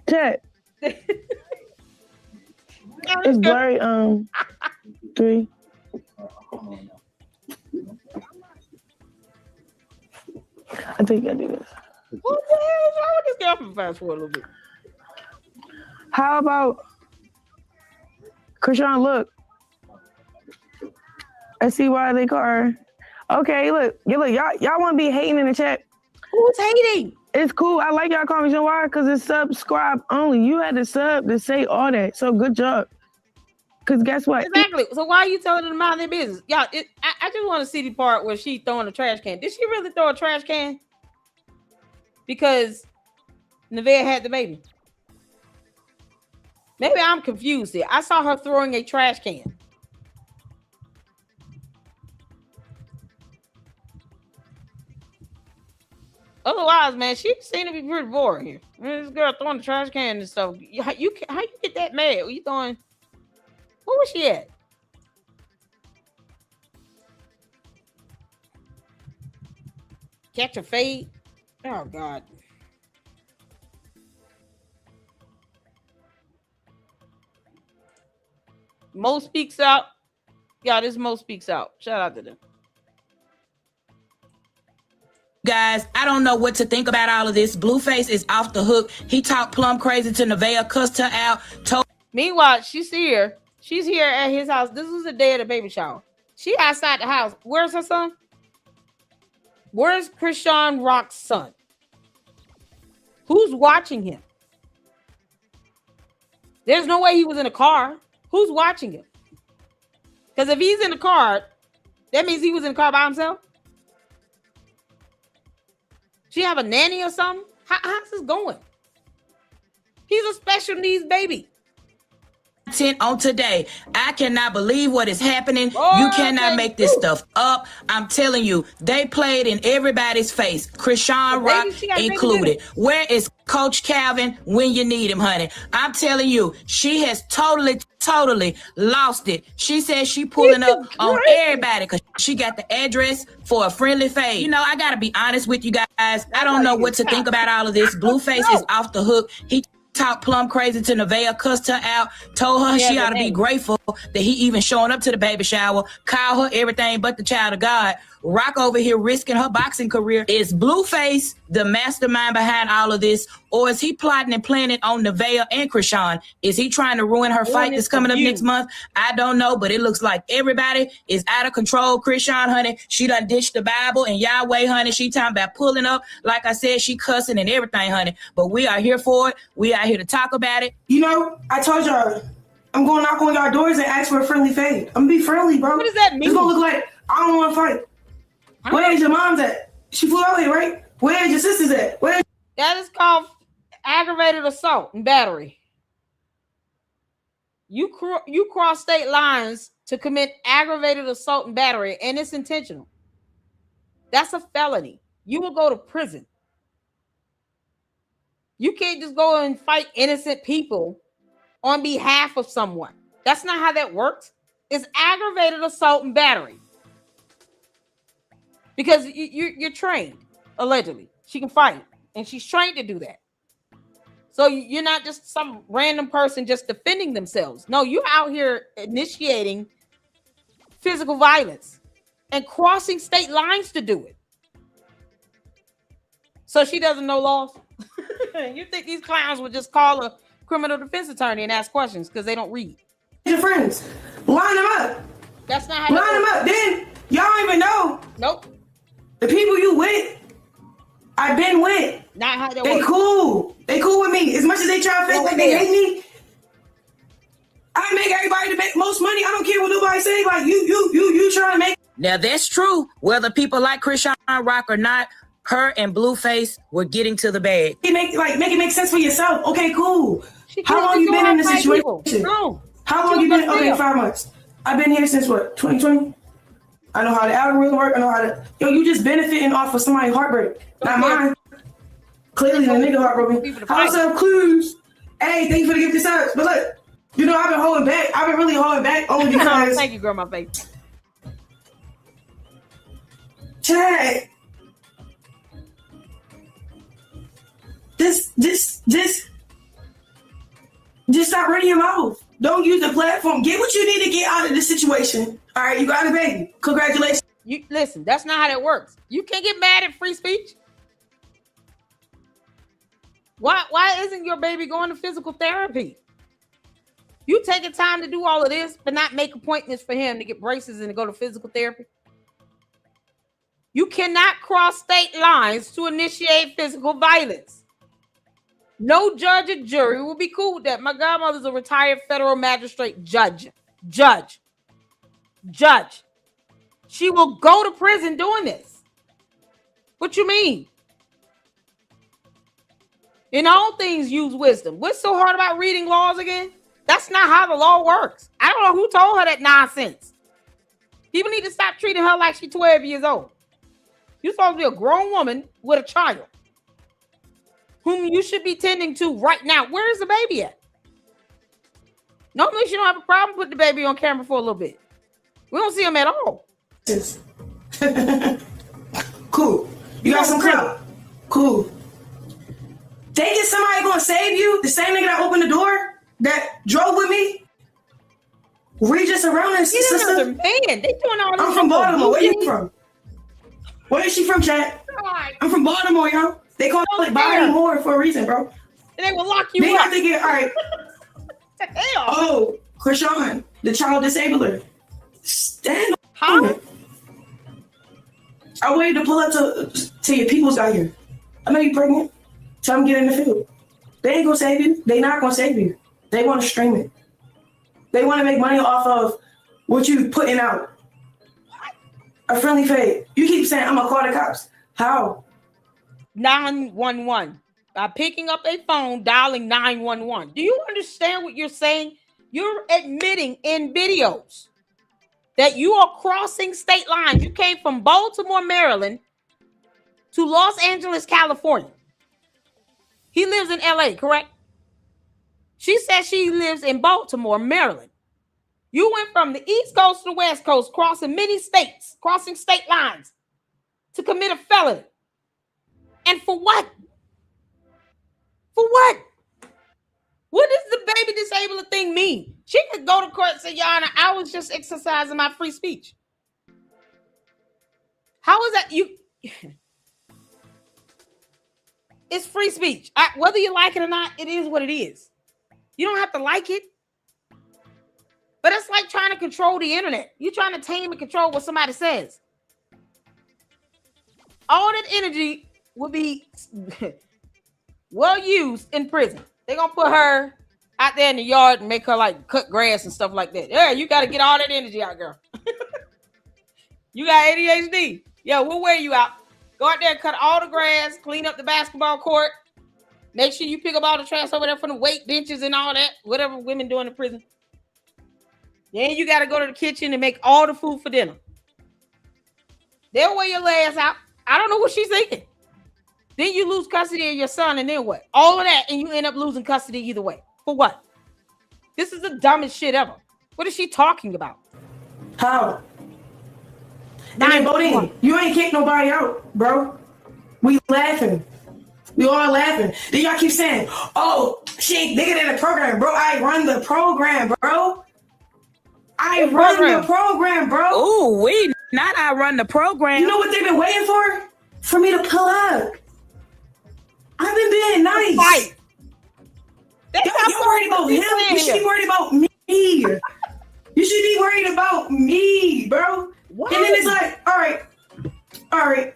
Chat. It's blurry. 3. I think I do this. What the hell is wrong with this girl? From fast forward a little bit. How about Chrisean? Look, I see why they call her. Okay, look, y'all want to be hating in the chat. Who's hating? It's cool. I like y'all calling me. Why? Because it's subscribe only. You had to sub to say all that. So good job. Because guess what? Exactly. So why are you telling them to mind their business? Y'all, I just want to see the part where she throwing a trash can. Did she really throw a trash can? Because Naveah had the baby. Maybe I'm confused here. I saw her throwing a trash can. Otherwise, man, she seemed to be pretty boring here. I mean, this girl throwing the trash can and stuff. How you get that mad? What you throwing? Where was she at? Catch a fade? Oh, God. Mo speaks out. Yeah, this Mo speaks out. Shout out to them. Guys, I don't know what to think about all of this. Blueface is off the hook. He talked plumb crazy to Naveah, cussed her out. Meanwhile, she's here. She's here at his house. This was the day of the baby shower. She outside the house. Where's her son? Where's Chrisean Rock's son? Who's watching him? There's no way he was in a car. Who's watching him? Because if he's in the car, that means he was in the car by himself. She have a nanny or something? How's this going? He's a special needs baby. On today, I cannot believe what is happening. You cannot make this stuff up. I'm telling you, they played in everybody's face, Chrisean Rock included. Where is Coach Calvin when you need him, honey? I'm telling you, she has totally lost it. She says she pulling up on everybody because she got the address for a friendly fade. You know, I gotta be honest with you guys. I don't know what to think about all of this. Blueface is off the hook. He talked plumb crazy to Naveah, cussed her out, told her she ought to be grateful that he even showing up to the baby shower, called her everything but the child of God. Rock over here risking her boxing career. Is Blueface the mastermind behind all of this, or is he plotting and planning on Naveah and Chrisean? Is he trying to ruin her fight that's coming up next month? I don't know, but it looks like everybody is out of control. Chrisean, honey, she done ditched the Bible and Yahweh, honey. She talking about pulling up. Like I said, she cussing and everything, honey. But we are here for it. We are here to talk about it. You know, I told y'all, I'm going to knock on y'all doors and ask for a friendly fade. I'm going to be friendly, bro. What does that mean? It's going to look like I don't want to fight. Where is your mom's at? She flew out here, right? Where is your sisters at? That is called aggravated assault and battery. You cross state lines to commit aggravated assault and battery, and it's intentional. That's a felony. You will go to prison. You can't just go and fight innocent people on behalf of someone. That's not how that works. It's aggravated assault and battery. Because you're trained, allegedly. She can fight, and she's trained to do that. So you're not just some random person just defending themselves. No, you're out here initiating physical violence and crossing state lines to do it. So she doesn't know laws? You think these clowns would just call a criminal defense attorney and ask questions because they don't read? Your friends, line them up. That's not how line them up. Then y'all don't even know. Nope. The people you with, I've been with. Not how they cool. They cool with me. As much as they try to fake like they hate me, I make everybody to make most money. I don't care what nobody say. Like you trying to make. Now that's true. Whether people like Chrisean Rock or not, her and Blueface were getting to the bag. Make it make sense for yourself. Okay, cool. How long you been in this situation? No. How long you been? Okay, 5 months. I've been here since what? 2020. I know how the algorithm work. I know how to. Yo, you just benefiting off of somebody's heartbreak, not mine. Clearly, the nigga heartbroken. House of clues. Hey, thank you for the gift of subs. But look, you know I've been holding back. I've been really holding back only because. Thank you, girl. My face. Chad. Just stop running your mouth. Don't use the platform. Get what you need to get out of this situation. All right, you got a baby. Congratulations. You listen. That's not how that works. You can't get mad at free speech. Why isn't your baby going to physical therapy? You taking time to do all of this, but not make appointments for him to get braces and to go to physical therapy? You cannot cross state lines to initiate physical violence. No judge or jury will be cool with that. My godmother's a retired federal magistrate judge. She will go to prison doing this. What you mean? In all things, use wisdom. What's so hard about reading laws again? That's not how the law works. I don't know who told her that nonsense. People need to stop treating her like she's 12 years old. You're supposed to be a grown woman with a child whom you should be tending to right now. Where is the baby at? Normally, she don't have a problem putting the baby on camera for a little bit. We don't see him at all. Cool. You got some clout. Cool. Think it's somebody gonna save you? The same nigga that opened the door that drove with me? Regis around his sister? Man, they doing all this. I'm from Baltimore. Where you from? Where is she from, Chad? I'm from Baltimore, yo. They call it body more for a reason, bro. And they will lock you they up. Have to get, all right. Hell. Oh, Chrisean, the child disabler. Stand on it. I waited to pull up to your peoples out here. I know you pregnant. Tell them get in the field. They ain't gonna save you. They not gonna save you. They want to stream it. They want to make money off of what you putting out. A friendly fade. You keep saying I'm gonna call the cops. How? 911. By picking up a phone, dialing 911. Do you understand what you're saying? You're admitting in videos that you are crossing state lines. You came from Baltimore, Maryland to Los Angeles, California. He lives in LA, correct? She says she lives in Baltimore, Maryland. You went from the East Coast to the West Coast, crossing many states, crossing state lines to commit a felony. And for what? For what? What does the baby disabler thing mean? She could go to court and say, Your Honor, I was just exercising my free speech. How is that? It's free speech. Whether you like it or not, it is what it is. You don't have to like it. But it's like trying to control the internet. You're trying to tame and control what somebody says. All that energy will be well used in prison. They're going to put her out there in the yard and make her like cut grass and stuff like that. Yeah, you got to get all that energy out, girl. You got ADHD. Yeah, we'll wear you out. Go out there and cut all the grass, clean up the basketball court. Make sure you pick up all the trash over there from the weight benches and all that, whatever women do in the prison. Then you got to go to the kitchen and make all the food for dinner. They'll wear your ass out. I don't know what she's thinking. Then you lose custody of your son, and then what? All of that, and you end up losing custody either way. For what? This is the dumbest shit ever. What is she talking about? How? And Bodine, you ain't kicked nobody out, bro. We laughing. We all laughing. Then y'all keep saying, oh, she ain't bigger than the program, bro. I run the program, bro. I run the program, bro. Ooh, not I run the program. You know what they've been waiting for? For me to pull up. I've been being nice. Fight. You're worried about him. You should be worried about me. You should be worried about me, bro. What? And then it's like, all right.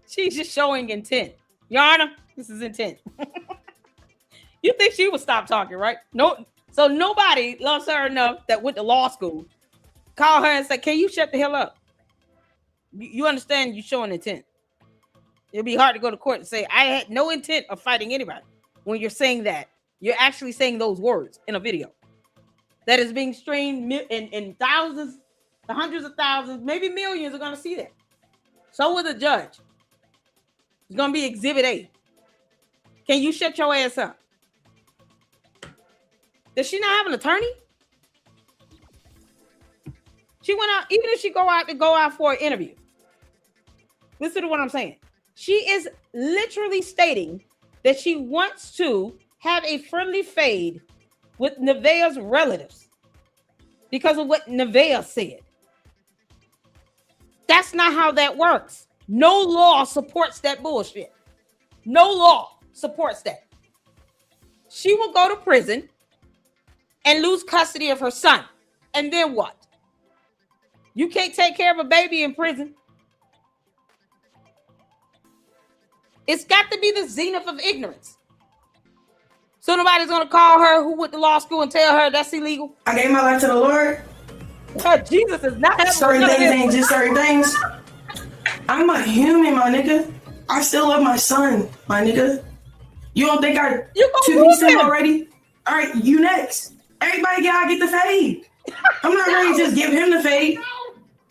She's just showing intent. Your Honor, this is intent. You think she would stop talking, right? No. So nobody loves her enough that went to law school. Call her and say, can you shut the hell up? You understand you're showing intent. It'll be hard to go to court and say, I had no intent of fighting anybody. when you're saying that. You're actually saying those words in a video that is being streamed in thousands, the hundreds of thousands, maybe millions are going to see that. So will the judge. It's going to be Exhibit A. Can you shut your ass up? Does she not have an attorney? She went out, even if she go out for an interview. Listen to what I'm saying. She is literally stating that she wants to have a friendly fade with Naveah's relatives because of what Naveah said. That's not how that works. No law supports that bullshit. No law supports that. She will go to prison and lose custody of her son. And then what? You can't take care of a baby in prison. It's got to be the zenith of ignorance. So nobody's going to call her who went to law school and tell her that's illegal. I gave my life to the Lord. Jesus is not having certain things ain't just certain things. I'm a human, my nigga. I still love my son, my nigga. You don't think I two-piece him already? All right, you next. Everybody gotta get the fade. I'm not ready to just give him the fade.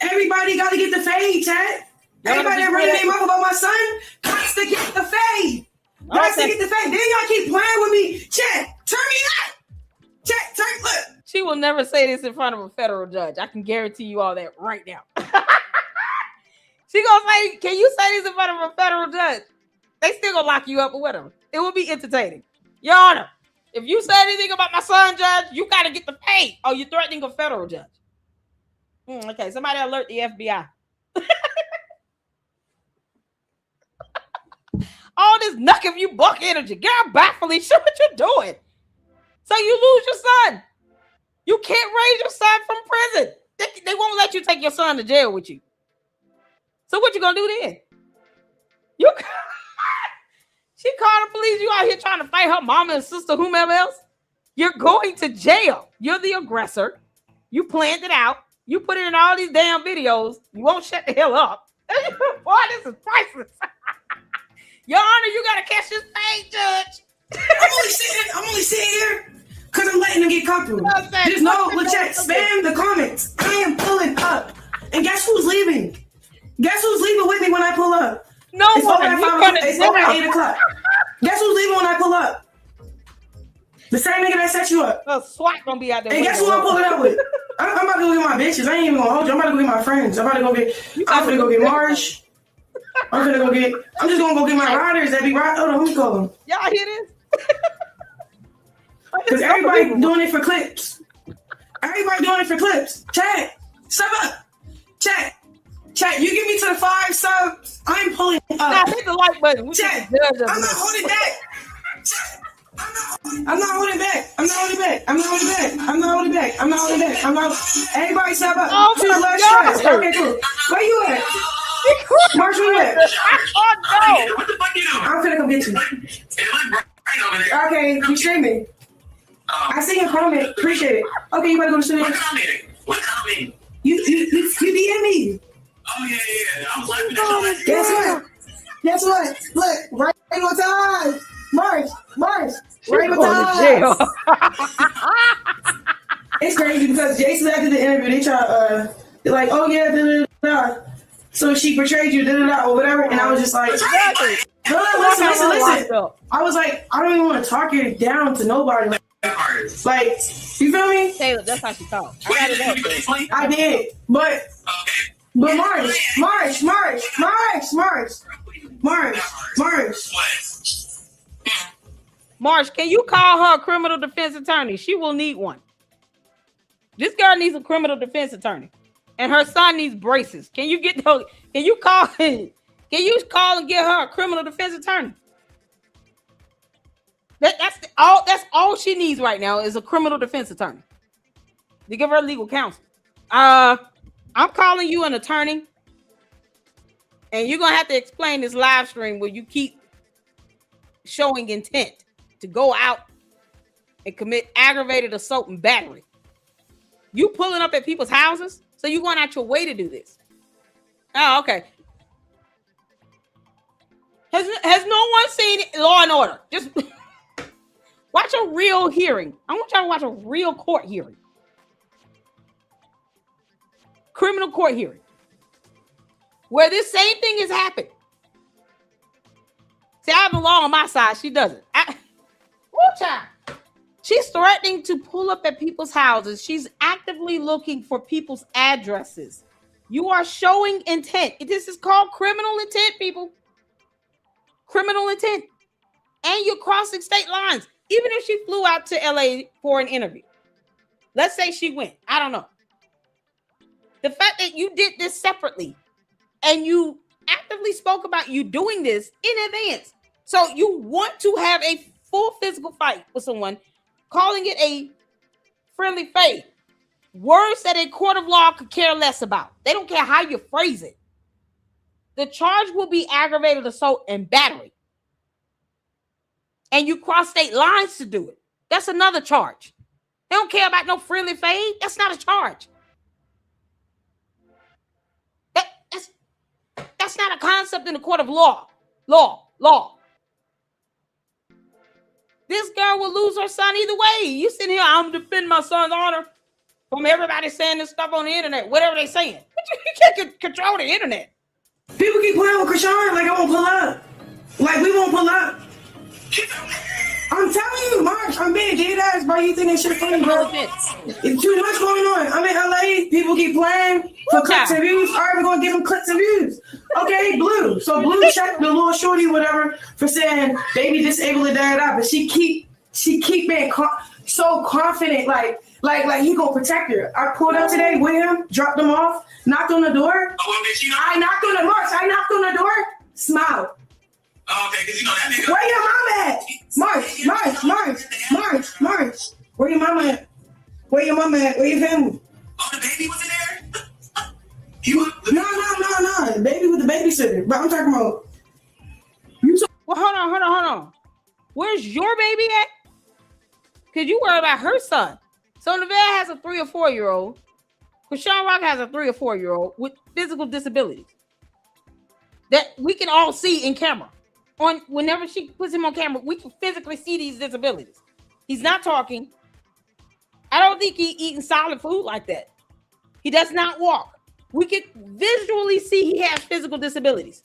Everybody gotta get the fade, Chad. Everybody that running their mouth about my son has to get the fade. Has to get the fade. Then y'all keep playing with me. Chad, turn me up. Chad, turn, look. She will never say this in front of a federal judge. I can guarantee you all that right now. She gonna say, can you say this in front of a federal judge? They still gonna lock you up or whatever. It will be entertaining. Your Honor, if you say anything about my son, judge, you gotta get the pay. Oh, you're threatening a federal judge. Okay, somebody alert the FBI. All this knuck if you buck energy. Girl, baffling. Show what you're doing. So you lose your son. You can't raise your son from prison. They won't let you take your son to jail with you. So what you gonna do then? She called the police. You out here trying to fight her mama and sister, whomever else. You're going to jail. You're the aggressor. You planned it out. You put it in all these damn videos. You won't shut the hell up. Boy, this is priceless. Your Honor, you gotta catch this pain, Judge. I'm only sitting here because I'm letting them get comfortable. Just know, check, spam the comments. I am pulling up. And guess who's leaving? Guess who's leaving with me when I pull up? No it's one. It's over at 8 o'clock. Guess who's leaving when I pull up? The same nigga that set you up. SWAT gonna be out there. And guess who I'm pulling up with? I'm about to go get my bitches. I ain't even gonna hold you. I'm about to go get my friends. I'm finna go get Marsh. I'm just gonna go get my riders that be riding. Hold on, let me call them. Y'all hear this? Because everybody doing it for clips. Everybody doing it for clips. Chat, sub up. Chat, you get me to the 5 subs. I'm pulling up. Now hit the like button. Chat, I'm not holding back. I'm not holding back. Everybody sub up. Oh, to the left stress. Okay, cool. Where you at? March, where you at? Oh no! What the fuck you doing? I'm finna come get you. Okay, you streaming. I see your comment. Appreciate it. Okay, you better go to studio. What comment? You DM me. Oh yeah. I'm laughing at Guess what? Look, right on time. March. Right on time. It's crazy because Jason after the interview, they try they're like, oh yeah, da. So she betrayed you, or whatever, and I was just like, exactly. No, listen. I was like, I don't even want to talk it down to nobody. Like, you feel me? Taylor, that's how she talks. I did, but Marsh, can you call her a criminal defense attorney? She will need one. This girl needs a criminal defense attorney. And her son needs braces. Can you call and get her a criminal defense attorney? That's all she needs right now is a criminal defense attorney to give her legal counsel. I'm calling you an attorney, and you're gonna have to explain this live stream where you keep showing intent to go out and commit aggravated assault and battery. You pulling up at people's houses, so you going out your way to do this. Oh, okay. Has no one seen Law and Order? Just Watch a real hearing. I want y'all to watch a real court hearing. Criminal court hearing. Where this same thing has happened. See, I have the law on my side. She doesn't. She's threatening to pull up at people's houses. She's actively looking for people's addresses. You are showing intent. This is called criminal intent, people. Criminal intent. And you're crossing state lines. Even if she flew out to LA for an interview. Let's say she went. I don't know. The fact that you did this separately and you actively spoke about you doing this in advance. So you want to have a full physical fight with someone, calling it a friendly fade. Words that a court of law could care less about. They don't care how you phrase it. The charge will be aggravated assault and battery. And you cross state lines to do it. That's another charge. They don't care about no friendly fade. That's not a charge. That's not a concept in the court of law. Law. This girl will lose her son either way. You sitting here, I'm defending my son's honor from everybody saying this stuff on the internet, whatever they saying. But you can't control the internet. People keep playing with Chrisean like I won't pull up. Like we won't pull up. I'm telling you, Mark, I'm being dead ass, bro. You think that shit funny, bro? It's too much going on. I'm in LA. People keep playing for clicks and views. All right, we're gonna give them clicks and views. Okay, Blue. So Blue checked the little shorty, whatever, for saying baby disabled and da. But she keep being so confident, like he gonna protect her. I pulled up today with him, dropped him off, knocked on the door. I knocked on the door. Smile. Oh, okay, because you know that nigga. Where your mama at? March. Where your mama at? Where your family? Oh, the baby was in there? No. The baby with the babysitter. But I'm talking about. Well, hold on. Where's your baby at? Because you worry about her son. So Naveah has a 3 or 4 year old. Chrisean Rock has a 3 or 4 year old with physical disabilities that we can all see in camera. Whenever she puts him on camera, we can physically see these disabilities. He's not talking. I don't think he's eating solid food like that. He does not walk. We can visually see he has physical disabilities.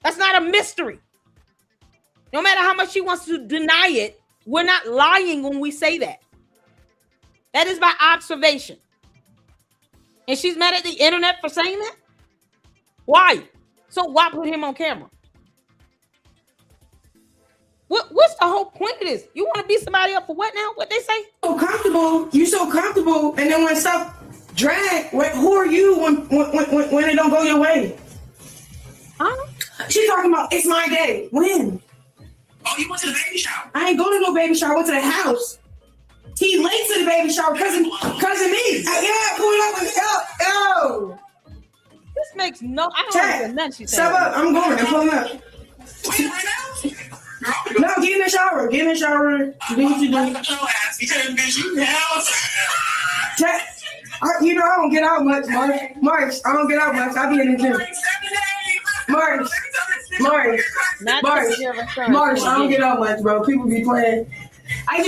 That's not a mystery. No matter how much she wants to deny it, we're not lying when we say that. That is by observation. And she's mad at the internet for saying that? Why? So why put him on camera? What's the whole point of this? You want to beat somebody up for what now? What they say? You're so comfortable, and then when stuff drag, who are you when it don't go your way? Huh? She's talking about it's my day. When? Oh, you went to the baby shower? I ain't going to no baby shower. I went to the house. He late to the baby shower because of me. Yeah, pull it up and yo. This makes no. I don't understand nothing she's saying. Stop up. I'm going. I'm pulling up. Wait, right now? No, get in the shower. Do what you do. You know I don't get out much, March. I don't get out much. I be in the gym. March. I don't get out much, bro. People be playing. I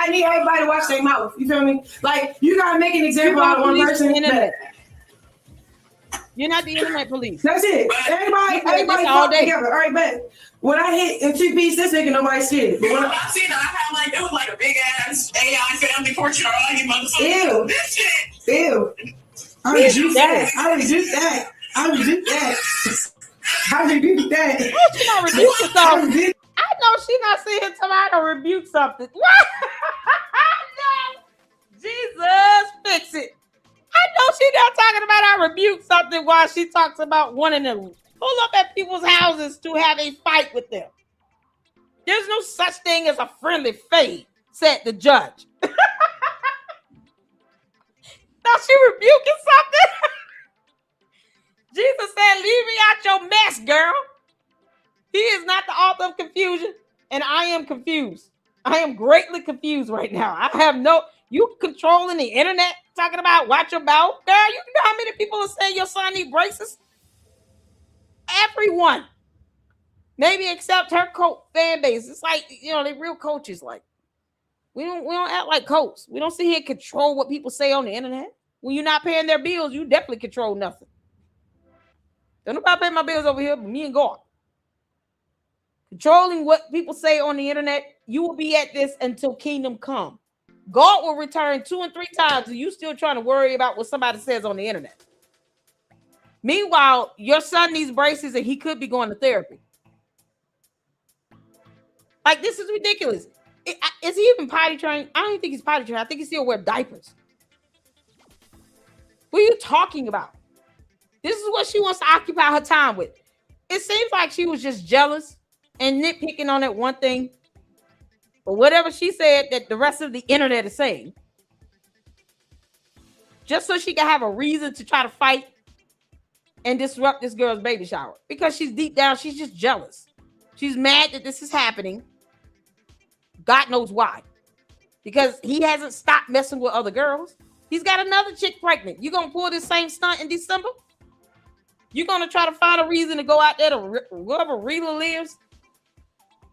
need everybody to watch their mouth. You feel me? Like you gotta make an example out of one person. You're not the internet police. That's it. Everybody all day together. All right, bet. When I hit in 2 pieces, this nigga nobody scared. But when I seen it, I had like it was like a big ass AI family portrait of all you motherfuckers. Ew. This shit. Ew. I reduced that. How did you not reduce yourself? I know she not seeing somebody rebuke something. No. Jesus, fix it. I know she's not talking about I rebuke something while she talks about wanting to pull up at people's houses to have a fight with them. There's no such thing as a friendly fade, said the judge. Now she rebuking something? Jesus said, leave me out your mess, girl. He is not the author of confusion, and I am confused. I am greatly confused right now. I have you controlling the internet, talking about watch your mouth. Girl, you know how many people are saying your son need braces? Everyone. Maybe accept her cult fan base. It's like, you know, they real coaches. Like, we don't act like coats. We don't sit here and control what people say on the internet. When you're not paying their bills, you definitely control nothing. Don't nobody pay my bills over here but me and God. Controlling what people say on the internet, you will be at this until kingdom come. God will return 2 and 3 times and you still trying to worry about what somebody says on the internet. Meanwhile, your son needs braces and he could be going to therapy. Like, this is ridiculous. Is he even potty trained? I don't even think he's potty trained. I think he still wears diapers. What are you talking about? This is what she wants to occupy her time with. It seems like she was just jealous and nitpicking on that one thing. But whatever she said that the rest of the internet is saying, just so she can have a reason to try to fight and disrupt this girl's baby shower. Because she's deep down, she's just jealous. She's mad that this is happening. God knows why. Because he hasn't stopped messing with other girls. He's got another chick pregnant. You gonna pull this same stunt in December? You gonna try to find a reason to go out there to wherever Rila lives?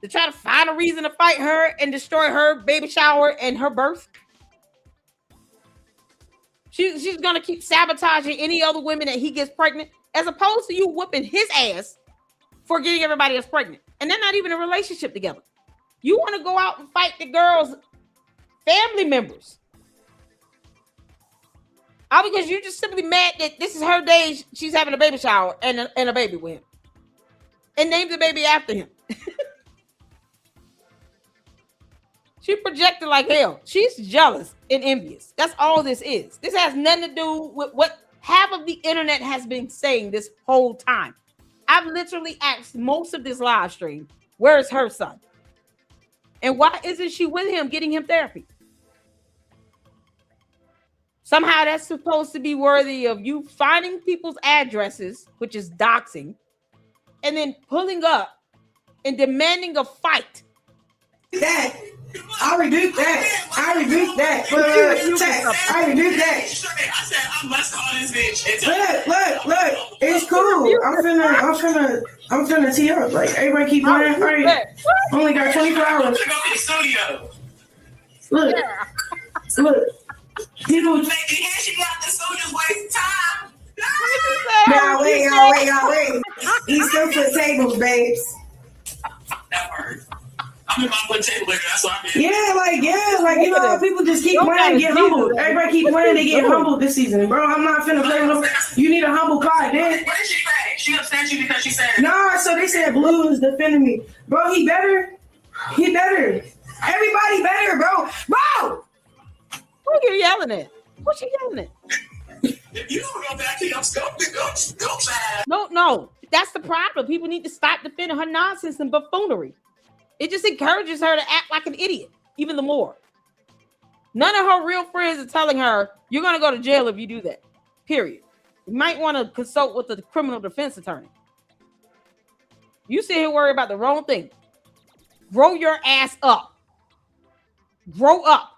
To try to find a reason to fight her and destroy her baby shower and her birth? She's gonna keep sabotaging any other women that he gets pregnant, as opposed to you whooping his ass for getting everybody else pregnant. And they're not even in a relationship together. You want to go out and fight the girl's family members. All because you're just simply mad that this is her day. She's having a baby shower and a baby with him. And named the baby after him. She projected like hell. She's jealous and envious. That's all this is. This has nothing to do with what half of the internet has been saying this whole time. I've literally asked most of this live stream, where is her son? And why isn't she with him getting him therapy? Somehow that's supposed to be worthy of you finding people's addresses, which is doxing, and then pulling up and demanding a fight. That I rebuke that. I rebuke that. I rebuke that. I said I must call this bitch. Look. It's cool. I'm finna tee up. Like, everybody keep playing. All right. Only got 24 hours. I'm gonna go to the studio. Look. People. She got the studio's wasting time. Y'all wait. He's still for tables, babes. That word. I'm in my one table later. That's what I'm in. Yeah, like you know, people just keep playing and get humbled. Everybody keep playing, they get humbled this season, bro. I'm not finna play with them. You need a humble card, then. What did she say? She upset you because she said. No, so they said Blue is defending me, bro. He better. Everybody better, bro. Who are you yelling at? What you yelling at? If you don't go back to your scope, go back. No. That's the problem. People need to stop defending her nonsense and buffoonery. It just encourages her to act like an idiot, even the more. None of her real friends are telling her, you're going to go to jail if you do that. Period. You might want to consult with the criminal defense attorney. You sit here worried about the wrong thing. Grow your ass up. Grow up.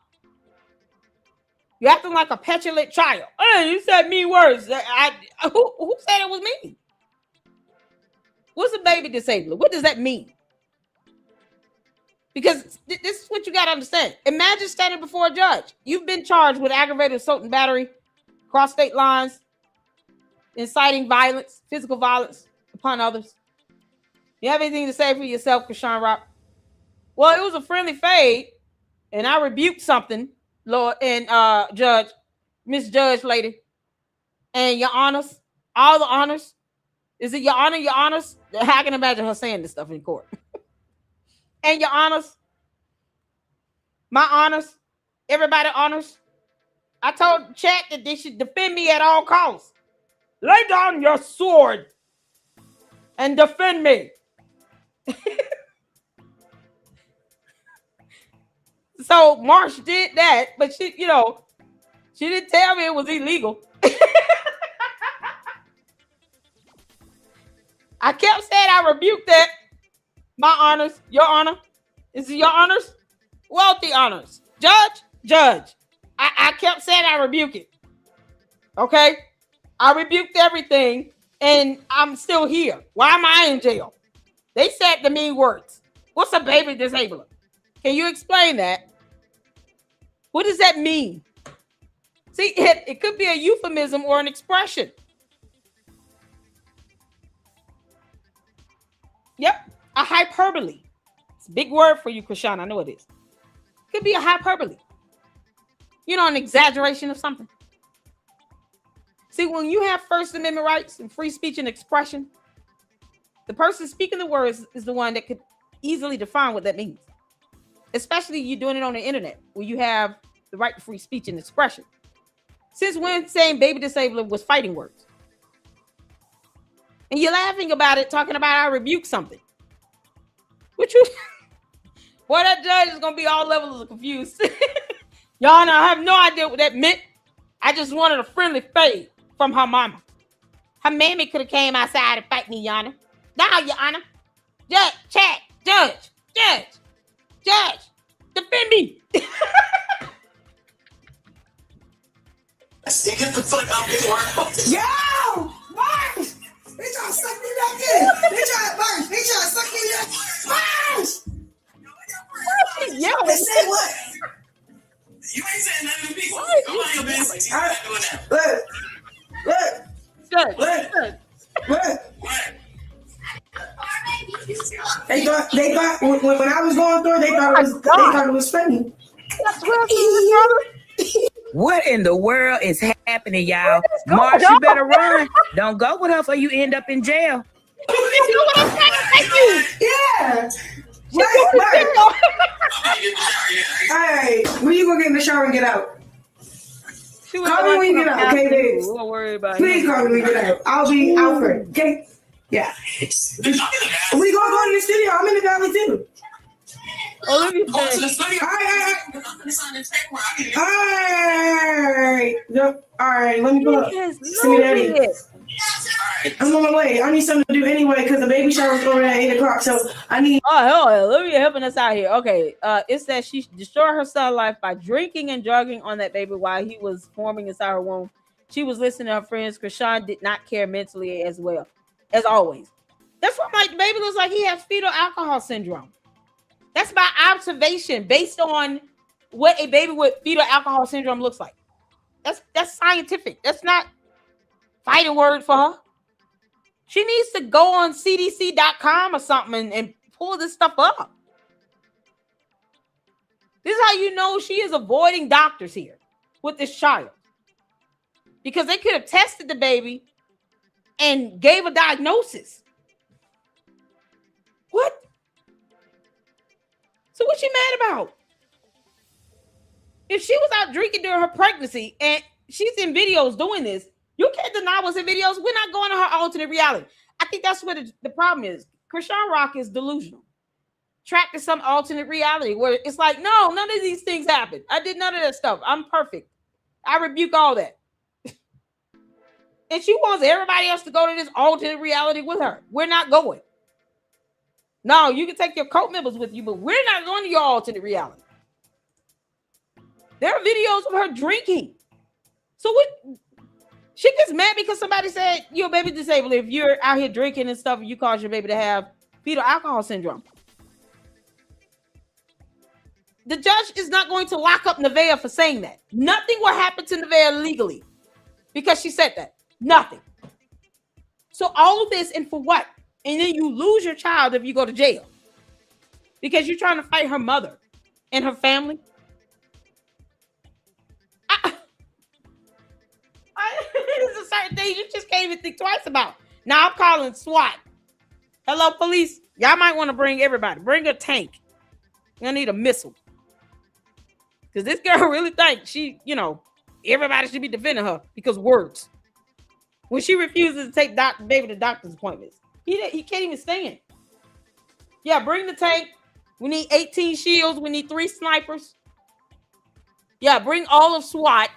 You're acting like a petulant child. Hey, you said mean words. Who said it was me? What's a baby disabler? What does that mean? Because this is what you got to understand. Imagine standing before a judge. You've been charged with aggravated assault and battery, cross state lines, inciting violence, physical violence upon others. You have anything to say for yourself, Chrisean Rock? Well, it was a friendly fade, and I rebuked something, Lord, and Judge, Miss Judge lady, and your honors, all the honors. Is it your honor, your honors? I can imagine her saying this stuff in court. And your honors, my honors, everybody honors. I told the chat that they should defend me at all costs. Lay down your sword and defend me. So Marsh did that, but she didn't tell me it was illegal. I kept saying I rebuked that. My honors, your honor. Is it your honors? Wealthy honors. Judge. I kept saying I rebuke it. Okay? I rebuked everything, and I'm still here. Why am I in jail? They said the mean words. What's a baby disabler? Can you explain that? What does that mean? See, it could be a euphemism or an expression. Yep, a hyperbole. It's a big word for you, Chrisean. I know it is. Could be a hyperbole. You know, an exaggeration of something. See, when you have First Amendment rights and free speech and expression, the person speaking the words is the one that could easily define what that means. Especially you doing it on the internet where you have the right to free speech and expression. Since when saying baby disabler was fighting words? And you're laughing about it, talking about I rebuke something. What you... Boy, that judge is going to be all levels of confused. Y'all know, I have no idea what that meant. I just wanted a friendly fade from her mama. Her mammy could have came outside and fight me, Your Honor. Now, Your Honor. Judge, defend me. Get the fuck out of here. Yo! Marsh! They trying to suck me back in. They trying to suck me back in. Marsh! Yeah, they say what? You ain't saying nothing to me. Come on, your business. You not doing that. Look. They thought when I was going through it, they thought it was funny. What in the world is happening, y'all? Marsh, you better run. Don't go with her, or you end up in jail. You know what I'm saying? Thank you. Yeah. Right. All right, when you gonna get in the shower and get out? Call me when you get out, okay, babes? Don't worry about it. Please call me when you get out. I'll be out for it, okay? Yeah. We gonna go in the studio. I'm in the valley too. Oh, let me All right. Let me pull up. Send me that in. I'm on my way. I need something to do anyway because the baby shower's over at 8:00. So I need. Oh, hell, let me helping us out here. Okay. It says she destroyed her son's life by drinking and drugging on that baby while he was forming inside her womb. She was listening to her friends. Chrisean did not care mentally as well, as always. That's what the baby looks like. He has fetal alcohol syndrome. That's by observation based on what a baby with fetal alcohol syndrome looks like. That's scientific. That's not fighting word for her. She needs to go on CDC.com or something and pull this stuff up. This is how you know she is avoiding doctors here with this child. Because they could have tested the baby and gave a diagnosis. What? So what's she mad about? If she was out drinking during her pregnancy and she's in videos doing this, you can't deny what's in videos. We're not going to her alternate reality. I think that's what the problem is. Chrisean Rock is delusional. Trapped in some alternate reality where it's like, no, none of these things happen. I did none of that stuff. I'm perfect. I rebuke all that. And she wants everybody else to go to this alternate reality with her. We're not going. No, you can take your cult members with you, but we're not going to your alternate reality. There are videos of her drinking. So what? She gets mad because somebody said you're a baby disabled if you're out here drinking and stuff and you cause your baby to have fetal alcohol syndrome. The judge is not going to lock up Naveah for saying that. Nothing will happen to Naveah legally because she said that. Nothing. So all of this and for what? And then you lose your child if you go to jail because you're trying to fight her mother and her family. There's a certain thing you just can't even think twice about. Now I'm calling SWAT. Hello, police. Y'all might want to bring everybody. Bring a tank. You're gonna need a missile. Because this girl really thinks she, everybody should be defending her because words. When she refuses to take baby to doctor's appointments, he can't even stand. Yeah, bring the tank. We need 18 shields. We need 3 snipers. Yeah, bring all of SWAT.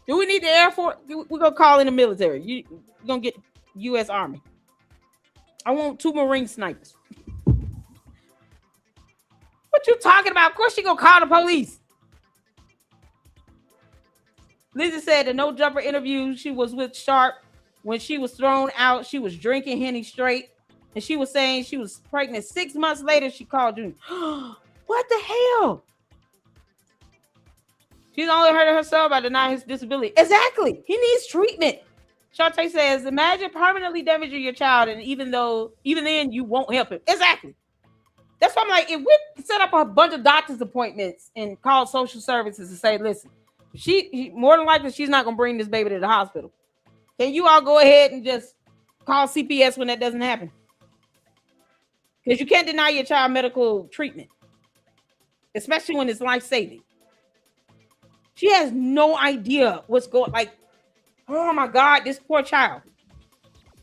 Do we need the Air Force? We're going to call in the military. You're going to get U.S. Army. I want 2 Marine snipers. What you talking about? Of course, she going to call the police. Lizzie said the No Jumper interview, she was with Sharp. When she was thrown out, she was drinking Henny straight. And she was saying she was pregnant 6 months later. She called Junior. What the hell? She's only hurting herself by denying his disability. Exactly. He needs treatment. Shantae says, imagine permanently damaging your child, and even then you won't help him. Exactly. That's why I'm like, if we set up a bunch of doctor's appointments and call social services and say, listen, she more than likely she's not gonna bring this baby to the hospital. Can you all go ahead and just call CPS when that doesn't happen? Because you can't deny your child medical treatment, especially when it's life-saving. She has no idea what's going, like, oh my God, this poor child.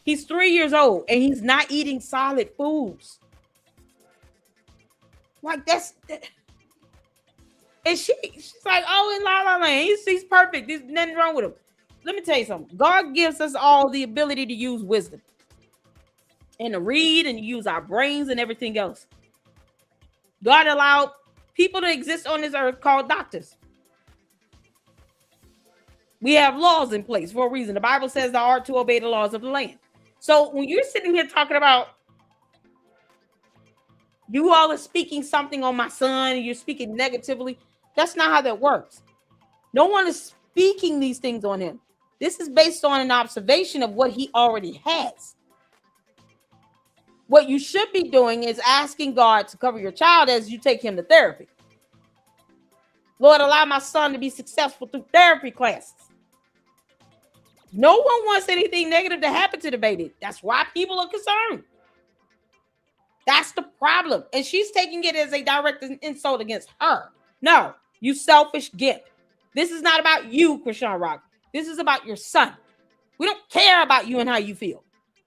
He's 3 years old and he's not eating solid foods. Like and she's like, oh, in La La Land, he's perfect. There's nothing wrong with him. Let me tell you something. God gives us all the ability to use wisdom and to read and use our brains and everything else. God allowed people to exist on this earth called doctors. We have laws in place for a reason. The Bible says thou art to obey the laws of the land. So when you're sitting here talking about you all are speaking something on my son and you're speaking negatively, that's not how that works. No one is speaking these things on him. This is based on an observation of what he already has. What you should be doing is asking God to cover your child as you take him to therapy. Lord, allow my son to be successful through therapy classes. No one wants anything negative to happen to the baby. That's why people are concerned. That's the problem. And she's taking it as a direct insult against her. No, you selfish gimp. This is not about you, Chrisean Rock. This is about your son. We don't care about you and how you feel.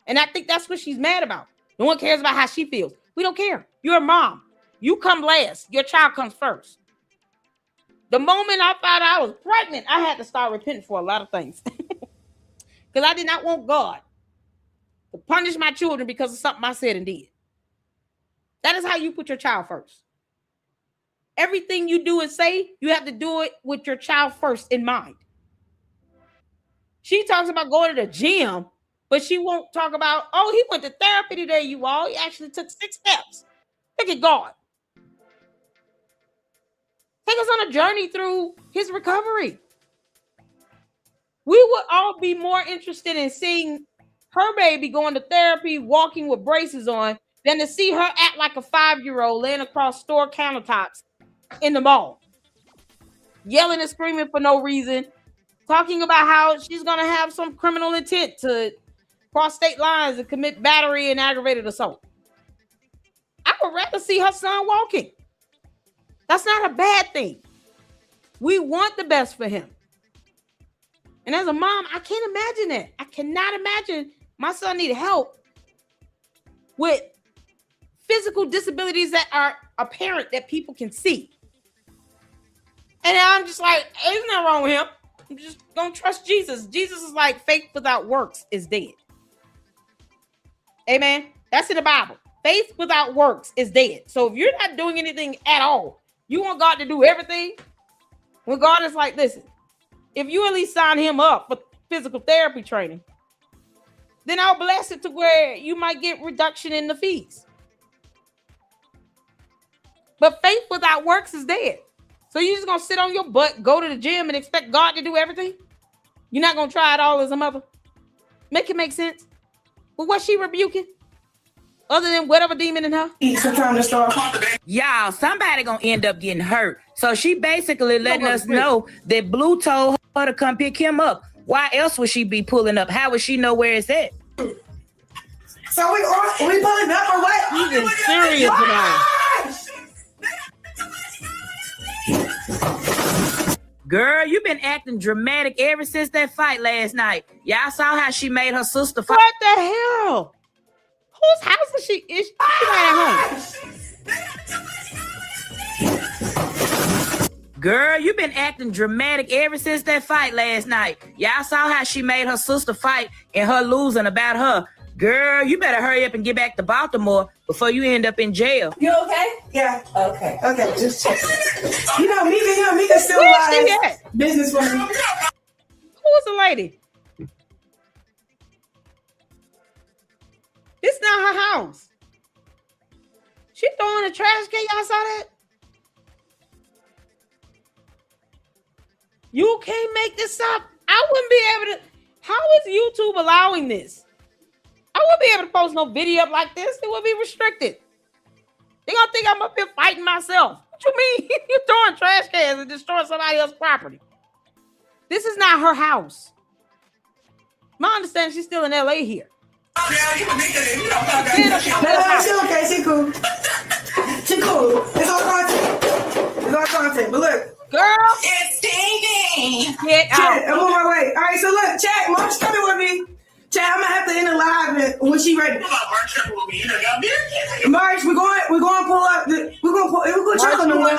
And I think that's what she's mad about. No one cares about how she feels. We don't care. You're a mom. You come last. Your child comes first. The moment I found out I was pregnant, I had to start repenting for a lot of things. Because I did not want God to punish my children because of something I said and did. That is how you put your child first. Everything you do and say, you have to do it with your child first in mind. She talks about going to the gym, but she won't talk about, oh, he went to therapy today, you all. He actually took 6 steps. Look at God. Take us on a journey through his recovery. We would all be more interested in seeing her baby going to therapy, walking with braces on, than to see her act like a 5-year-old laying across store countertops in the mall, yelling and screaming for no reason, talking about how she's going to have some criminal intent to cross state lines and commit battery and aggravated assault. I would rather see her son walking. That's not a bad thing. We want the best for him. And as a mom, I can't imagine that. I cannot imagine my son need help with physical disabilities that are apparent that people can see. And I'm just like, there's nothing wrong with him. I'm just gonna trust Jesus. Jesus is like, faith without works is dead. Amen. That's in the Bible. Faith without works is dead. So if you're not doing anything at all, you want God to do everything? When God is like, listen, if you at least sign him up for physical therapy training, then I'll bless it to where you might get reduction in the fees. But faith without works is dead. So you're just going to sit on your butt, go to the gym, and expect God to do everything? You're not going to try it all as a mother? Make it make sense? But what's she rebuking? Other than whatever demon in her? Y'all, somebody gonna end up getting hurt. So she basically letting us know that Blue told her to come pick him up. Why else would she be pulling up? How would she know where it's at? So we pulling up or what? He's in serious tonight. Girl, you've been acting dramatic ever since that fight last night. Y'all saw how she made her sister fight. What the hell? Whose house is she? Is she at home? Girl, you've been acting dramatic ever since that fight last night. Y'all saw how she made her sister fight and her losing about her. Girl, you better hurry up and get back to Baltimore before you end up in jail. You okay? Yeah. Okay. Okay. Just check. You know, Mika still Where's she at? Business for me. Who was the lady? This not her house. She throwing a trash can. Y'all saw that? You can't make this up. I wouldn't be able to. How is YouTube allowing this? I wouldn't be able to post no video up like this. It would be restricted. They gonna think I'm up here fighting myself. What you mean? You're throwing trash cans and destroying somebody else's property. This is not her house. My understanding, she's still in LA here. Oh, yeah, you can make it. You don't talk No, she okay. She cool. She cool. It's all content. It's all content. But look, girl, it's stinking. Get out. I'm on my way. All right, so look, chat. Mom's coming with me. Chat, I'm gonna have to end the live when she ready. March, we're going to pull up. We're gonna check on the one.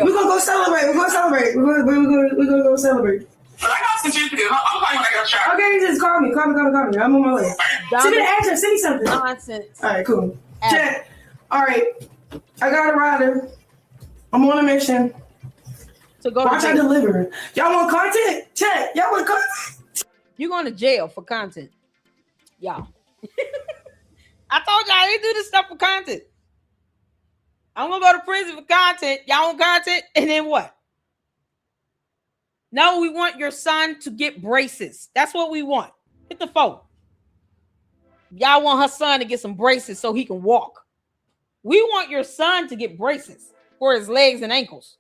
We're gonna go celebrate. We're gonna celebrate. We're gonna go celebrate. But I got some shit to do. I'll call you when I get a shot. Okay, just call me. Call me. I'm on my way. Send me the address. Send me something. Nonsense. All right, cool. Chat. All right, I got a rider. I'm on a mission. So go. Watch I deliver. Y'all want content? Chat. Y'all want content? You going to jail for content, y'all. I told y'all I didn't do this stuff for content. I'm gonna go to prison for content. Y'all want content, and then what? No, we want your son to get braces. That's what we want. Hit the phone. Y'all want her son to get some braces so he can walk. We want your son to get braces for his legs and ankles.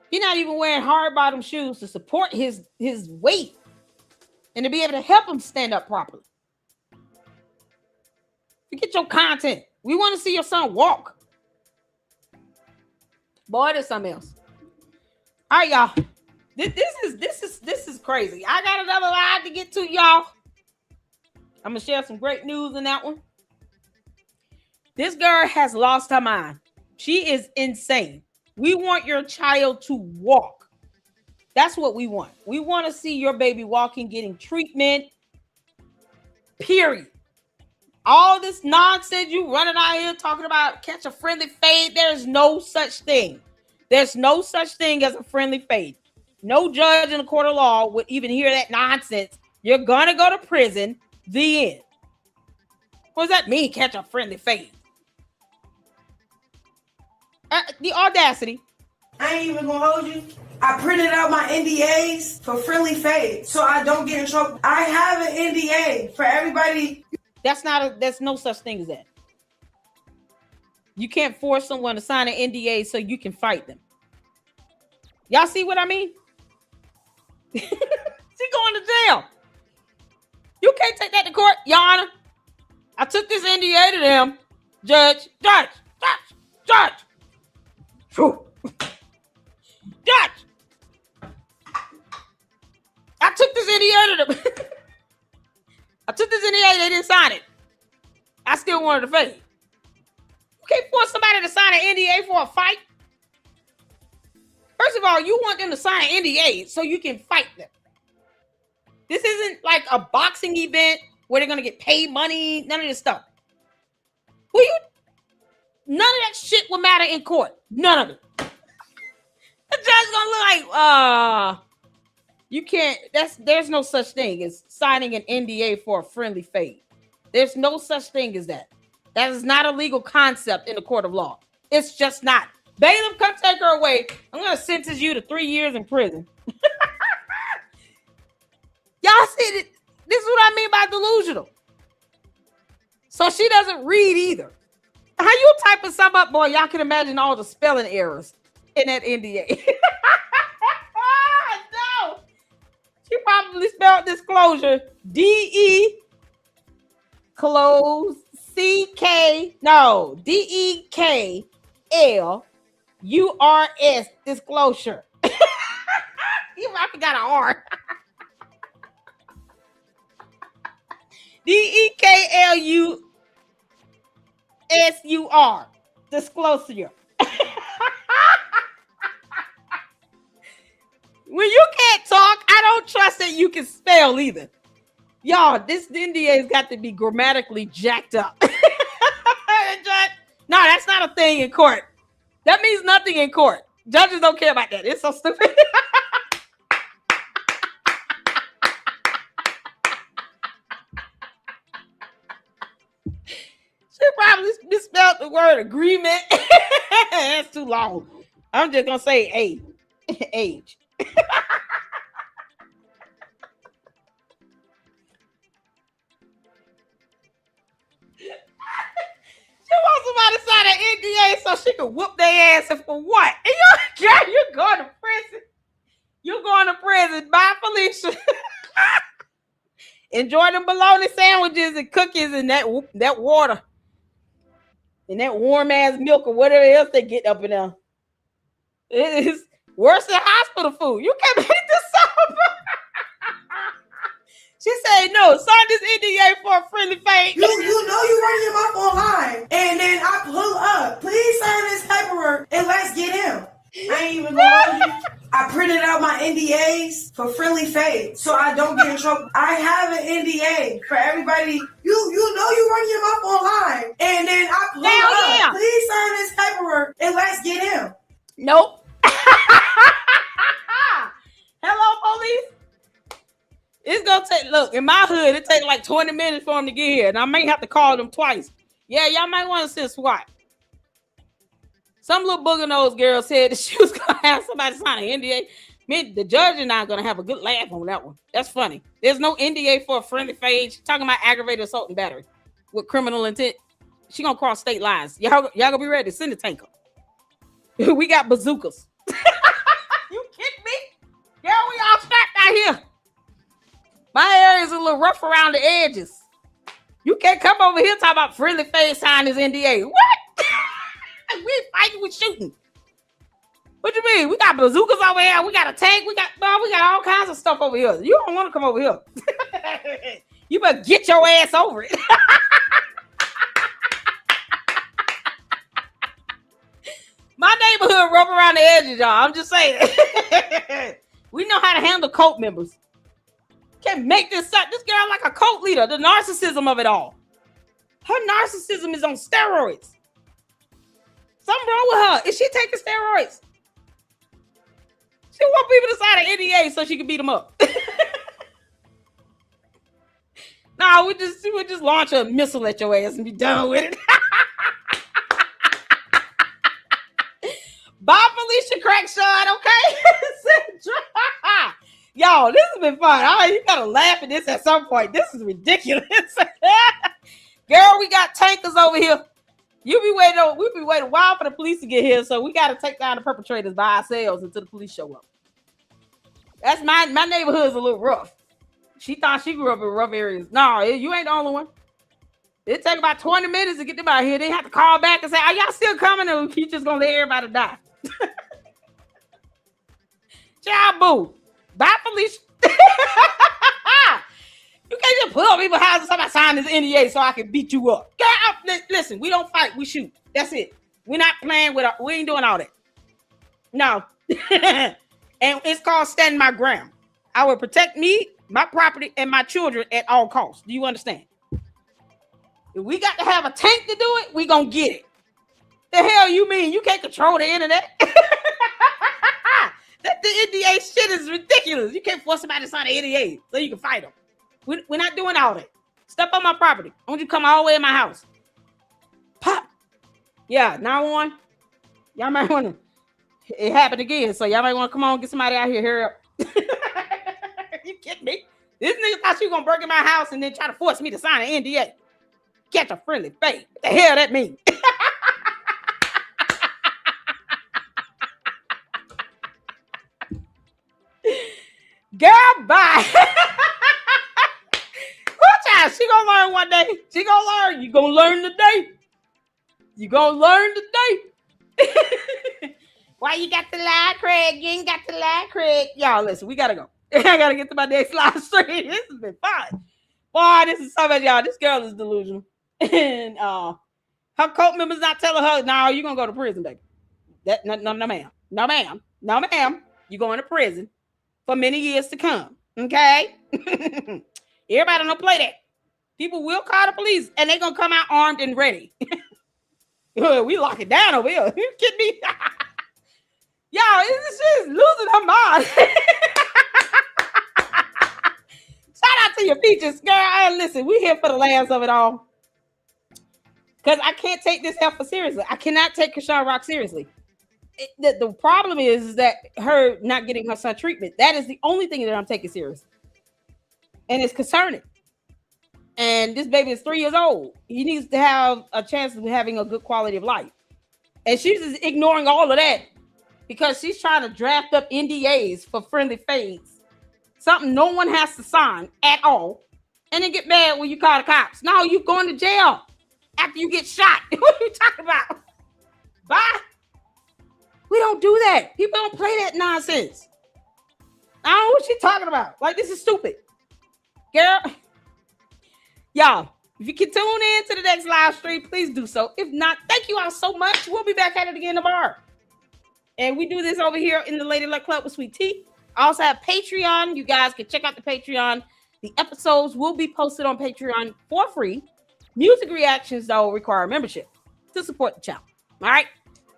He's not even wearing hard bottom shoes to support his weight and to be able to help him stand up properly. Forget your content. We want to see your son walk. Boy, there's something else. All right, y'all. This is crazy. I got another live to get to, y'all. I'm gonna share some great news in that one. This girl has lost her mind. She is insane. We want your child to walk. That's what we want. We want to see your baby walking, getting treatment. Period. All this nonsense you running out here talking about catch a friendly fade. There's no such thing. There's no such thing as a friendly fade. No judge in a court of law would even hear that nonsense. You're gonna go to prison. The end. What does that mean? Catch a friendly fade. The audacity. I ain't even gonna hold you. I printed out my NDAs for friendly fade so I don't get in trouble. I have an NDA for everybody. There's no such thing as that. You can't force someone to sign an NDA so you can fight them. Y'all see what I mean? She going to jail. You can't take that to court, Your Honor. I took this NDA to them. Judge. Whew. Judge. I took this NDA to them. I took this NDA, they didn't sign it. I still wanted to fade. You can't force somebody to sign an NDA for a fight. First of all, you want them to sign an NDA so you can fight them. This isn't like a boxing event where they're going to get paid money. None of this stuff. None of that shit will matter in court. None of it. The judge's going to look like, you can't, there's no such thing as signing an NDA for a friendly fade. There's no such thing as that. That is not a legal concept in the court of law. It's just not. Bailiff, come take her away. I'm going to sentence you to 3 years in prison. Y'all see it? This is what I mean by delusional. So she doesn't read either. How you typing something up, boy? Y'all can imagine all the spelling errors in that NDA. No. She probably spelled disclosure D-E close C-K. No, D-E-K-L-U-R-S disclosure. I forgot an R. D-E-K-L-U-S-U-R. Disclosure. When you can't talk, I don't trust that you can spell either. Y'all, this NDA's got to be grammatically jacked up. No, that's not a thing in court. That means nothing in court. Judges don't care about that. It's so stupid. I misspelled the word agreement. That's too long. I'm just gonna say age. Age. She wants somebody to sign an NDA so she can whoop their ass, and for what? And you're going to prison. You're going to prison. Bye, Felicia. Enjoy them bologna sandwiches and cookies and that water. And that warm ass milk or whatever else they get up in there. It is worse than hospital food. You can't make this up. She said, no, sign this NDA for a friendly face. You know you running your mouth online. And then I pull up. Please sign this paperwork and let's get him. I ain't even gonna hold you. I printed out my NDAs for friendly fade so I don't get in trouble. I have an NDA for everybody. You know you running your mouth online. And then I pull up. Yeah. Please sign this paperwork and let's get him. Nope. Hello, police. It's gonna take, look, in my hood, it takes like 20 minutes for them to get here, and I may have to call them twice. Yeah, y'all might want to send SWAT. Some little booger nose girl said that she was gonna have somebody sign an NDA. Me, the judge and I are gonna have a good laugh on that one. That's funny. There's no NDA for a friendly phase. She's talking about aggravated assault and battery with criminal intent. She gonna cross state lines. Y'all gonna be ready to send a tanker. We got bazookas. You kidding me? Girl, we all strapped out here. My area's a little rough around the edges. You can't come over here talking about friendly face sign this NDA. What? We fighting, we shooting. What you mean? We got bazookas over here. We got a tank. We got all kinds of stuff over here. You don't want to come over here. You better get your ass over it. My neighborhood rough around the edges, y'all. I'm just saying. We know how to handle cult members. Can't make this up. This girl like a cult leader. The narcissism of it all. Her narcissism is on steroids. Something wrong with her. Is she taking steroids? She want people to sign an NDA so she can beat them up. No, we just launch a missile at your ass and be done with it. Bye, Felicia Crackshot, okay? Y'all, this has been fun. You gotta laugh at this at some point. This is ridiculous. Girl, we got tankers over here. We'll be waiting a while for the police to get here, so we gotta take down the perpetrators by ourselves until the police show up. That's my neighborhood's a little rough. She thought she grew up in rough areas. No, you ain't the only one. It take about 20 minutes to get them out here. They have to call back and say, are y'all still coming, or you just gonna let everybody die? Child boo. Bye, Felicia. You can't just pull up people's houses and somebody sign this NDA so I can beat you up. Girl, listen, we don't fight, we shoot. That's it. We're not playing with we ain't doing all that. No. And it's called standing my ground. I will protect me, my property, and my children at all costs. Do you understand? If we got to have a tank to do it, we gonna get it. The hell you mean? You can't control the internet? That the NDA shit is ridiculous. You can't force somebody to sign an NDA so you can fight them. We're not doing all that. Step on my property. I want you to come all the way in my house. Pop. Yeah, 911. Y'all might want to. It happened again, so y'all might want to come on, get somebody out here. Hurry up. You kidding me? This nigga thought she was gonna break in my house and then try to force me to sign an NDA. Catch a friendly fate. What the hell that mean? Girl, bye. She gonna learn one day. She gonna learn. You gonna learn today. You gonna learn today. Why you got to lie, Craig? You ain't got to lie, Craig. Y'all, listen, we gotta go. I gotta get to my next live stream. This has been fun. Boy, this is so much, y'all. This girl is delusional. And her cult members not telling her, no, you're gonna go to prison, baby. No, ma'am. No, ma'am. No, ma'am. You're going to prison for many years to come. Okay? Everybody don't play that. People will call the police and they're gonna come out armed and ready. We lock it down over here. You kidding me? Y'all, this shit is losing her mind. Shout out to your features, girl. Listen, we here for the last of it all. because I can't take this heifer seriously. I cannot take Chrisean Rock seriously. The problem is that her not getting her son treatment. That is the only thing that I'm taking serious. And it's concerning. And this baby is 3 years old. He needs to have a chance of having a good quality of life. And she's just ignoring all of that because she's trying to draft up NDAs for friendly fades. Something no one has to sign at all. And then get mad when you call the cops. No, you going to jail after you get shot. What are you talking about? Bye. We don't do that. People don't play that nonsense. I don't know what she's talking about. Like, this is stupid. Girl. Y'all, if you can tune in to the next live stream, please do so. If not, thank you all so much. We'll be back at it again tomorrow. And we do this over here in the Lady Luck Club with Sweet Tea. I also have Patreon. You guys can check out the Patreon. The episodes will be posted on Patreon for free. Music reactions, though, require membership to support the channel. All right?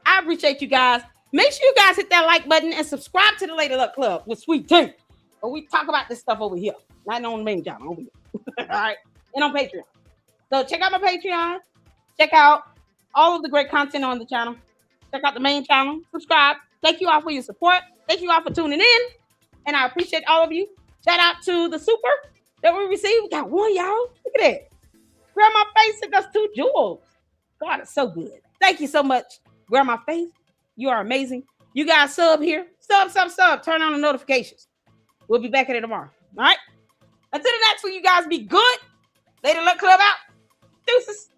I appreciate you guys. Make sure you guys hit that like button and subscribe to the Lady Luck Club with Sweet Tea. But we talk about this stuff over here. Not on the main channel, over here. All right? And on Patreon. So check out my Patreon. Check out all of the great content on the channel. Check out the main channel. Subscribe. Thank you all for your support. Thank you all for tuning in. And I appreciate all of you. Shout out to the super that we received. We got one, y'all. Look at that. Grandma Face sent us 2 jewels. God, it's so good. Thank you so much, Grandma Face. You are amazing. You guys sub here. Sub. Turn on the notifications. We'll be back at it tomorrow. All right? Until the next one, you guys be good. Lady Luck Club out. Deuces.